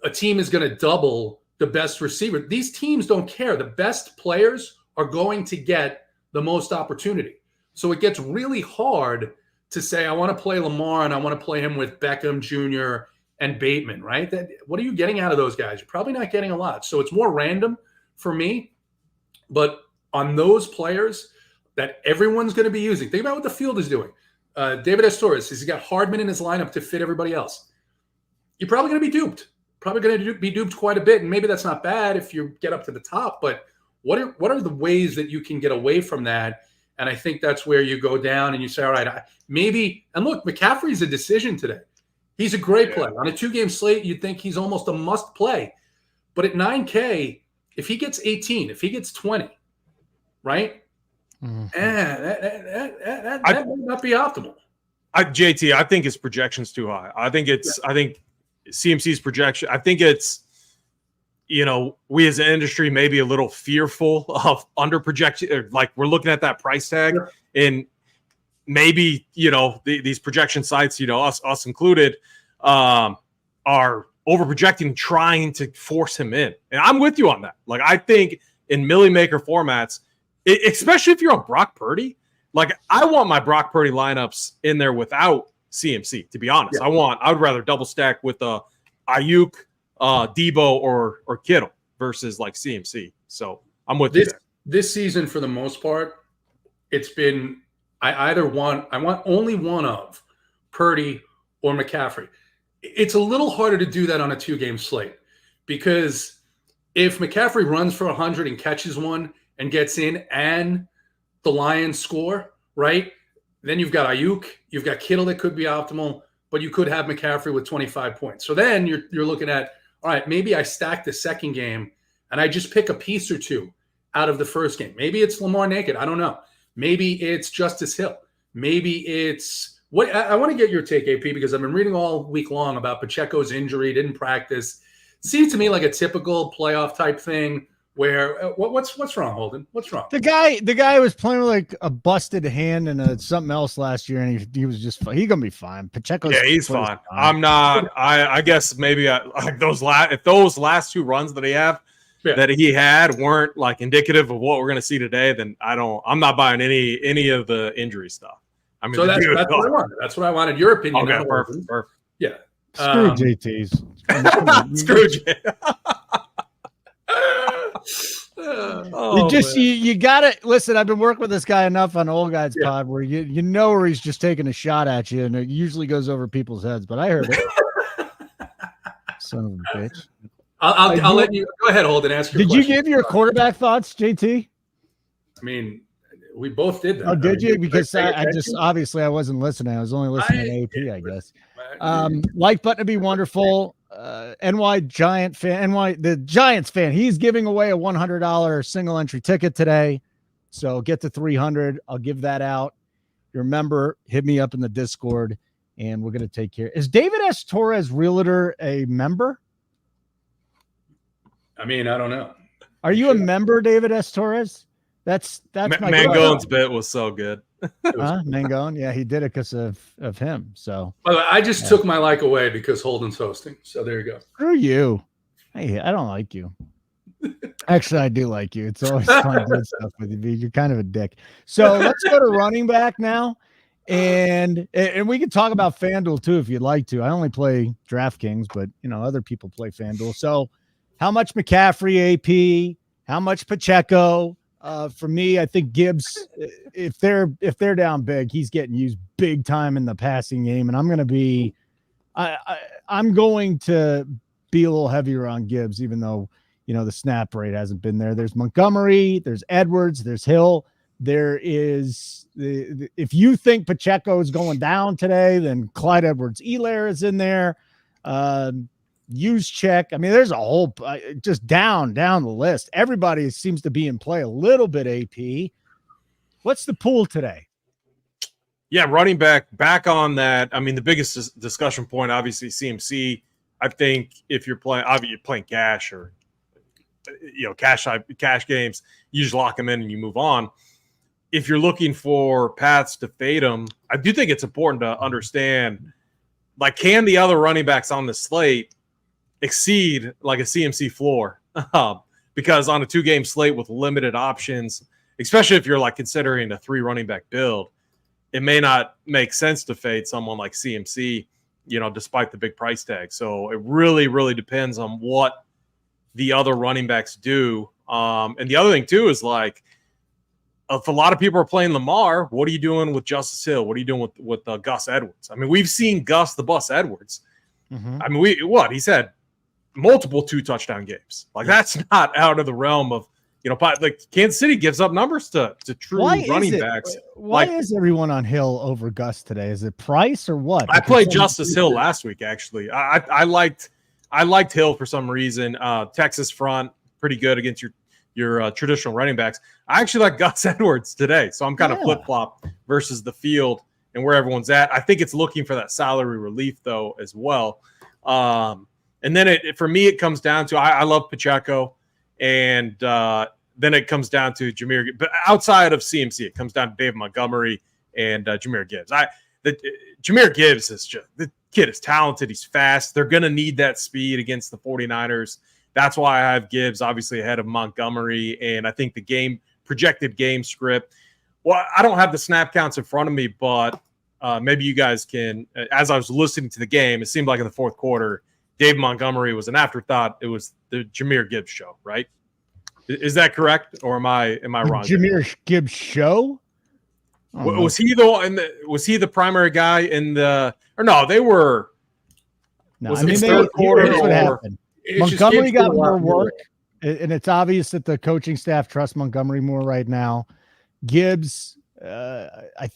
a team is going to double the best receiver. These teams don't care. The best players are going to get the most opportunity. So it gets really hard to say, I want to play Lamar and I want to play him with Beckham Jr. and Bateman, right? What are you getting out of those guys? You're probably not getting a lot. So it's more random for me. But on those players that everyone's going to be using, think about what the field is doing. David S. Torres, he's got Hardman in his lineup to fit everybody else. You're probably going to be duped. Probably going to be duped quite a bit. And maybe that's not bad if you get up to the top. But what are the ways that you can get away from that? And I think that's where you go down and you say, all right, maybe. And look, McCaffrey's a decision today. He's a great player. On a 2-game slate, you'd think he's almost a must play. But at 9K, if he gets 18, if he gets 20, right? That might not be optimal. JT, I think his projection's too high. I think CMC's projection, I think it's, we as an industry may be a little fearful of under projection. Like we're looking at that price tag and maybe, these projection sites, us included, are over projecting, trying to force him in. And I'm with you on that. Like, I think in Millie Maker formats, especially if you're on Brock Purdy, like I want my Brock Purdy lineups in there without CMC, to be honest. Yeah. I would rather double stack with Ayuk, Debo or Kittle versus like CMC. So I'm with you there. This season, for the most part, it's been I want only one of Purdy or McCaffrey. It's a little harder to do that on a 2-game slate because if McCaffrey runs for 100 and catches one and gets in and the Lions score, right? Then you've got Ayuk, you've got Kittle that could be optimal, but you could have McCaffrey with 25 points. So then you're looking at, all right, maybe I stack the second game and I just pick a piece or two out of the first game. Maybe it's Lamar naked. I don't know. Maybe it's Justice Hill. Maybe it's what I want to get your take, AP, because I've been reading all week long about Pacheco's injury, didn't practice. It seems to me like a typical playoff type thing. Where what's wrong, Holden? What's wrong? The guy was playing with like a busted hand and something else last year, and he was just he's gonna be fine. Pacheco's he's fine. I'm not. I guess maybe like those last 2 runs that he had weren't like indicative of what we're gonna see today. Then I'm not buying any of the injury stuff. I mean, so that's what I wanted. That's what I wanted. Your opinion. Okay, perfect. Yeah. Screw JT's. Screw J. You gotta listen. I've been working with this guy enough on Old Guys Pod where you know where he's just taking a shot at you, and it usually goes over people's heads. But I heard it. Son of a bitch. I'll let you go ahead, Holden. Ask your question. Did you give your quarterback thoughts, JT? I mean, we both did that. Oh, did you? Because I just obviously I wasn't listening. I was only listening to AP, I guess. Like button to be wonderful. The Giants fan, he's giving away a $100 single entry ticket today. So get to 300. I'll give that out. Remember, hit me up in the Discord and we're going to take care. Is David S. Torres Realtor a member? I mean, I don't know. Are you a member, David S. Torres? That's my Mangone's bit was so good. Mangone, yeah, he did it because of him. So, by the way, I just took my like away because Holden's hosting. So there you go. Screw you. Hey, I don't like you. Actually, I do like you. It's always fun doing stuff with you. You're kind of a dick. So let's go to running back now, and we can talk about FanDuel too if you'd like to. I only play DraftKings, but other people play FanDuel. So, how much McCaffrey AP? How much Pacheco? For me, I think Gibbs, if they're down big, he's getting used big time in the passing game, and I'm going to be a little heavier on Gibbs, even though the snap rate hasn't been there. There's Montgomery, there's Edwards, there's Hill. There is if you think Pacheco is going down today, then Clyde Edwards-Helaire is in there. Use check. I mean, there's a whole just down the list. Everybody seems to be in play a little bit. AP. What's the pool today? Yeah, running back on that. I mean, the biggest discussion point, obviously, CMC. I think if you're playing cash or cash games, you just lock them in and you move on. If you're looking for paths to fade them, I do think it's important to understand, like, can the other running backs on the slate exceed like a CMC floor? Because on a 2-game slate with limited options, especially if you're like considering a 3 running back build, it may not make sense to fade someone like CMC, despite the big price tag. So it really, really depends on what the other running backs do. And the other thing too is, like, if a lot of people are playing Lamar, what are you doing with Justice Hill? What are you doing with Gus Edwards? I mean, we've seen Gus the Bus Edwards. Mm-hmm. I mean, he's had multiple 2-touchdown games. Like, that's not out of the realm of, like, Kansas City gives up numbers to true running backs. Why is everyone on Hill over Gus today? Is it price or what? I played Justice Hill last week, actually. I liked Hill for some reason. Texas front, pretty good against your traditional running backs. I actually like Gus Edwards today, so I'm kind of flip-flop versus the field and where everyone's at. I think it's looking for that salary relief, though, as well. And then for me, it comes down to I love Pacheco, and then it comes down to Jahmyr. But outside of CMC, it comes down to David Montgomery and Jahmyr Gibbs. Jahmyr Gibbs is just – the kid is talented. He's fast. They're going to need that speed against the 49ers. That's why I have Gibbs obviously ahead of Montgomery, and I think the projected game script. Well, I don't have the snap counts in front of me, but maybe you guys can. As I was listening to the game, it seemed like in the fourth quarter, Dave Montgomery was an afterthought. It was the Jahmyr Gibbs show, right? Is that correct, or am I wrong? Jahmyr Gibbs show? Was he the primary guy in the? Or no, they were. No, was it third quarter? Here's what happened. Montgomery got more work, and it's obvious that the coaching staff trusts Montgomery more right now. Gibbs, I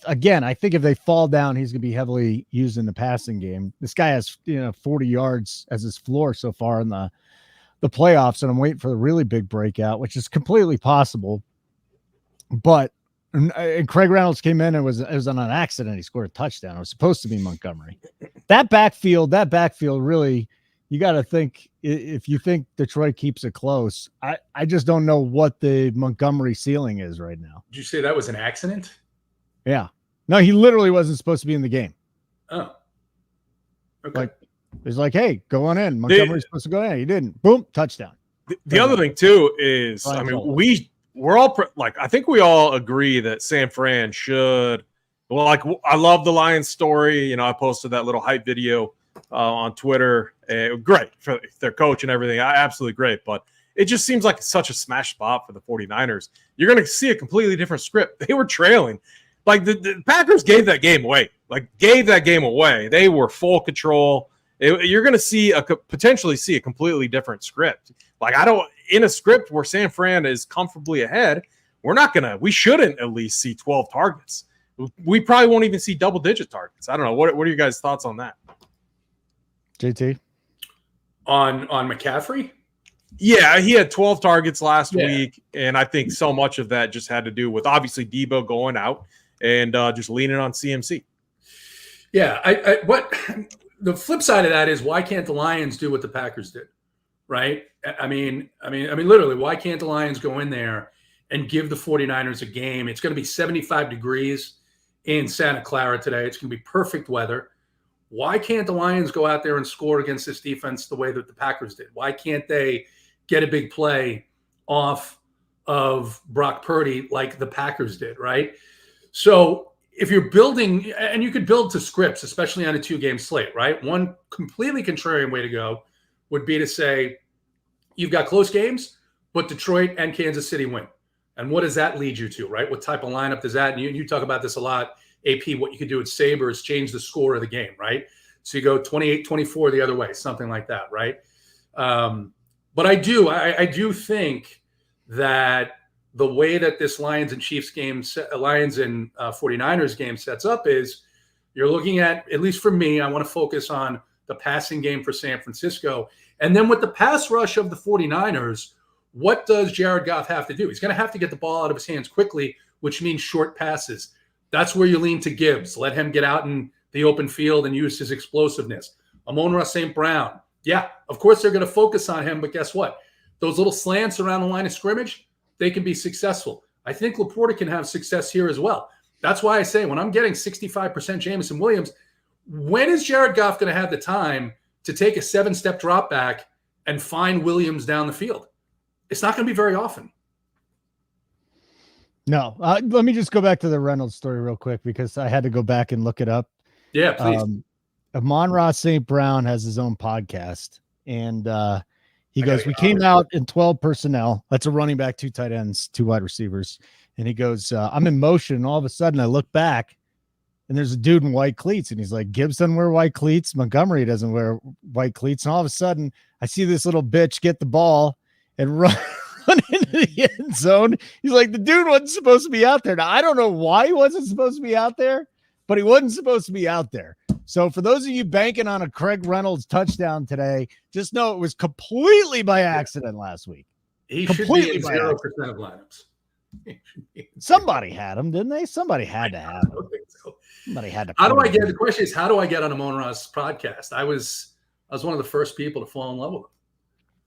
think if they fall down, he's going to be heavily used in the passing game. This guy has 40 yards as his floor so far in the playoffs, and I'm waiting for the really big breakout, which is completely possible. But and Craig Reynolds came in and it was on an accident. He scored a touchdown. It was supposed to be Montgomery. That backfield really. You got to think, if you think Detroit keeps it close, I just don't know what the Montgomery ceiling is right now. Did you say that was an accident? Yeah. No, he literally wasn't supposed to be in the game. Oh. Okay. Like, it's like, hey, go on in. Montgomery's supposed to go in. He didn't. Boom, touchdown. The other thing, too, is, I mean, we're all, I think we all agree that San Fran should, I love the Lions story. I posted that little hype video on Twitter. Great for their coach and everything. Absolutely great. But it just seems like such a smash spot for the 49ers. You're going to see a completely different script. They were trailing. Like, the Packers gave that game away. They were full control. You're going to potentially see a completely different script. In a script where San Fran is comfortably ahead, we shouldn't at least see 12 targets. We probably won't even see double-digit targets. I don't know. What are your guys' thoughts on that? JT? On McCaffrey? Yeah, he had 12 targets last week, and I think so much of that just had to do with obviously Debo going out and just leaning on CMC. Yeah, what the flip side of that is, why can't the Lions do what the Packers did? Right? I mean, literally, why can't the Lions go in there and give the 49ers a game? It's going to be 75 degrees in Santa Clara today. It's going to be perfect weather. Why can't the Lions go out there and score against this defense the way that the Packers did? Why can't they get a big play off of Brock Purdy like the Packers did, right? So if you're building, and you could build to scripts, especially on a 2-game slate, right? One completely contrarian way to go would be to say, you've got close games, but Detroit and Kansas City win. And what does that lead you to, right? What type of lineup does that? And you talk about this a lot, AP. What you could do with Sabre is change the score of the game, right? So you go 28-24 the other way, something like that, right? But I do think that the way that this Lions and 49ers game sets up is you're looking at least for me, I want to focus on the passing game for San Francisco. And then with the pass rush of the 49ers, what does Jared Goff have to do? He's going to have to get the ball out of his hands quickly, which means short passes. That's where you lean to Gibbs. Let him get out in the open field and use his explosiveness. Amon-Ra St. Brown. Yeah, of course they're going to focus on him, but guess what? Those little slants around the line of scrimmage, they can be successful. I think Laporta can have success here as well. That's why I say when I'm getting 65% Jameson Williams, when is Jared Goff going to have the time to take a 7-step drop back and find Williams down the field? It's not going to be very often. No. Let me just go back to the Reynolds story real quick because I had to go back and look it up. Yeah, please. Amon-Ra St. Brown has his own podcast, and he goes, we came out in 12 personnel. That's a running back, 2 tight ends, 2 wide receivers. And he goes, I'm in motion. And all of a sudden I look back and there's a dude in white cleats. And he's like, Gibbs doesn't wear white cleats. Montgomery doesn't wear white cleats. And all of a sudden I see this little bitch get the ball and run into the end zone. He's like, the dude wasn't supposed to be out there. Now, I don't know why he wasn't supposed to be out there, but he wasn't supposed to be out there. So for those of you banking on a Craig Reynolds touchdown today, just know it was completely by accident last week. He completely should be in 0% of lineups. Somebody had him, didn't they? Somebody had to have him. I don't think so. Somebody had to. The question is, how do I get on Amon-Ra's podcast? I was one of the first people to fall in love with him.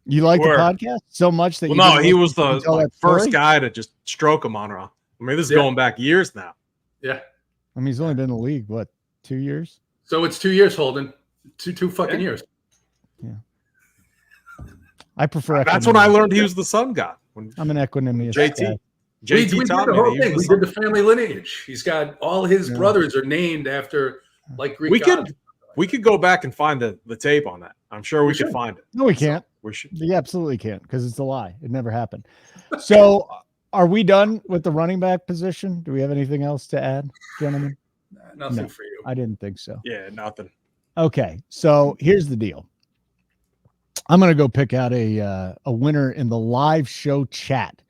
You like the podcast so much that he was the first guy to just stroke Amon-Ra. I mean, this is going back years now. Yeah. I mean, he's only been in the league, what, 2 years? So it's 2 years, Holden. Two fucking years. Yeah. I prefer. That's when I learned he was the sun god. I'm an equanimous JT. JT we did the whole thing. We did the family lineage. He's got all his brothers are named after like Greek gods. We could go back and find the tape on that. I'm sure we could find it. No, we can't. We should. We absolutely can't because it's a lie. It never happened. So are we done with the running back position? Do we have anything else to add, gentlemen? Nothing for you. I didn't think so. Yeah, nothing. Okay, so here's the deal. I'm going to go pick out a winner in the live show chat.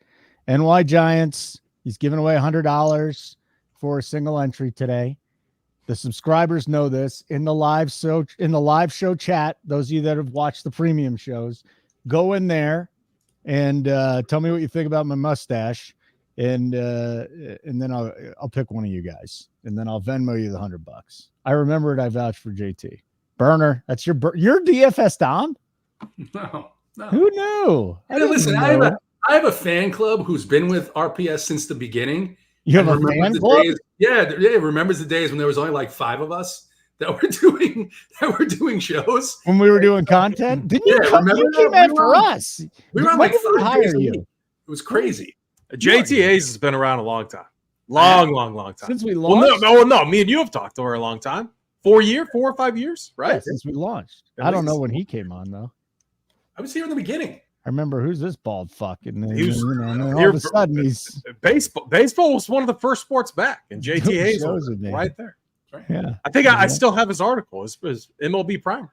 NY Giants, he's giving away $100 for a single entry today. The subscribers know this. In the live show chat, those of you that have watched the premium shows, go in there and tell me what you think about my mustache, and then I'll pick one of you guys, and then I'll Venmo you the $100. I remember it. I vouch for JT. Burner, that's your DFS Dom? No. Who knew? Listen, I have a fan club who's been with RPS since the beginning. You have a fan club? Remembers the days when there was only like 5 of us that were doing shows. When we were doing content? Didn't you come? You came after us. We were on like 5 days a week. It was crazy. JTA's has been around a long time. Long time. Since we launched? Well, no. Me and you have talked over a long time. 4 or 5 years, right? Yeah, since we launched. I don't know when he came on, though. I was here in the beginning. I remember who's this bald fuck, and then, all of a sudden he's baseball was one of the first sports back, and JT was right there. Yeah, I think I still have his article. It's MLB Primer.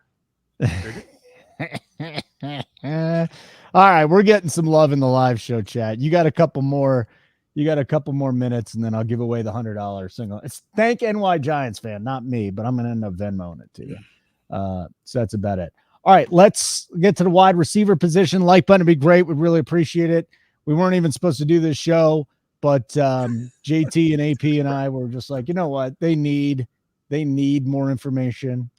All right, we're getting some love in the live show chat. You got a couple more minutes, and then I'll give away the $100 single. Thank NY Giants fan, not me, but I'm gonna end up Venmoing it to you. So that's about it. All right, let's get to the wide receiver position. Like button would be great. We'd really appreciate it. We weren't even supposed to do this show, but JT and AP and I were just like, you know what? They need more information.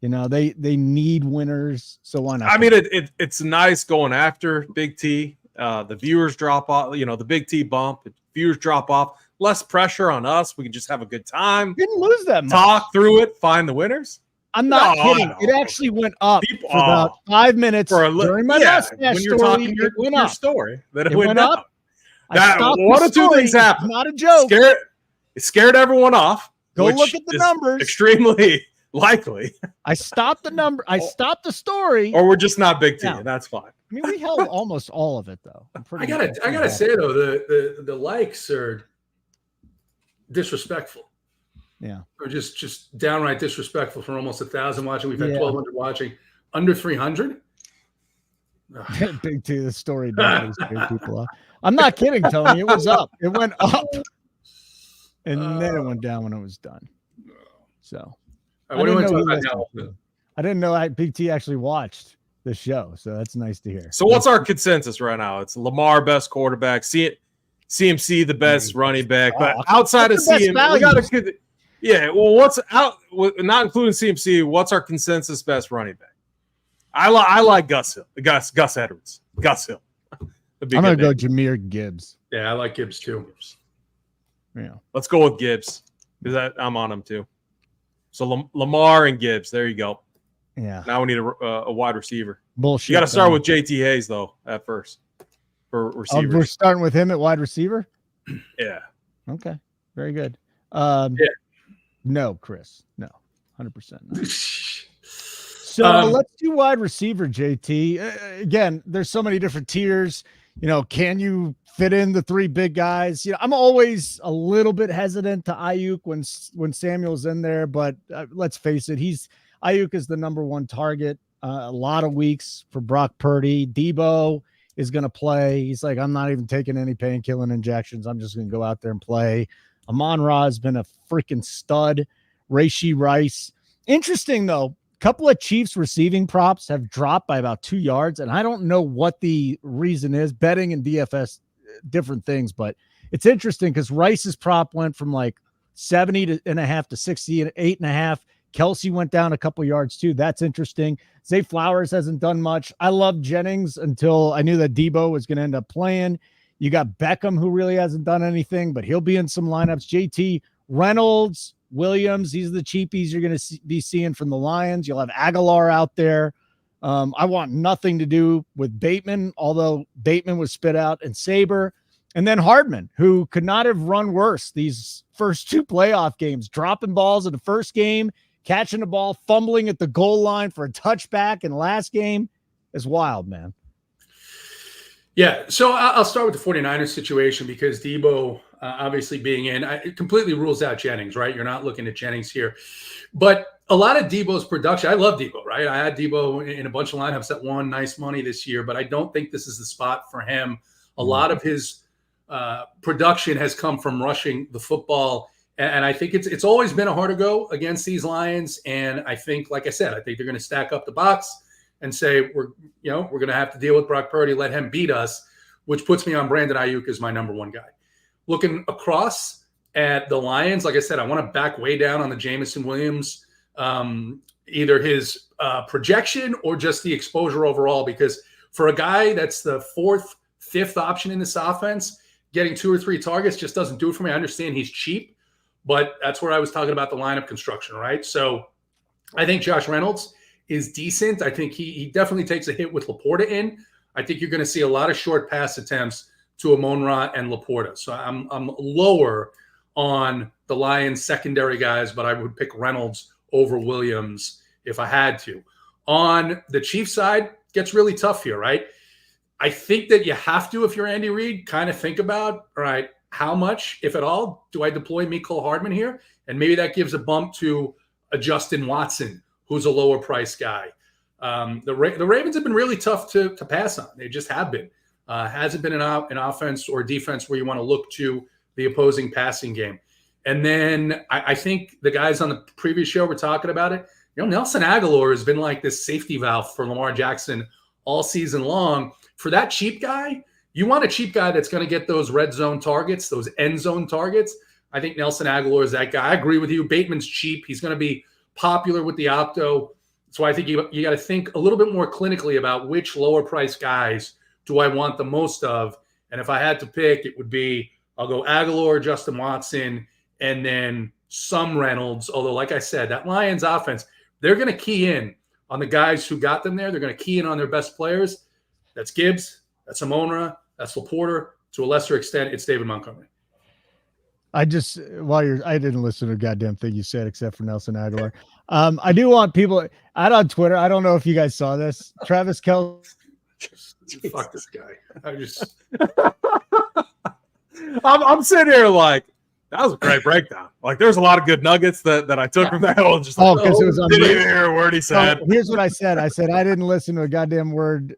You know, they need winners. So why not? I mean, it's nice going after Big T. The viewers drop off. You know, the Big T bump. Viewers drop off. Less pressure on us. We can just have a good time. Didn't lose that much. Talk through it. Find the winners. I'm not kidding. It actually went up for about 5 minutes during my mustache when you're story. talking your story. That it went up. One of two things happened. Not a joke. It scared everyone off. Go look at the numbers. Extremely likely. I stopped the number. I stopped the story. Or we're just not Big T, and that's fine. I mean, we held almost all of it, though. I gotta say though, the likes are disrespectful. Yeah, or just downright disrespectful. From almost 1,000 watching, we've had 1,200 watching, under 300. Big T, the story definitely scared people up. I'm not kidding, Tony. It was up. It went up. And then it went down when it was done. So I didn't know Big T actually watched the show. So that's nice to hear. So what's our consensus right now? It's Lamar best quarterback, CMC the best running back, but outside of CMC, we gotta. Yeah, well, what's out? Not including CMC. What's our consensus best running back? I like Gus Hill. Gus Edwards. Gus Hill. I'm gonna go Jahmyr Gibbs. Yeah, I like Gibbs too. Yeah, let's go with Gibbs because I'm on him too. So Lamar and Gibbs. There you go. Yeah. Now we need a wide receiver. Bullshit. You got to start with JT Hayes though at first for receivers. We're starting with him at wide receiver. Yeah. Okay. Very good. No, Chris. No. 100%. So let's do wide receiver, JT. Again, there's so many different tiers. Can you fit in the three big guys? I'm always a little bit hesitant to Ayuk when Samuel's in there, but let's face it, Ayuk is the number one target. A lot of weeks for Brock Purdy. Debo is going to play. He's like, I'm not even taking any painkilling injections. I'm just going to go out there and play. Amon-Ra has been a freaking stud. Rashee Rice. Interesting, though. A couple of Chiefs receiving props have dropped by about 2 yards, and I don't know what the reason is. Betting and DFS, different things, but it's interesting because Rice's prop went from like 70.5 to 68.5. Kelsey went down a couple yards too. That's interesting. Zay Flowers hasn't done much. I love Jennings until I knew that Debo was going to end up playing. You got Beckham, who really hasn't done anything, but he'll be in some lineups. JT, Reynolds, Williams, these are the cheapies you're going to be seeing from the Lions. You'll have Aguilar out there. I want nothing to do with Bateman, although Bateman was spit out, and Saber. And then Hardman, who could not have run worse these first two playoff games, dropping balls in the first game, catching the ball, fumbling at the goal line for a touchback in the last game is wild, man. Yeah, so I'll start with the 49ers situation because Debo obviously being in, it completely rules out Jennings, right? You're not looking at Jennings here. But a lot of Debo's production, I love Debo, right? I had Debo in a bunch of lineups that won nice money this year, but I don't think this is the spot for him. A lot of his production has come from rushing the football. And I think it's always been a hard to go against these Lions. And I think, like I said, I think they're going to stack up the box and say, we're going to have to deal with Brock Purdy, let him beat us, which puts me on Brandon Ayuk as my number one guy. Looking across at the Lions, like I said, I want to back way down on the Jameson Williams, either his projection or just the exposure overall, because for a guy that's the fourth, fifth option in this offense, getting 2 or 3 targets just doesn't do it for me. I understand he's cheap, but that's where I was talking about the lineup construction, right? So I think Josh Reynolds is decent. I think he definitely takes a hit with Laporta in. I think you're going to see a lot of short pass attempts to Amon-Ra and Laporta. So I'm lower on the Lions secondary guys, but I would pick Reynolds over Williams if I had to. On the Chiefs side, gets really tough here, right? I think that you have to, if you're Andy Reid, kind of think about, all right, how much, if at all, do I deploy Mecole Hardman here? And maybe that gives a bump to a Justin Watson, who's a lower price guy. The Ravens have been really tough to pass on. They just have been. Hasn't been an offense or defense where you want to look to the opposing passing game. And then I think the guys on the previous show were talking about it. Nelson Aguilar has been like this safety valve for Lamar Jackson all season long. For that cheap guy, you want a cheap guy that's going to get those red zone targets, those end zone targets. I think Nelson Aguilar is that guy. I agree with you. Bateman's cheap. He's going to be popular with the opto. So I think you got to think a little bit more clinically about which lower price guys do I want the most of. And if I had to pick, it would be I'll go Aguilar, Justin Watson, and then some Reynolds. Although, like I said, that Lions offense, they're going to key in on the guys who got them there. They're going to key in on their best players. That's Gibbs. That's Amon-Ra. That's Laporta. To a lesser extent, it's David Montgomery. I didn't listen to a goddamn thing you said except for Nelson Aguilar. I do want people out on Twitter. I don't know if you guys saw this. Travis Kelce. Fuck this guy. I'm sitting here like, that was a great breakdown. Like, there's a lot of good nuggets that I took from that. Just because it was didn't even hear a word he said. Here's what I said. I said I didn't listen to a goddamn word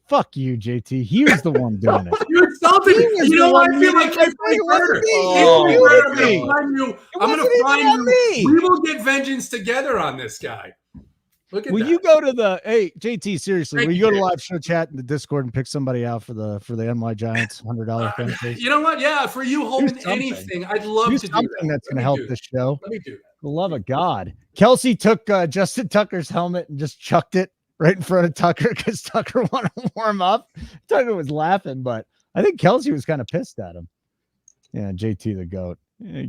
Fuck you, JT. He was the one doing it. You insulted me. You know what? I feel like I'm going to find you. We will get vengeance together on this guy. Look at will that. You go to the JT? Seriously, will you go to live show chat in the Discord and pick somebody out for the NY Giants $100 thing? You know what? Yeah, for you holding anything, I'd love to do something that's going to help this show. Let me do that. For the love of God, Kelsey took Justin Tucker's helmet and just chucked it right in front of Tucker because Tucker wanted to warm up. Tucker was laughing, but I think Kelsey was kind of pissed at him. Yeah, JT the GOAT.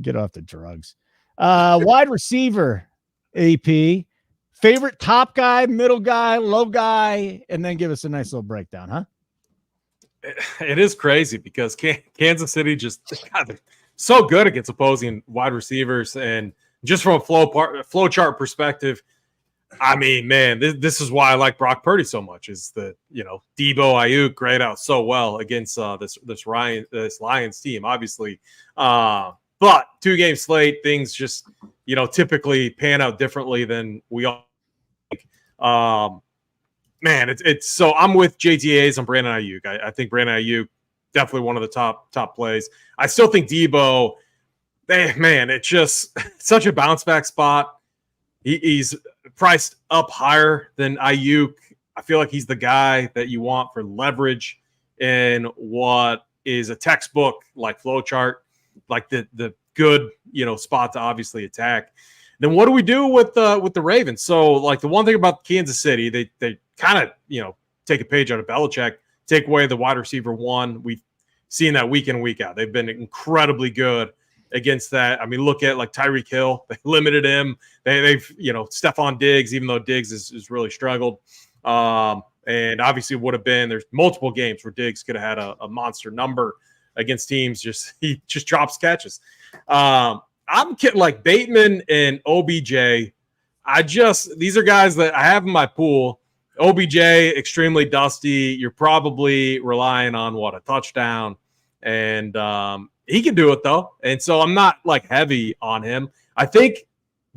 Get off the drugs. Wide receiver, AP. Favorite top guy, middle guy, low guy, and then give us a nice little breakdown, huh? It is crazy because Kansas City just they're so good against opposing wide receivers, and just from a flow chart perspective, I mean, man, this is why I like Brock Purdy so much. Is that Debo, Ayuk grayed out so well against this Lions team, obviously, but 2-game slate, things just typically pan out differently than we all think. Man, it's so I'm with JTAs on Brandon Ayuk. I think Brandon Ayuk definitely one of the top plays. I still think Debo, man, it's just such a bounce back spot. He's priced up higher than Ayuk. I feel like he's the guy that you want for leverage in what is a textbook like flow chart, like the good spot to obviously attack. Then what do we do with the Ravens? So like the one thing about Kansas City, they kind of take a page out of Belichick, take away the wide receiver one. We've seen that week in, week out. They've been incredibly good against that. I mean, look at like Tyreek Hill. They limited him. They've Stephon Diggs, even though Diggs has really struggled. And obviously there's multiple games where Diggs could have had a monster number against teams. He just drops catches. I'm kidding, like Bateman and OBJ. These are guys that I have in my pool. OBJ, extremely dusty. You're probably relying on a touchdown. And he can do it though. And so I'm not like heavy on him. I think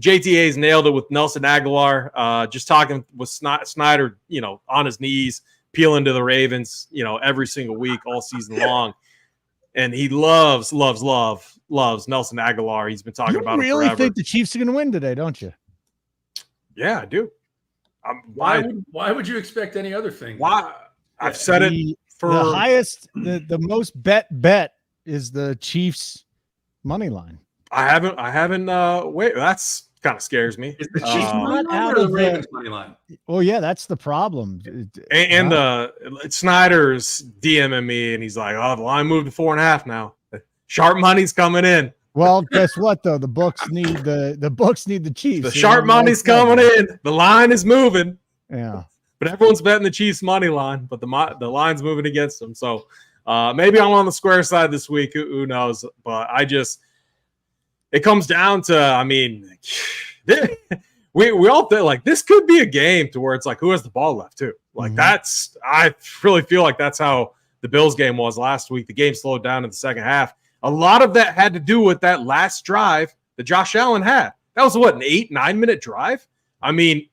JTA's nailed it with Nelson Aguilar, just talking with Snyder, on his knees, peeling to the Ravens, every single week, all season long. And he loves Nelson Aguilar. He's been talking about it forever. You really think the Chiefs are going to win today, don't you? Yeah, I do. Why would you expect any other thing? Why? I've said it for the highest, the most bet is the Chiefs money line. I haven't. Wait, that's kind of scares me. Is the Chiefs money line or the Ravens money line? Oh yeah, that's the problem. And Snyder's DMing me, and he's like, "Oh, the line moved to 4.5 now. Sharp money's coming in." Well, guess what though? The books need the Chiefs. The sharp money's coming in. The line is moving. Yeah, but everyone's betting the Chiefs money line, but the line's moving against them. So maybe I'm on the square side this week. Who knows? But it comes down to, I mean, we all think like this could be a game to where it's like who has the ball left too. Like I really feel like that's how the Bills game was last week. The game slowed down in the second half. A lot of that had to do with that last drive that Josh Allen had. That was an 8-9 minute drive. I mean,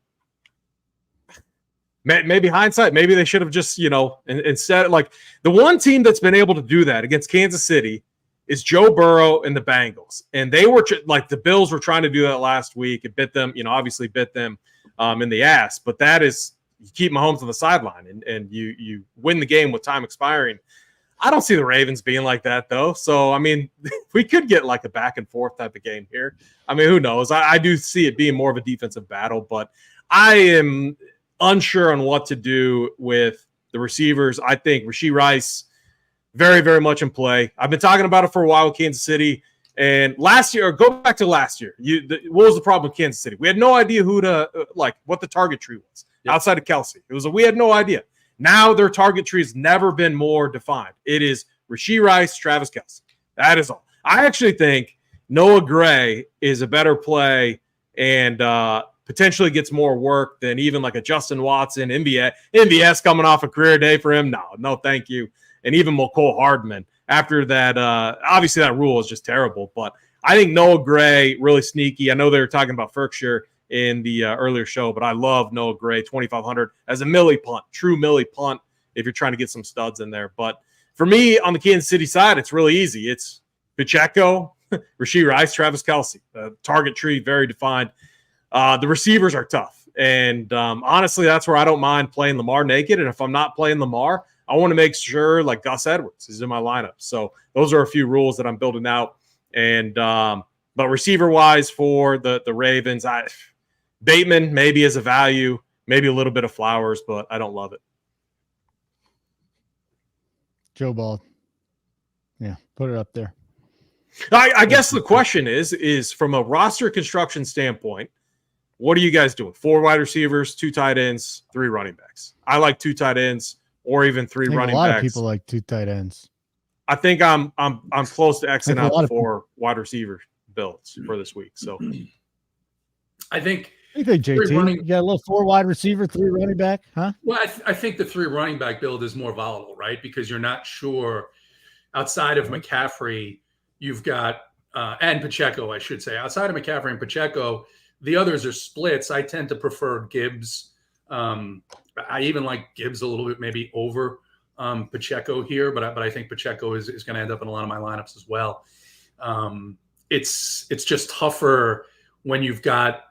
maybe hindsight, maybe they should have just, instead, like the one team that's been able to do that against Kansas City is Joe Burrow and the Bengals. And they were like the Bills were trying to do that last week. It bit them, obviously bit them in the ass. But that is, you keep Mahomes on the sideline and you win the game with time expiring. I don't see the Ravens being like that, though. So, I mean, we could get like a back and forth type of game here. I mean, who knows? I do see it being more of a defensive battle, but I am unsure on what to do with the receivers. I think Rashee Rice, very, very much in play. I've been talking about it for a while with Kansas City. And last year, or go back to last year, what was the problem with Kansas City? We had no idea what the target tree was outside of Kelsey. We had no idea. Now their target tree has never been more defined. It is Rashee Rice, Travis Kelce. That is all. I actually think Noah Gray is a better play and potentially gets more work than even like a Justin Watson, MVS coming off a career day for him. No, thank you. And even McCole Hardman after that. Obviously, that rule is just terrible. But I think Noah Gray, really sneaky. I know they were talking about Ferkshire in the earlier show, but I love Noah Gray, 2,500 as a millie punt, true millie punt if you're trying to get some studs in there. But for me, on the Kansas City side, it's really easy. It's Pacheco, Rashee Rice, Travis Kelce. Target tree, very defined. The receivers are tough. And honestly, that's where I don't mind playing Lamar naked. And if I'm not playing Lamar, I want to make sure like Gus Edwards is in my lineup. So those are a few rules that I'm building out. And but receiver-wise for the Ravens, Bateman maybe as a value, maybe a little bit of Flowers, but I don't love it. Joe Ball. Yeah, put it up there. I guess the question is from a roster construction standpoint, what are you guys doing? 4 wide receivers, 2 tight ends, 3 running backs. I like 2 tight ends or even 3 running backs. A lot of people like 2 tight ends. I think I'm close to Xing out the 4 wide receiver builds for this week. So I think JT, you got a little 4 wide receiver, 3 running back, huh? Well, I think the 3 running back build is more volatile, right? Because you're not sure outside of McCaffrey, you've got and Pacheco, I should say. Outside of McCaffrey and Pacheco, the others are splits. I tend to prefer Gibbs. I even like Gibbs a little bit, maybe over Pacheco here, but I think Pacheco is going to end up in a lot of my lineups as well. It's just tougher when you've got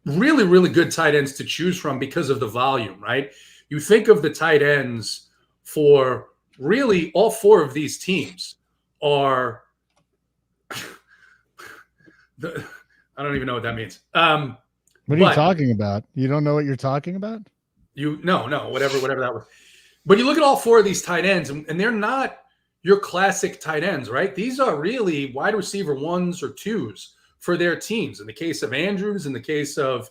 really, really good tight ends to choose from because of the volume, right? You think of the tight ends for really all 4 of these teams are I don't even know what that means. What are you talking about? You don't know what you're talking about? No, whatever that was. But you look at all 4 of these tight ends, and they're not your classic tight ends, right? These are really wide receiver 1s or 2s for their teams. In the case of Andrews, in the case of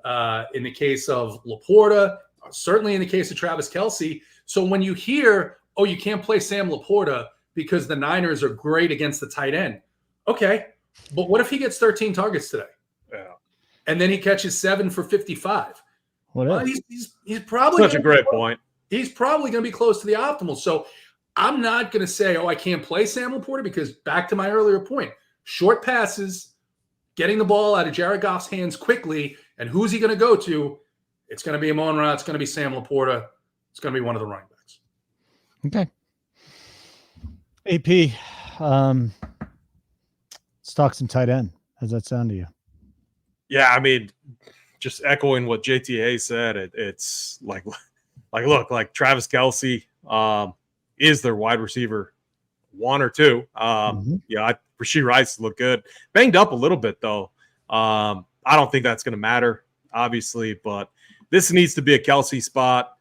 Laporta, certainly in the case of Travis Kelce. So when you hear, oh, you can't play Sam Laporta because the Niners are great against the tight end. Okay, but what if he gets 13 targets today? Yeah. And then he catches 7 for 55? Well, he's probably such a great point. He's probably going to be close to the optimal. So I'm not going to say, oh, I can't play Sam Laporta because back to my earlier point, short passes, getting the ball out of Jared Goff's hands quickly, and who's he going to go to? It's going to be Amon-Ra. It's going to be Sam Laporta. It's going to be one of the running backs. Okay. AP, let's talk some tight end. How's that sound to you? Yeah, I mean, just echoing what JTA said, it's like look, like Travis Kelce is their wide receiver 1 or 2. Yeah, Rashee Rice looked good. Banged up a little bit, though. I don't think that's going to matter, obviously, but this needs to be a Kelce spot.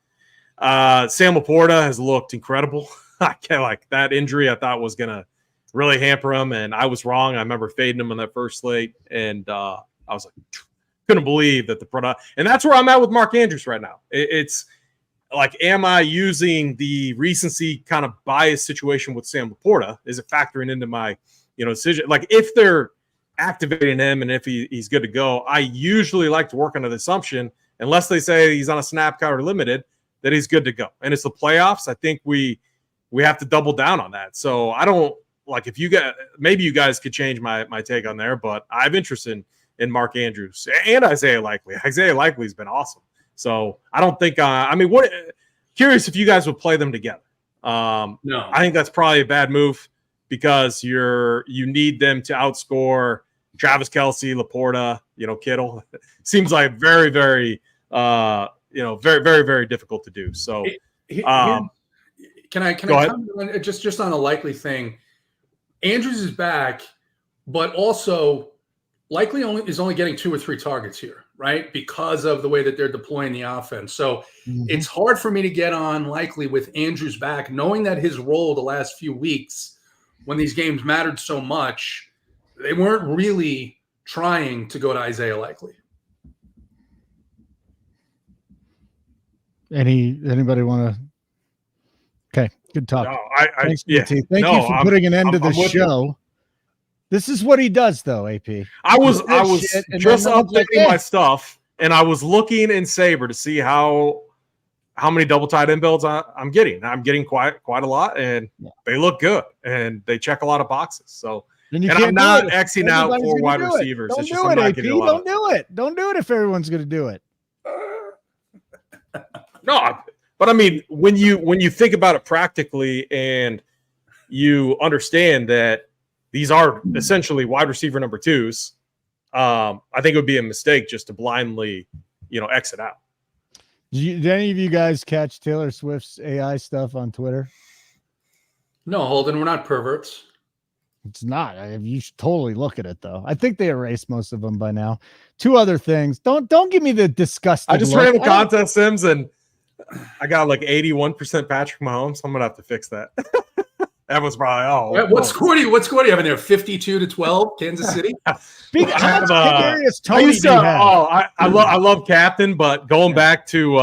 Sam Laporta has looked incredible. I can't like that injury. I thought was going to really hamper him, and I was wrong. I remember fading him on that first slate, and I was like, couldn't believe that the product. And that's where I'm at with Mark Andrews right now. It's like, am I using the recency kind of bias situation with Sam Laporta? Is it factoring into my decision? Like, if they're activating him and if he's good to go, I usually like to work under the assumption, unless they say he's on a snap count or limited, that he's good to go. And it's the playoffs. I think we have to double down on that. So I don't like, if you guys, maybe you guys could change my take on there, but I have interest in Mark Andrews and Isaiah Likely. Isaiah Likely's been awesome. So I don't think, curious if you guys would play them together. No, I think that's probably a bad move because you need them to outscore Travis Kelce, Laporta, Kittle. Seems like very, very, very, very, very difficult to do. So, can I comment just on the Likely thing? Andrews is back, but also Likely is only getting 2 or 3 targets here, right? Because of the way that they're deploying the offense. So it's hard for me to get on Likely with Andrews back, knowing that his role the last few weeks when these games mattered so much, they weren't really trying to go to Isaiah Likely. Anybody want to? Okay, good talk. No, Thanks, Thank you for putting an end to the show. This is what he does, though, AP. I was just updating my stuff, and I was looking in Sabre to see how many double tight end builds I'm getting. I'm getting quite a lot, and they look good, and they check a lot of boxes. So, and I'm not Xing out 4 wide receivers. Don't do it, AP. Don't do it. Don't do it if everyone's going to do it. No, But I mean, when you think about it practically and you understand that these are essentially wide receiver number twos, I think it would be a mistake just to blindly, exit out. Did any of you guys catch Taylor Swift's AI stuff on Twitter? No, Holden, we're not perverts. It's not. You should totally look at it, though. I think they erased most of them by now. Two other things. Don't give me the disgusting. I just ran the contest sims and I got like 81% Patrick Mahomes. I'm gonna have to fix that. That was probably what score do you have in there? 52-12, Kansas City. I love Captain, but going back to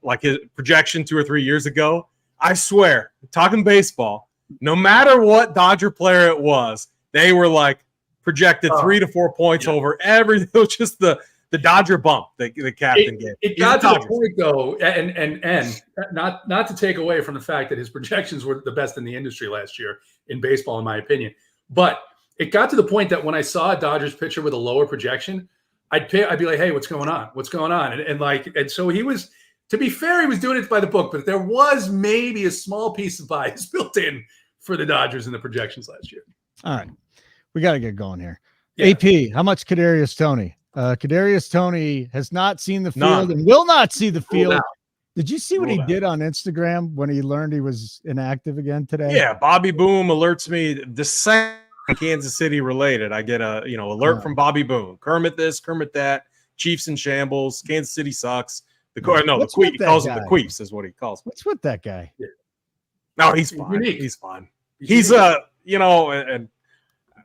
like his projection 2 or 3 years ago, I swear, talking baseball, no matter what Dodger player it was, they were like projected 3 to 4 points over everything. It was just the Dodger bump that the Captain gave. It got to the point though, and not to take away from the fact that his projections were the best in the industry last year in baseball, in my opinion, but it got to the point that when I saw a Dodgers pitcher with a lower projection, I'd be like, hey, what's going on? What's going on? And so he was, to be fair, he was doing it by the book, but there was maybe a small piece of bias built in for the Dodgers in the projections last year. All right. We got to get going here. Yeah. AP, how much Kadarius Toney? Kadarius Toney has not seen the field and will not see the field. Did you see what he did on Instagram when he learned he was inactive again today? Yeah, Bobby Boom alerts me the same Kansas City related. I get a alert from Bobby Boom. Kermit this, Kermit that. Chiefs in shambles. Kansas City sucks. He calls it the Queefs is what he calls it. What's with that guy? Yeah. No, he's fine. He's fine. He's and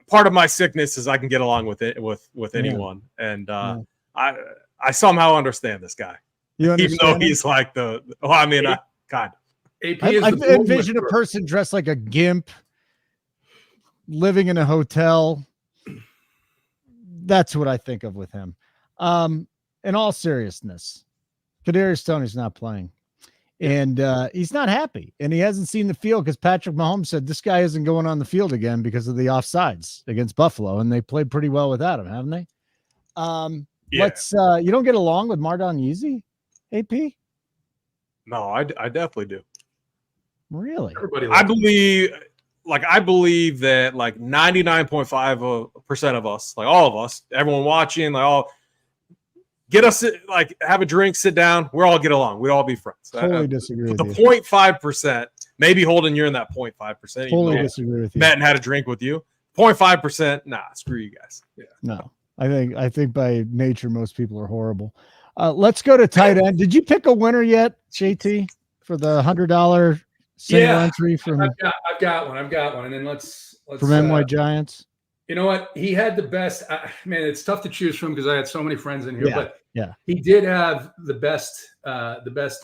part of my sickness is I can get along with it with anyone, and I somehow understand this guy, even though he's like kind of. I envision a person dressed like a gimp, living in a hotel. That's what I think of with him. In all seriousness, Kadarius Toney's not playing. And he's not happy, and he hasn't seen the field because Patrick Mahomes said this guy isn't going on the field again because of the offsides against Buffalo, and they played pretty well without him, haven't they? You don't get along with Mardon Yeezy, AP? No, I definitely do. Really? I believe that like 99.5% of us, like all of us, everyone watching, like all. Get us have a drink, sit down. We'll all get along. We'd all be friends. Totally disagree with the you. 0.5%, maybe Holden, you're in that 0.5%. Totally disagree with you. Met and had a drink with you. 0.5%, nah, screw you guys. Yeah. No, I think by nature most people are horrible. Let's go to tight end. Did you pick a winner yet, JT, for the $100 single entry from? I've got one, and then let's from NY Giants. You know what? He had the best. Man, it's tough to choose from because I had so many friends in here. But he did have the best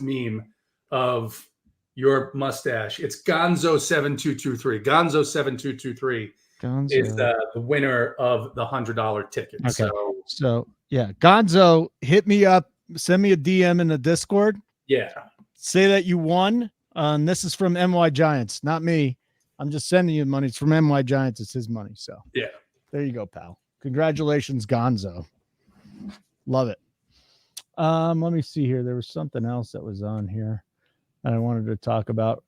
meme of your mustache. It's Gonzo7223. Gonzo7223 is the winner of the $100 ticket. Okay. So Gonzo, hit me up. Send me a DM in the Discord. Yeah. Say that you won. And this is from NY Giants, not me. I'm just sending you money. It's from NY Giants. It's his money. So there you go, pal. Congratulations, Gonzo. Love it. Let me see here. There was something else that was on here that I wanted to talk about.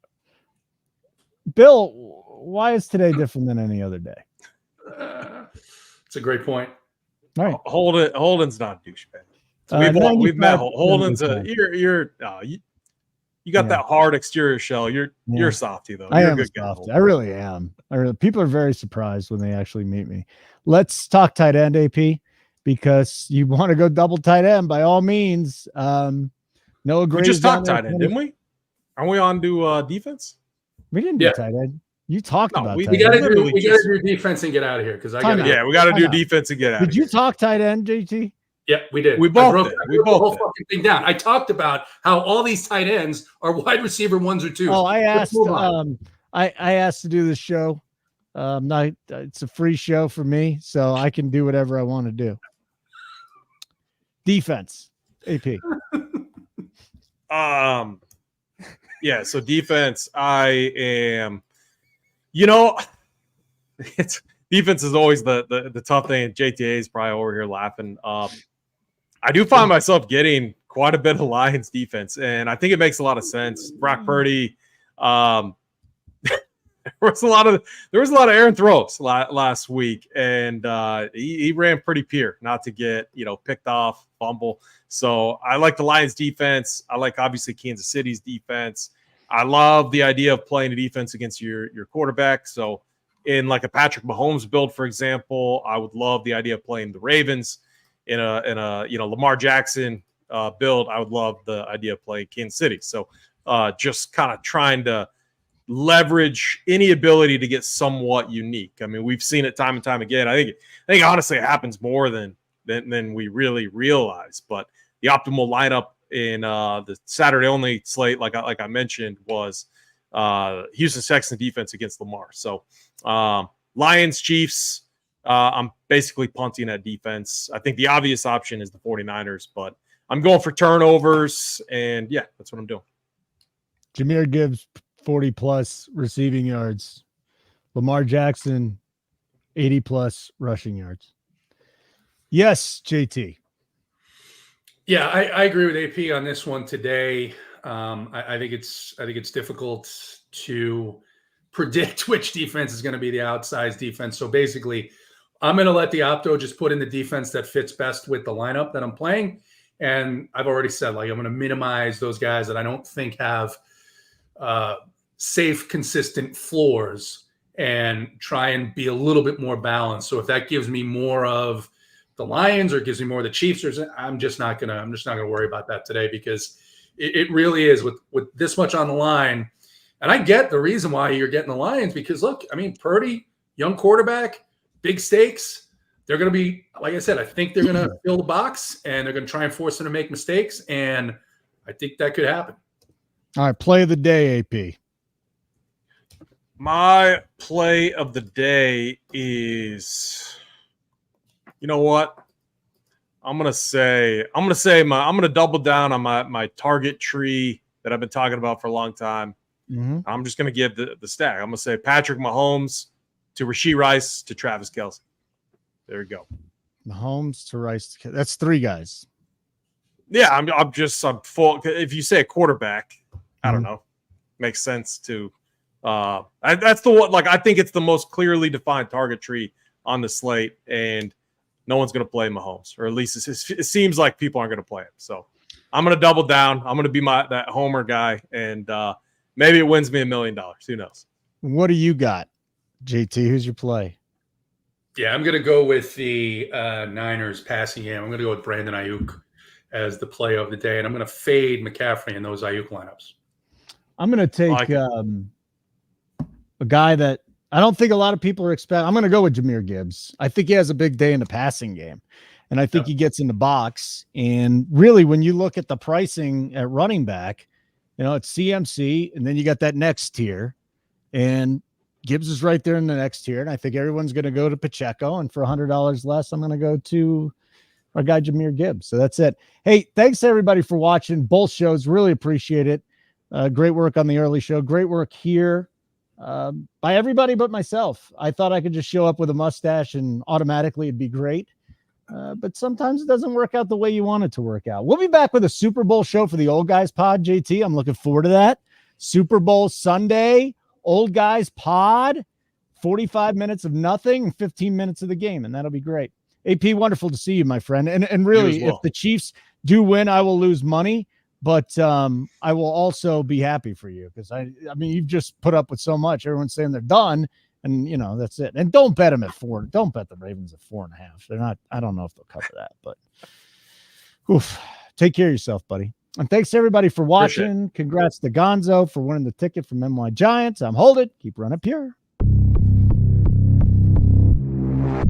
Bill, why is today different than any other day? It's a great point. All right. Holden's not a douchebag. We've met Holden's you got that hard exterior shell. You're softy though. I am a softy. I really am. People are very surprised when they actually meet me. Let's talk tight end, AP, because you want to go double tight end by all means. Noah Gray. We just talked tight end, didn't we? Aren't we on to defense? We didn't do tight end. You talked about. We got to do defense and get out of here because we got to do defense and get out. Did you talk tight end, JT? Yeah, we did. We both broke the whole fucking thing down. I talked about how all these tight ends are wide receiver 1s or 2s. Oh, I asked. I asked to do this show. It's a free show for me, so I can do whatever I want to do. Defense, AP. So defense. I am. It's defense is always the tough thing. And JTA is probably over here laughing. I do find myself getting quite a bit of Lions defense, and I think it makes a lot of sense. Brock Purdy, there was a lot of errant throws last week, and he ran pretty pure, not to get picked off, fumble. So I like the Lions defense. I like obviously Kansas City's defense. I love the idea of playing a defense against your quarterback. So in like a Patrick Mahomes build, for example, I would love the idea of playing the Ravens. In a Lamar Jackson build, I would love the idea of playing Kansas City. So just kind of trying to leverage any ability to get somewhat unique. I mean, we've seen it time and time again. I think honestly it happens more than we really realize. But the optimal lineup in the Saturday only slate, like I mentioned, was Houston Texans defense against Lamar. So Lions, Chiefs, I'm basically punting at defense. I think the obvious option is the 49ers, but I'm going for turnovers, and yeah, that's what I'm doing. Jahmyr Gibbs, 40+ receiving yards. Lamar Jackson, 80+ rushing yards. Yes, JT. Yeah, I agree with AP on this one today. I think it's difficult to predict which defense is going to be the outsized defense. So basically, I'm going to let the opto just put in the defense that fits best with the lineup that I'm playing. And I've already said, like, I'm going to minimize those guys that I don't think have safe, consistent floors and try and be a little bit more balanced. So if that gives me more of the Lions or gives me more of the Chiefs, I'm just not gonna worry about that today, because it really is with this much on the line. And I get the reason why you're getting the Lions, because look, I mean, Purdy, young quarterback, big stakes. They're going to be, like I said, I think they're going to fill the box and they're going to try and force them to make mistakes. And I think that could happen. All right. Play of the day, AP. My play of the day is, you know what? I'm going to double down on my target tree that I've been talking about for a long time. Mm-hmm. I'm just going to give the stack. I'm going to say Patrick Mahomes to Rashee Rice to Travis Kelce. There you go. Mahomes to Rice. That's 3 guys. Yeah, I'm full. If you say a quarterback, I don't know, makes sense to. That's the one. Like, I think it's the most clearly defined target tree on the slate, and no one's going to play Mahomes, or at least it seems like people aren't going to play him. So I'm going to double down. I'm going to be that homer guy, and maybe it wins me $1 million. Who knows? What do you got, JT? Who's your play? Yeah, I'm going to go with the Niners passing game. I'm going to go with Brandon Ayuk as the play of the day, and I'm going to fade McCaffrey in those Ayuk lineups. I'm going to take a guy that I don't think a lot of people are expecting. I'm going to go with Jahmyr Gibbs. I think he has a big day in the passing game, and I think he gets in the box. And really, when you look at the pricing at running back, it's CMC, and then you got that next tier, and Gibbs is right there in the next tier. And I think everyone's going to go to Pacheco, and for $100 less, I'm going to go to our guy Jahmyr Gibbs. So that's it. Hey, thanks everybody for watching both shows. Really appreciate it. Great work on the early show. Great work here by everybody but myself. I thought I could just show up with a mustache and automatically it'd be great. But sometimes it doesn't work out the way you want it to work out. We'll be back with a Super Bowl show for the Old Guys Pod, JT. I'm looking forward to that. Super Bowl Sunday, Old Guys Pod, 45 minutes of nothing and 15 minutes of the game, and that'll be great. AP, wonderful to see you, my friend. And really, if the Chiefs do win, I will lose money, but I will also be happy for you, because I mean, you've just put up with so much. Everyone's saying they're done, and that's it. And don't bet them at 4. Don't bet the Ravens at 4.5. They're not. I don't know if they'll cover that, but take care of yourself, buddy. And thanks to everybody for watching. Congrats to Gonzo for winning the ticket from MY Giants. I'm Hold It. Keep running pure.